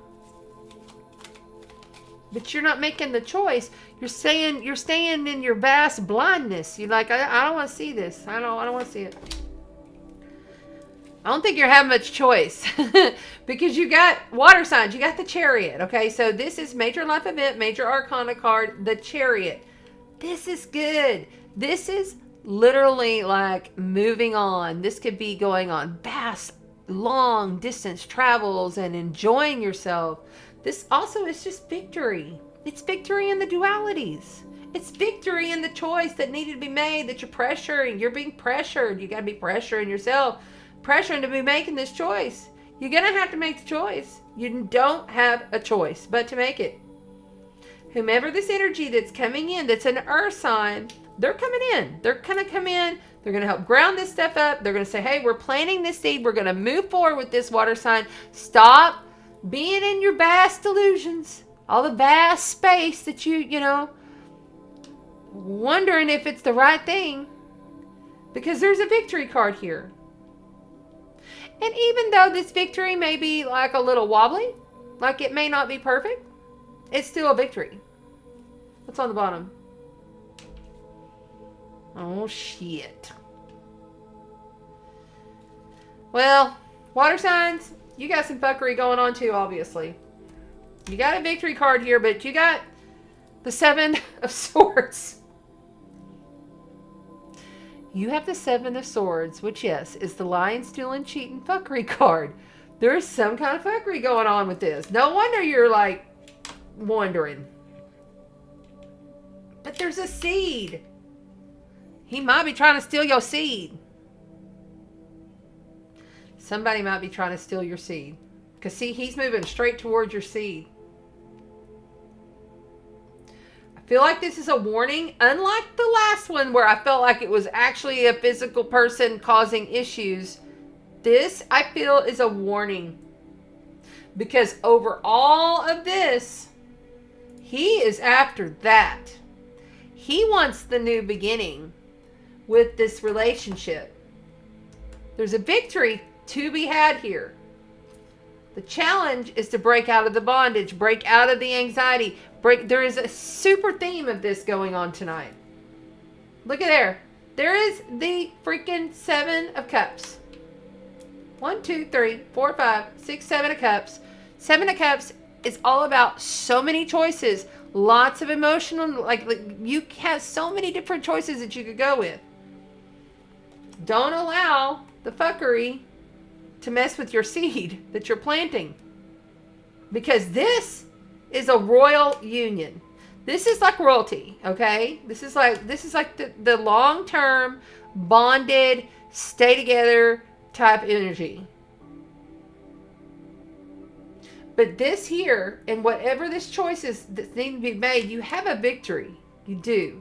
But you're not making the choice. You're staying in your vast blindness. You're like, I don't want to see this. I don't want to see it. I don't think you're having much choice because you got water signs. You got the Chariot. Okay, so this is major life event, major arcana card, the Chariot. This is good. This is literally like moving on. This could be going on vast, long distance travels and enjoying yourself. This also is just victory. It's victory in the dualities. It's victory in the choice that needed to be made, that you're pressuring. You're being pressured. You got to be pressuring yourself, pressuring to be making this choice. You're going to have to make the choice. You don't have a choice but to make it. Whomever this energy that's coming in, that's an earth sign, they're coming in. They're going to come in. They're going to help ground this stuff up. They're going to say, hey, we're planting this seed. We're going to move forward with this water sign. Stop being in your vast delusions. All the vast space that wondering if it's the right thing. Because there's a victory card here. And even though this victory may be like a little wobbly, like it may not be perfect, it's still a victory. What's on the bottom? Oh, shit. Well, water signs, you got some fuckery going on too, obviously. You got a victory card here, but you got the Seven of Swords. You have the Seven of Swords, which, yes, is the lying, stealing, cheating, fuckery card. There's some kind of fuckery going on with this. No wonder you're, like, wondering. But there's a seed. He might be trying to steal your seed. Somebody might be trying to steal your seed. Because, see, he's moving straight towards your seed. I feel like this is a warning. Unlike the last one where I felt like it was actually a physical person causing issues. This, I feel, is a warning. Because over all of this, he is after that. He wants the new beginning with this relationship. There's a victory to be had here. The challenge is to break out of the bondage, break out of the anxiety. There is a super theme of this going on tonight. Look at there. There is the freaking Seven of Cups. 1, 2, 3, 4, 5, 6, 7 of Cups. Seven of Cups is all about so many choices. Lots of emotional, like you have so many different choices that you could go with. Don't allow the fuckery to mess with your seed that you're planting. Because this is a royal union. This is like royalty, okay? This is like the long-term bonded, stay together type energy. But this here, and whatever this choice is that needs to be made, you have a victory. You do.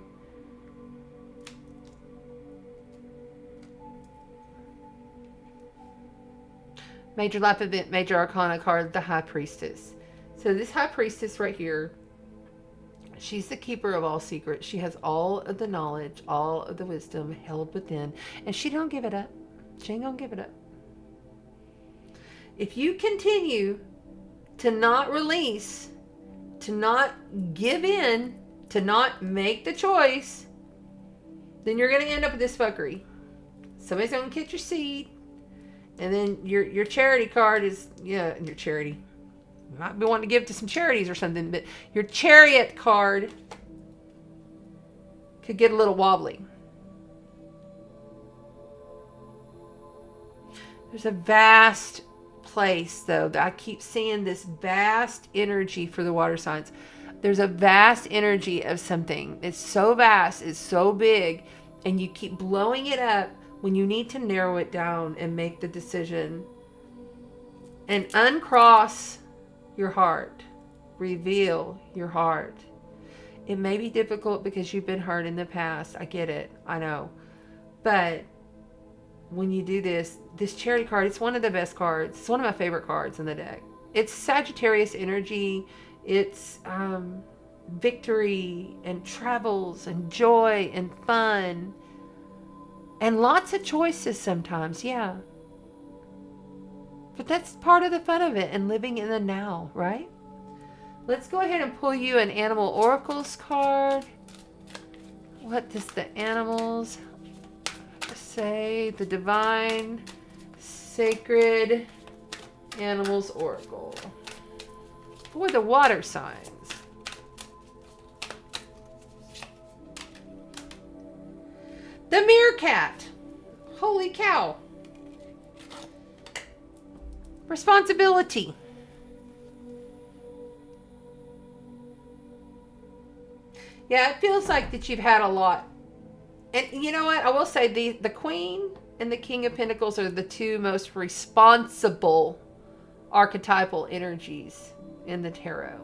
Major life event, major arcana card, the High Priestess. So this High Priestess right here, she's the keeper of all secrets. She has all of the knowledge, all of the wisdom held within. And she don't give it up. She ain't gonna give it up. If you continue to not release, to not give in, to not make the choice, then you're going to end up with this fuckery. Somebody's going to get your seed, and then your charity card is, your charity. You might be wanting to give to some charities or something, but your Chariot card could get a little wobbly. There's a vast place, though, that I keep seeing this vast energy for the water signs. There's a vast energy of something. It's so vast, it's so big, and you keep blowing it up when you need to narrow it down and make the decision. And uncross your heart. Reveal your heart. It may be difficult because you've been hurt in the past. I get it. I know. But when you do this charity card, it's one of the best cards. It's one of my favorite cards in the deck. It's Sagittarius energy. It's victory and travels and joy and fun. And lots of choices sometimes, yeah. But that's part of the fun of it and living in the now, right? Let's go ahead and pull you an Animal Oracles card. What does the animals say? The Divine Sacred Animals Oracle for the water signs. The Meerkat. Holy cow. Responsibility. Yeah, it feels like that you've had a lot. And you know what? I will say the Queen and the King of Pentacles are the two most responsible archetypal energies in the tarot.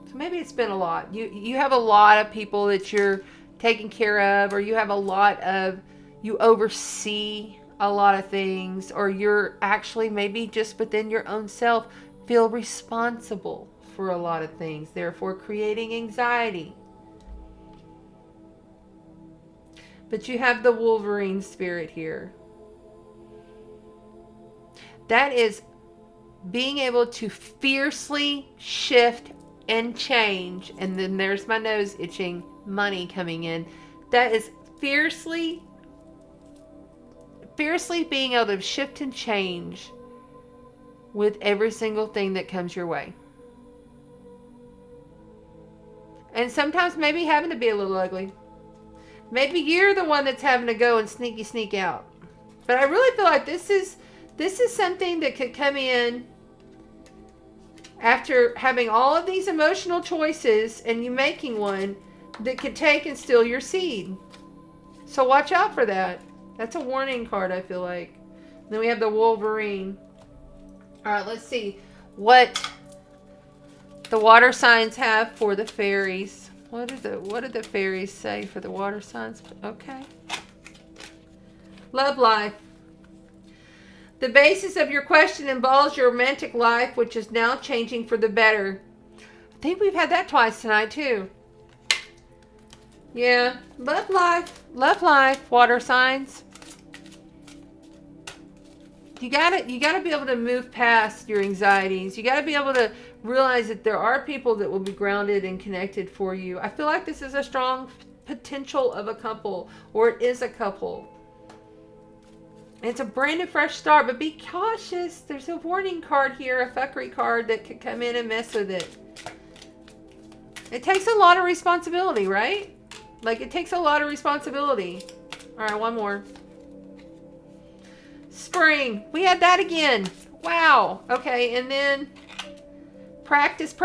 So maybe it's been a lot. You have a lot of people that you're taking care of, or you have a lot of, you oversee a lot of things, or you're actually maybe just within your own self feel responsible for a lot of things, therefore creating anxiety. But you have the Wolverine spirit here. That is being able to fiercely shift and change. And then there's my nose itching, money coming in. That is fiercely being able to shift and change with every single thing that comes your way. And sometimes maybe having to be a little ugly. Maybe you're the one that's having to go and sneak out. But I really feel like this is something that could come in after having all of these emotional choices and you making one that could take and steal your seed. So watch out for that. That's a warning card, I feel like. Then we have the Wolverine. All right, let's see what the water signs have for the fairies. What did the fairies say for the water signs? Okay. Love life. The basis of your question involves your romantic life, which is now changing for the better. I think we've had that twice tonight, too. Yeah. Love life, water signs. You gotta be able to move past your anxieties. You gotta be able to realize that there are people that will be grounded and connected for you. I feel like this is a strong potential of a couple, or it is a couple. It's a brand new fresh start, but be cautious. There's a warning card here, a fuckery card that could come in and mess with it. It takes a lot of responsibility, right? Like, it takes a lot of responsibility. All right, one more. Spring. We had that again. Wow. Okay, and then practice.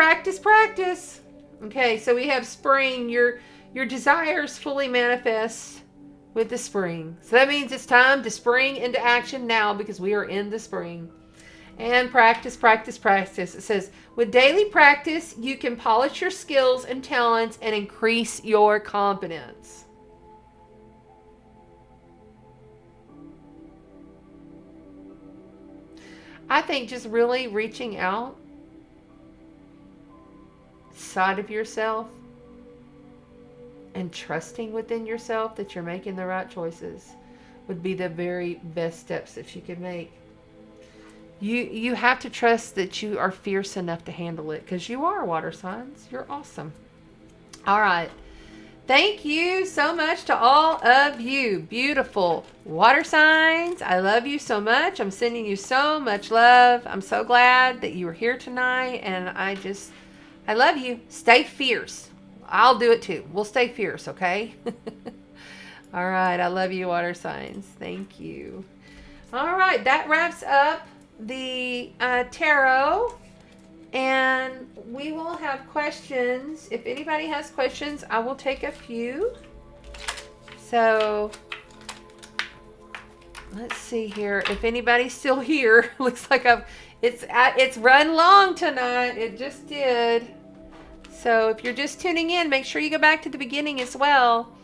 Okay, so we have spring. Your desires fully manifest with the spring. So that means it's time to spring into action now, because we are in the spring. And practice. It says, with daily practice, you can polish your skills and talents and increase your confidence. I think just really reaching out side of yourself and trusting within yourself that you're making the right choices would be the very best steps that you could make. You have to trust that you are fierce enough to handle it, because you are, water signs. You're awesome. All right. Thank you so much to all of you beautiful water signs. I love you so much. I'm sending you so much love. I'm so glad that you were here tonight, and I love you. Stay fierce. I'll do it too. We'll stay fierce, okay? All right. I love you, water signs. Thank you. All right. That wraps up the tarot. And we will have questions. If anybody has questions, I will take a few. So let's see here. If anybody's still here, looks like it's run long tonight. It just did. So if you're just tuning in, make sure you go back to the beginning as well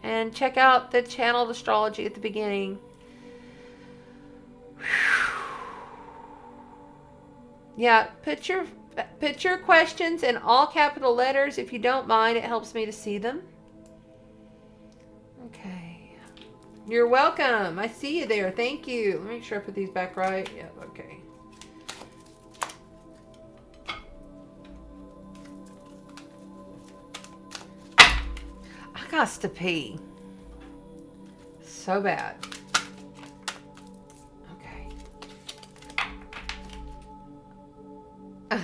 and check out the channeled astrology at the beginning. Yeah, put your questions in all capital letters if you don't mind. It helps me to see them. Okay. You're welcome. I see you there. Thank you. Let me make sure I put these back right. Yep, okay. I got to pee. So bad.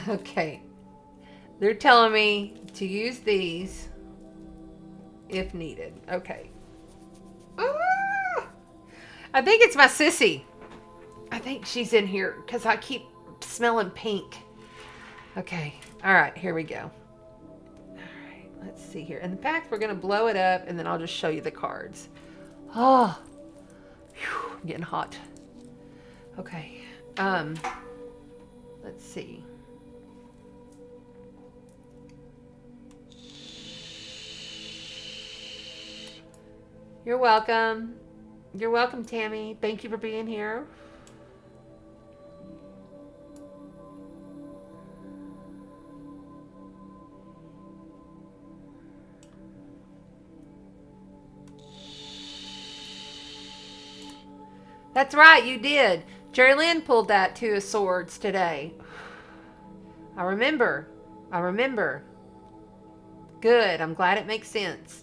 Okay, they're telling me to use these if needed. Okay. Ah! I think it's my sissy. I think she's in here because I keep smelling pink. Okay. All right, here we go. All right. Let's see here. In fact, we're going to blow it up and then I'll just show you the cards. Oh, whew, I'm getting hot. Okay. Let's see. You're welcome. You're welcome, Tammy. Thank you for being here. That's right, you did. Jerry Lynn pulled that Two of Swords today. I remember. I remember. Good. I'm glad it makes sense.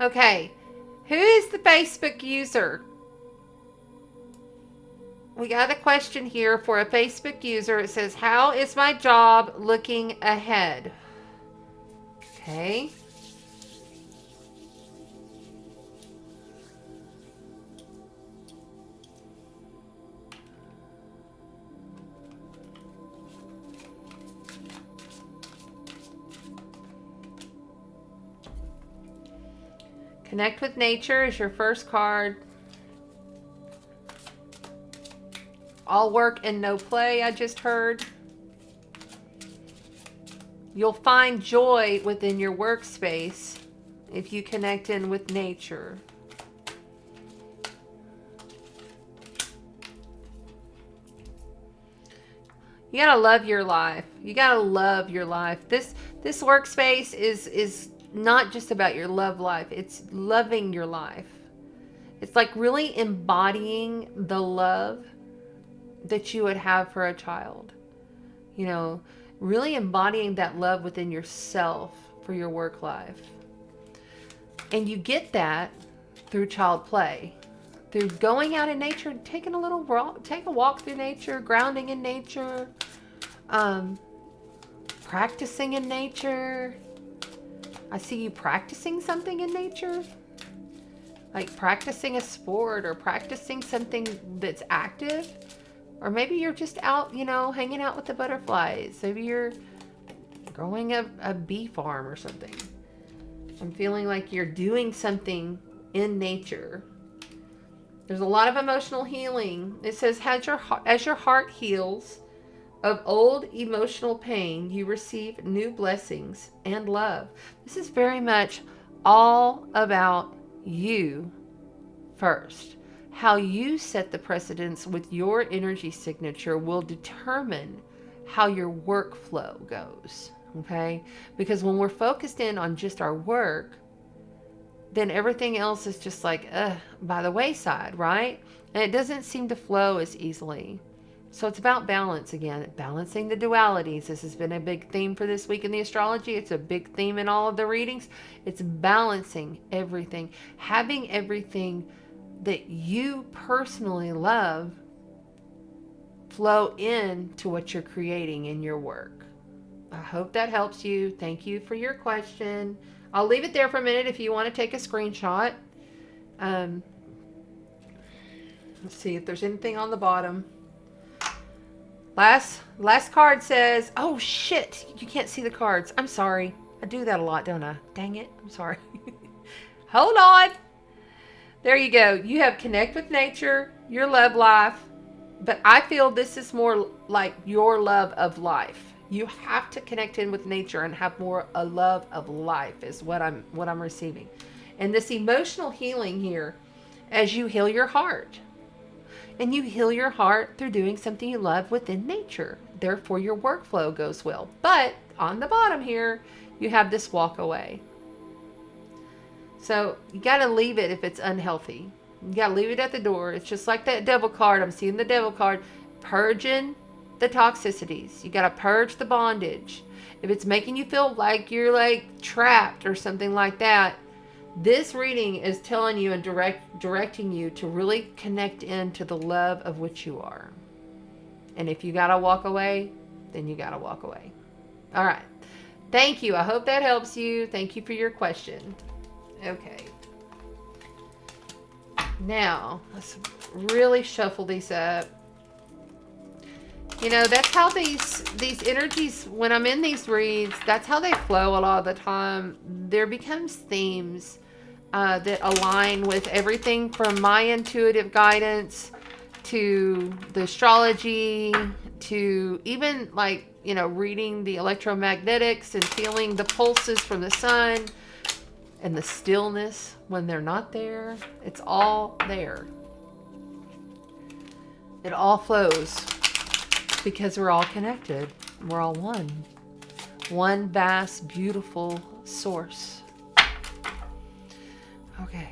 Okay, who is the Facebook user? We got a question here for a Facebook user. It says, how is my job looking ahead? Okay. Connect with nature is your first card. All work and no play, I just heard. You'll find joy within your workspace if you connect in with nature. You gotta love your life. You gotta love your life. This workspace is not just about your love life. It's loving your life. It's like really embodying the love that you would have for a child. You know, really embodying that love within yourself for your work life. And you get that through child play, through going out in nature, taking a little walk, take a walk through nature, grounding in nature, practicing in nature. I see you practicing something in nature, like practicing a sport or practicing something that's active. Or maybe you're just out, you know, hanging out with the butterflies. Maybe you're growing a bee farm or something. I'm feeling like you're doing something in nature. There's a lot of emotional healing. It says, as your heart heals of old emotional pain, you receive new blessings and love. This is very much all about you first. How you set the precedence with your energy signature will determine how your workflow goes, okay? Because when we're focused in on just our work, then everything else is just like, by the wayside, right? And it doesn't seem to flow as easily. So it's about balance again, balancing the dualities. This has been a big theme for this week in the astrology. It's a big theme in all of the readings. It's balancing everything, having everything that you personally love flow into what you're creating in your work. I hope that helps you. Thank you for your question. I'll leave it there for a minute if you want to take a screenshot. Let's see if there's anything on the bottom. Last card says, oh shit, you can't see the cards. I'm sorry. I do that a lot, don't I? Dang it. I'm sorry. Hold on. There you go. You have connect with nature, your love life, but I feel this is more like your love of life. You have to connect in with nature and have more a love of life is what I'm receiving. And this emotional healing here, as you heal your heart. And you heal your heart through doing something you love within nature. Therefore, your workflow goes well. But on the bottom here, you have this walk away. So you got to leave it if it's unhealthy. You got to leave it at the door. It's just like that devil card. I'm seeing the devil card. Purging the toxicities. You got to purge the bondage. If it's making you feel like you're like trapped or something like that, this reading is telling you and directing you to really connect into the love of which you are. And if you got to walk away, then you got to walk away. All right. Thank you. I hope that helps you. Thank you for your question. Okay. Now, let's really shuffle these up. You know, that's how these energies, when I'm in these reads, that's how they flow a lot of the time. There becomes themes that align with everything from my intuitive guidance to the astrology to even like, you know, reading the electromagnetics and feeling the pulses from the sun and the stillness when they're not there. It's all there. It all flows because we're all connected. We're all one. One vast, beautiful source. Okay.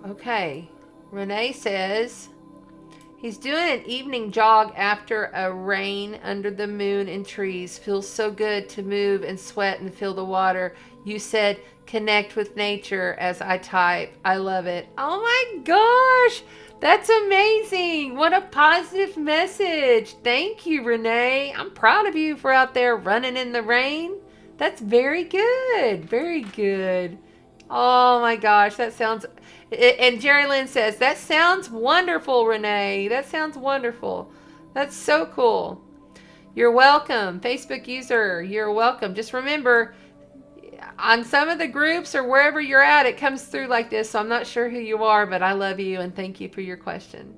Okay. Renee says he's doing an evening jog after a rain under the moon and trees. Feels so good to move and sweat and feel the water. You said connect with nature as I type. I love it. Oh my gosh. That's amazing. What a positive message. Thank you, Renee. I'm proud of you for out there running in the rain. That's very good. Very good. Oh my gosh. That sounds... And Jerry Lynn says, that sounds wonderful, Renee. That sounds wonderful. That's so cool. You're welcome. Facebook user, you're welcome. Just remember, on some of the groups or wherever you're at, it comes through like this. So I'm not sure who you are, but I love you and thank you for your question.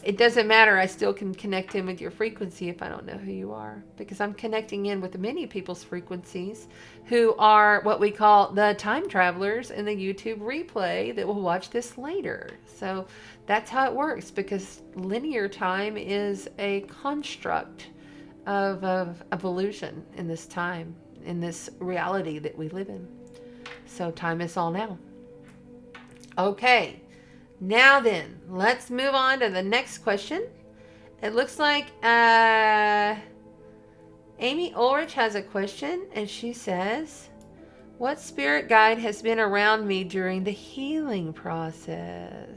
It doesn't matter. I still can connect in with your frequency if I don't know who you are, because I'm connecting in with many people's frequencies who are what we call the time travelers in the YouTube replay that will watch this later. So that's how it works, because linear time is a construct of evolution in this time, in this reality that we live in. So time is all now. Okay. Now then, let's move on to the next question. It looks like Amy Ulrich has a question, and she says, what spirit guide has been around me during the healing process?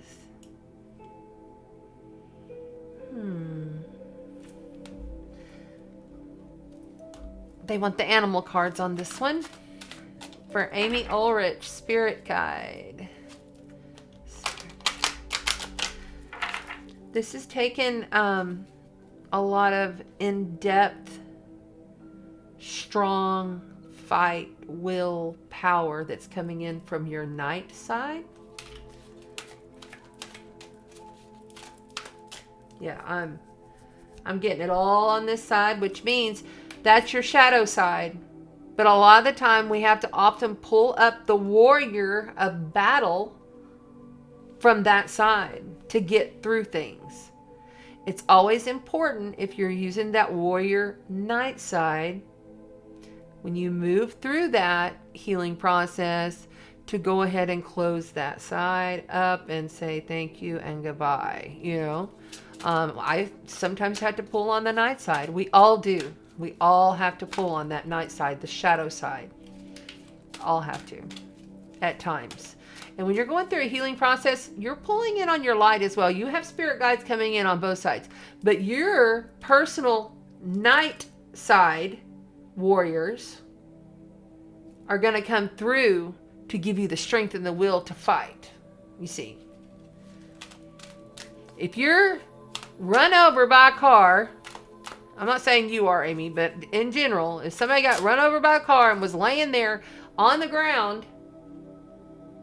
They want the animal cards on this one. For Amy Ulrich, spirit guide. This has taken a lot of in-depth, strong fight, will, power that's coming in from your night side. Yeah, I'm getting it all on this side, which means that's your shadow side. But a lot of the time we have to often pull up the warrior of battle from that side to get through things. It's always important, if you're using that warrior night side, when you move through that healing process, to go ahead and close that side up and say thank you and goodbye. You know, I sometimes have to pull on the night side. We all do. We all have to pull on that night side, the shadow side. All have to at times. And when you're going through a healing process, you're pulling in on your light as well. You have spirit guides coming in on both sides. But your personal night side warriors are going to come through to give you the strength and the will to fight. You see. If you're run over by a car, I'm not saying you are, Amy, but in general, if somebody got run over by a car and was laying there on the ground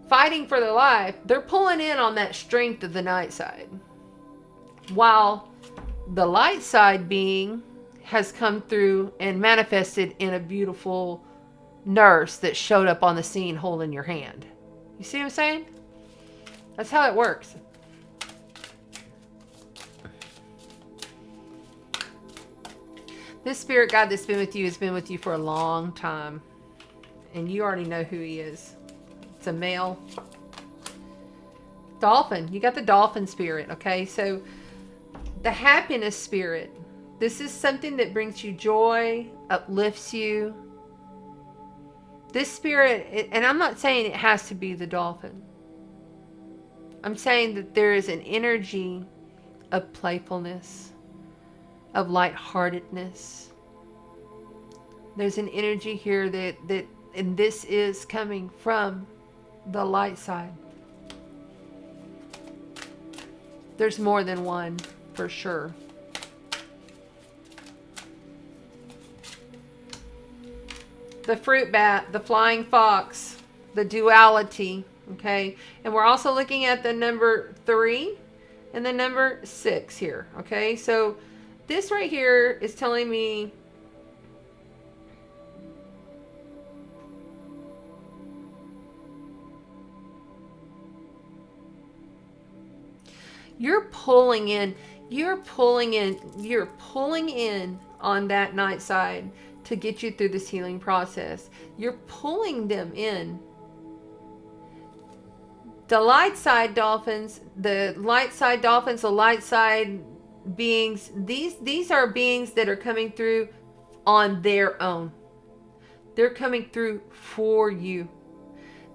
fighting for their life, they're pulling in on that strength of the night side. While the light side being has come through and manifested in a beautiful nurse that showed up on the scene holding your hand. You see what I'm saying? That's how it works. This spirit guide that's been with you has been with you for a long time. And you already know who he is. It's a male. Dolphin. You got the dolphin spirit, okay? So the happiness spirit. This is something that brings you joy, uplifts you. This spirit, and I'm not saying it has to be the dolphin. I'm saying that there is an energy of playfulness, of lightheartedness. There's an energy here that and this is coming from the light side. There's more than one, for sure. The fruit bat, the flying fox, the duality, okay? And we're also looking at the number 3 and the number 6 here, okay? So this right here is telling me you're pulling in on that night side to get you through this healing process. You're pulling them in. The light side dolphins, the light side beings, these are beings that are coming through on their own. They're coming through for you.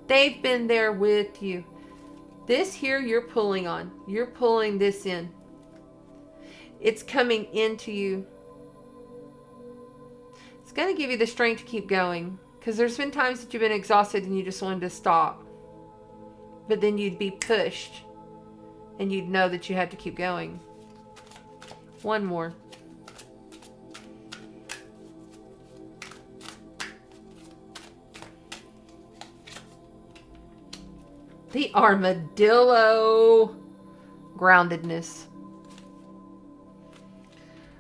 They've been there with you. This here you're pulling on. You're pulling this in. It's coming into you. It's going to give you the strength to keep going. Because there's been times that you've been exhausted and you just wanted to stop. But then you'd be pushed. And you'd know that you had to keep going. One more. The armadillo. Groundedness.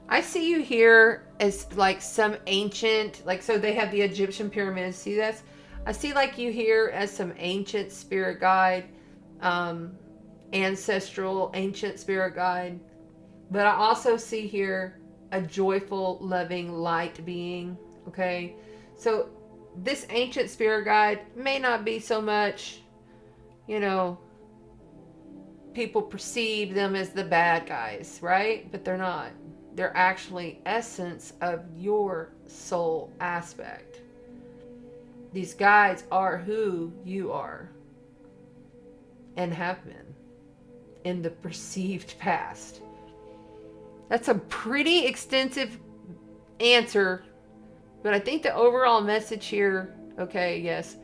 I see you here as like some ancient, like, so they have the Egyptian pyramids. See this? I see like you here as some ancient spirit guide, ancestral ancient spirit guide. But I also see here a joyful, loving, light being. Okay. So this ancient spirit guide may not be so much, you know, people perceive them as the bad guys, right? But they're not. They're actually essence of your soul aspect. These guides are who you are and have been in the perceived past. That's a pretty extensive answer, but I think the overall message here, okay, yes.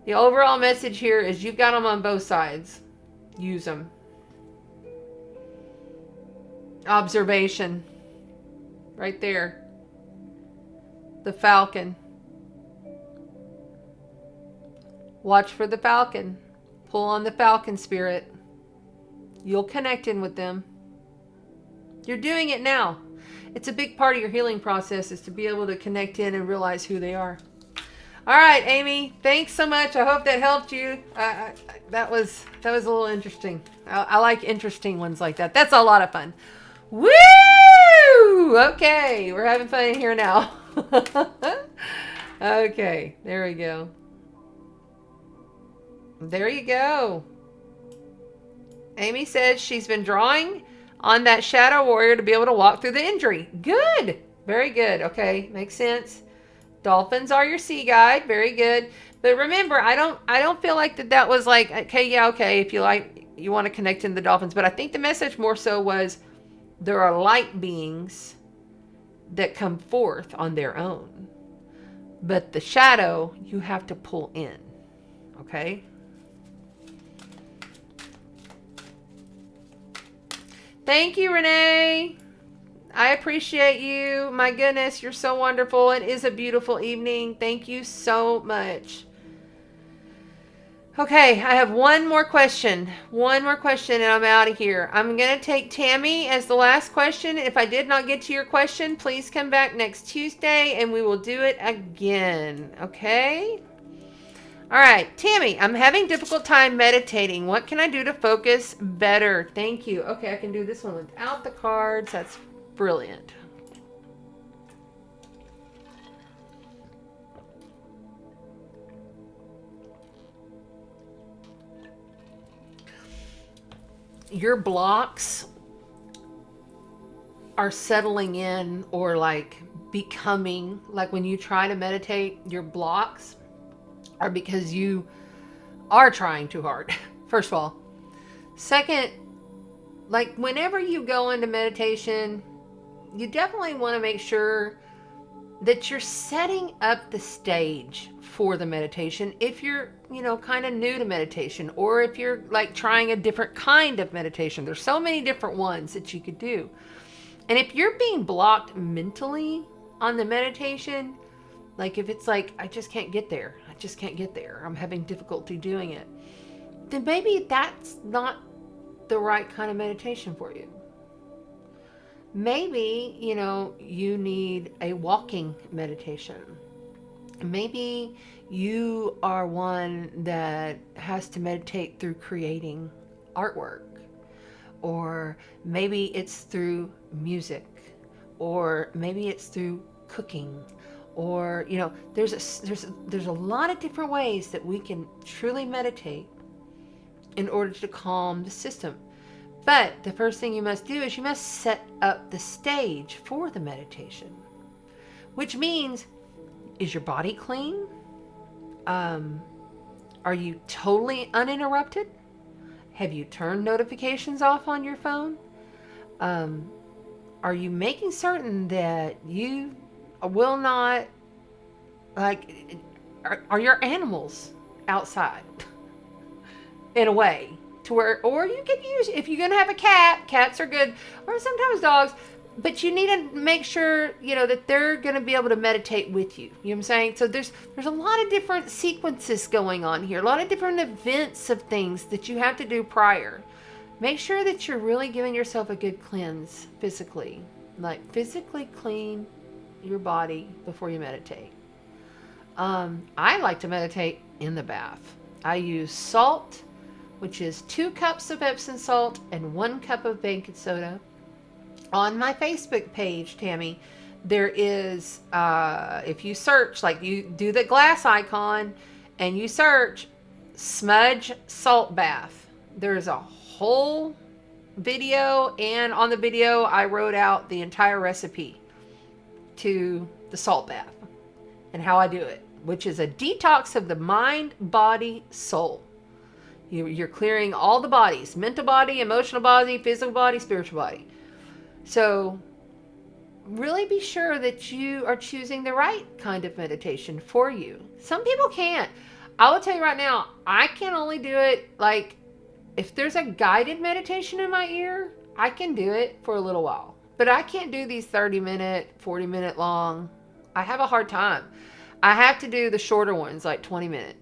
The overall message here is you've got them on both sides. Use them. Observation. Right there. The falcon. Watch for the falcon. Pull on the falcon spirit. You'll connect in with them. You're doing it now. It's a big part of your healing process is to be able to connect in and realize who they are. All right, Amy. Thanks so much. I hope that helped you. That was a little interesting. I like interesting ones like that. That's a lot of fun. Woo! Okay, we're having fun in here now. Okay, there we go. There you go. Amy says she's been drawing on that shadow warrior to be able to walk through the injury. Good. Very good. Okay, makes sense. Dolphins are your sea guide. Very good. But remember, I don't feel like that was like, okay, yeah, okay, if you like, you want to connect in the dolphins. But I think the message more so was there are light beings that come forth on their own. But the shadow, you have to pull in. Okay? Thank you, Renee. I appreciate you. My goodness, you're so wonderful. It is a beautiful evening. Thank you so much. Okay, I have one more question. One more question and I'm out of here. I'm going to take Tammy as the last question. If I did not get to your question, please come back next Tuesday and we will do it again. Okay? All right, Tammy, I'm having difficult time meditating. What can I do to focus better? Thank you. Okay, I can do this one without the cards. That's brilliant. Your blocks are settling in or like becoming, like when you try to meditate, your blocks are because you are trying too hard. First of all. Second, like whenever you go into meditation, you definitely want to make sure that you're setting up the stage for the meditation. If you're, kind of new to meditation, or if you're like trying a different kind of meditation, there's so many different ones that you could do. And if you're being blocked mentally on the meditation, like if it's like, I just can't get there, I'm having difficulty doing it, then maybe that's not the right kind of meditation for you. Maybe, you need a walking meditation. Maybe you are one that has to meditate through creating artwork, or maybe it's through music, or maybe it's through cooking, or there's a lot of different ways that we can truly meditate in order to calm the system. But the first thing you must do is you must set up the stage for the meditation, which means, is your body clean? Are you totally uninterrupted? Have you turned notifications off on your phone? Are you making certain that you will not, like, are your animals outside in a way to where, or you can use, if you're going to have a cat, cats are good, or sometimes dogs, but you need to make sure, that they're going to be able to meditate with you. You know what I'm saying? So there's a lot of different sequences going on here, a lot of different events of things that you have to do prior. Make sure that you're really giving yourself a good cleanse physically. Like physically clean your body before you meditate. I like to meditate in the bath. I use salt, which is 2 cups of Epsom salt and 1 cup of baking soda. On my Facebook page, Tammy, there is, if you search, like you do the glass icon and you search smudge salt bath, there's a whole video, and on the video I wrote out the entire recipe to the salt bath and how I do it, which is a detox of the mind, body, soul. You're clearing all the bodies, mental body, emotional body, physical body, spiritual body. So really be sure that you are choosing the right kind of meditation for you. Some people can't. I will tell you right now, I can only do it like if there's a guided meditation in my ear, I can do it for a little while. But I can't do these 30-minute, 40-minute long. I have a hard time. I have to do the shorter ones, like 20-minute,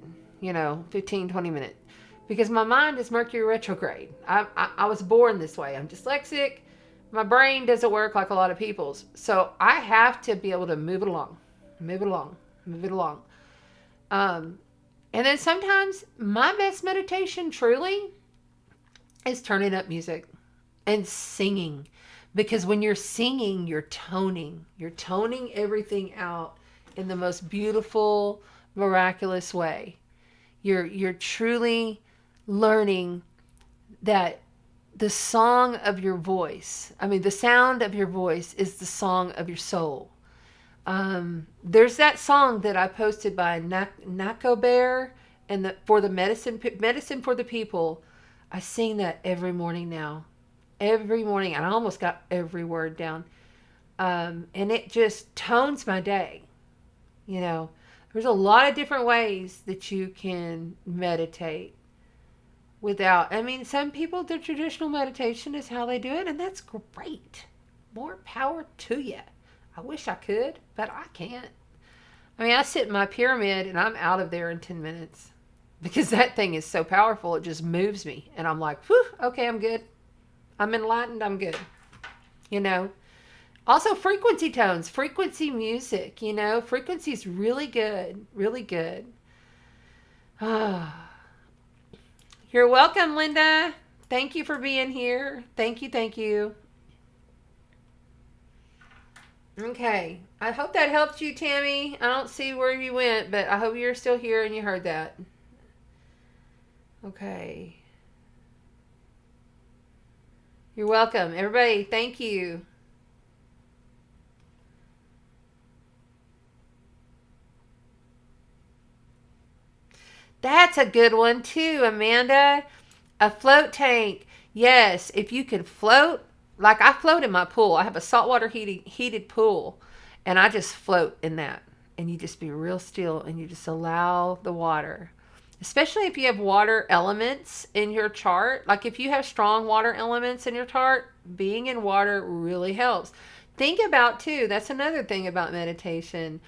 15, 20-minute. Because my mind is Mercury retrograde. I was born this way. I'm dyslexic. My brain doesn't work like a lot of people's. So I have to be able to move it along. And then sometimes my best meditation truly is turning up music and singing. Because when you're singing, you're toning. You're toning everything out in the most beautiful, miraculous way. You're truly learning that the song of your voice, the sound of your voice is the song of your soul. There's that song that I posted by Nako Bear and for the medicine for the people. I sing that every morning now. Every morning. And I almost got every word down. And it just tones my day. There's a lot of different ways that you can meditate without, some people, the traditional meditation is how they do it, and that's great. More power to you. I wish I could, but I can't. I sit in my pyramid and I'm out of there in 10 minutes because that thing is so powerful. It just moves me. And I'm like, whew, okay, I'm good. I'm enlightened. I'm good. Also frequency tones, frequency music, frequency is really good. Really good. You're welcome, Linda. Thank you for being here. Thank you. Okay. I hope that helped you, Tammy. I don't see where you went, but I hope you're still here and you heard that. Okay. You're welcome. Everybody, thank you. That's a good one too, Amanda. A float tank. Yes, if you can float, like I float in my pool. I have a saltwater heated pool, and I just float in that. And you just be real still and you just allow the water. Especially if you have water elements in your chart. Like if you have strong water elements in your chart, being in water really helps. Think about too, that's another thing about meditation.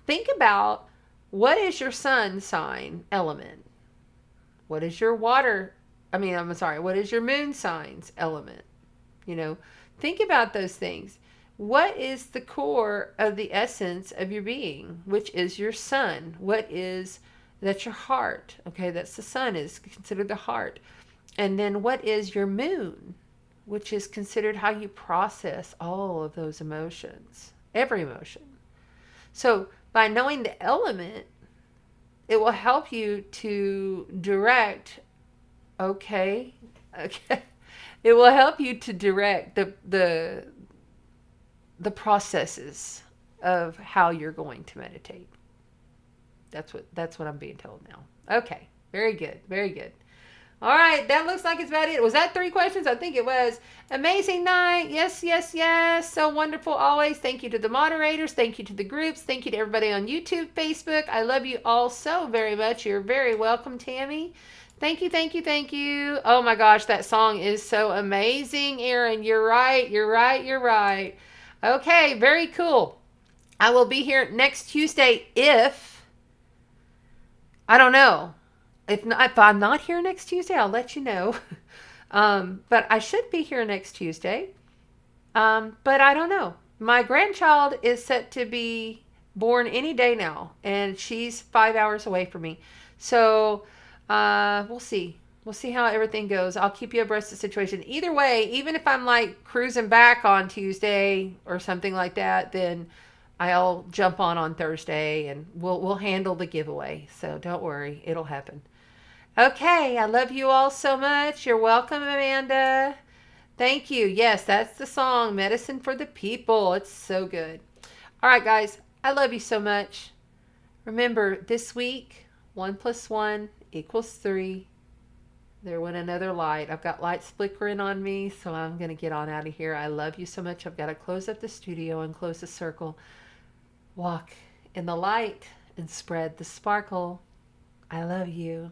Think about, what is your sun sign element? What is your what is your moon signs element? You know, think about those things. What is the core of the essence of your being, which is your sun? That's your heart. Okay, that's the sun, is considered the heart. And then what is your moon, which is considered how you process all of those emotions, every emotion. So by knowing the element, it will help you to direct. Okay. It will help you to direct the processes of how you're going to meditate. That's what I'm being told now. Okay. Very good. Very good. All right, that looks like it's about it. Was that 3 questions? I think it was. Amazing night. Yes, yes, yes. So wonderful always. Thank you to the moderators. Thank you to the groups. Thank you to everybody on YouTube, Facebook. I love you all so very much. You're very welcome, Tammy. Thank you, thank you, thank you. Oh my gosh, that song is so amazing, Erin. You're right, you're right, you're right. Okay, very cool. I will be here next Tuesday I don't know. If I'm not here next Tuesday, I'll let you know. But I should be here next Tuesday. But I don't know. My grandchild is set to be born any day now, and she's 5 hours away from me. So we'll see. We'll see how everything goes. I'll keep you abreast of the situation. Either way, even if I'm like cruising back on Tuesday or something like that, then I'll jump on Thursday, and we'll handle the giveaway. So don't worry, it'll happen. Okay, I love you all so much. You're welcome, Amanda. Thank you. Yes, that's the song, Medicine for the People. It's so good. All right, guys, I love you so much. Remember, this week, 1 + 1 = 3. There went another light. I've got lights flickering on me, so I'm going to get on out of here. I love you so much. I've got to close up the studio and close the circle. Walk in the light and spread the sparkle. I love you.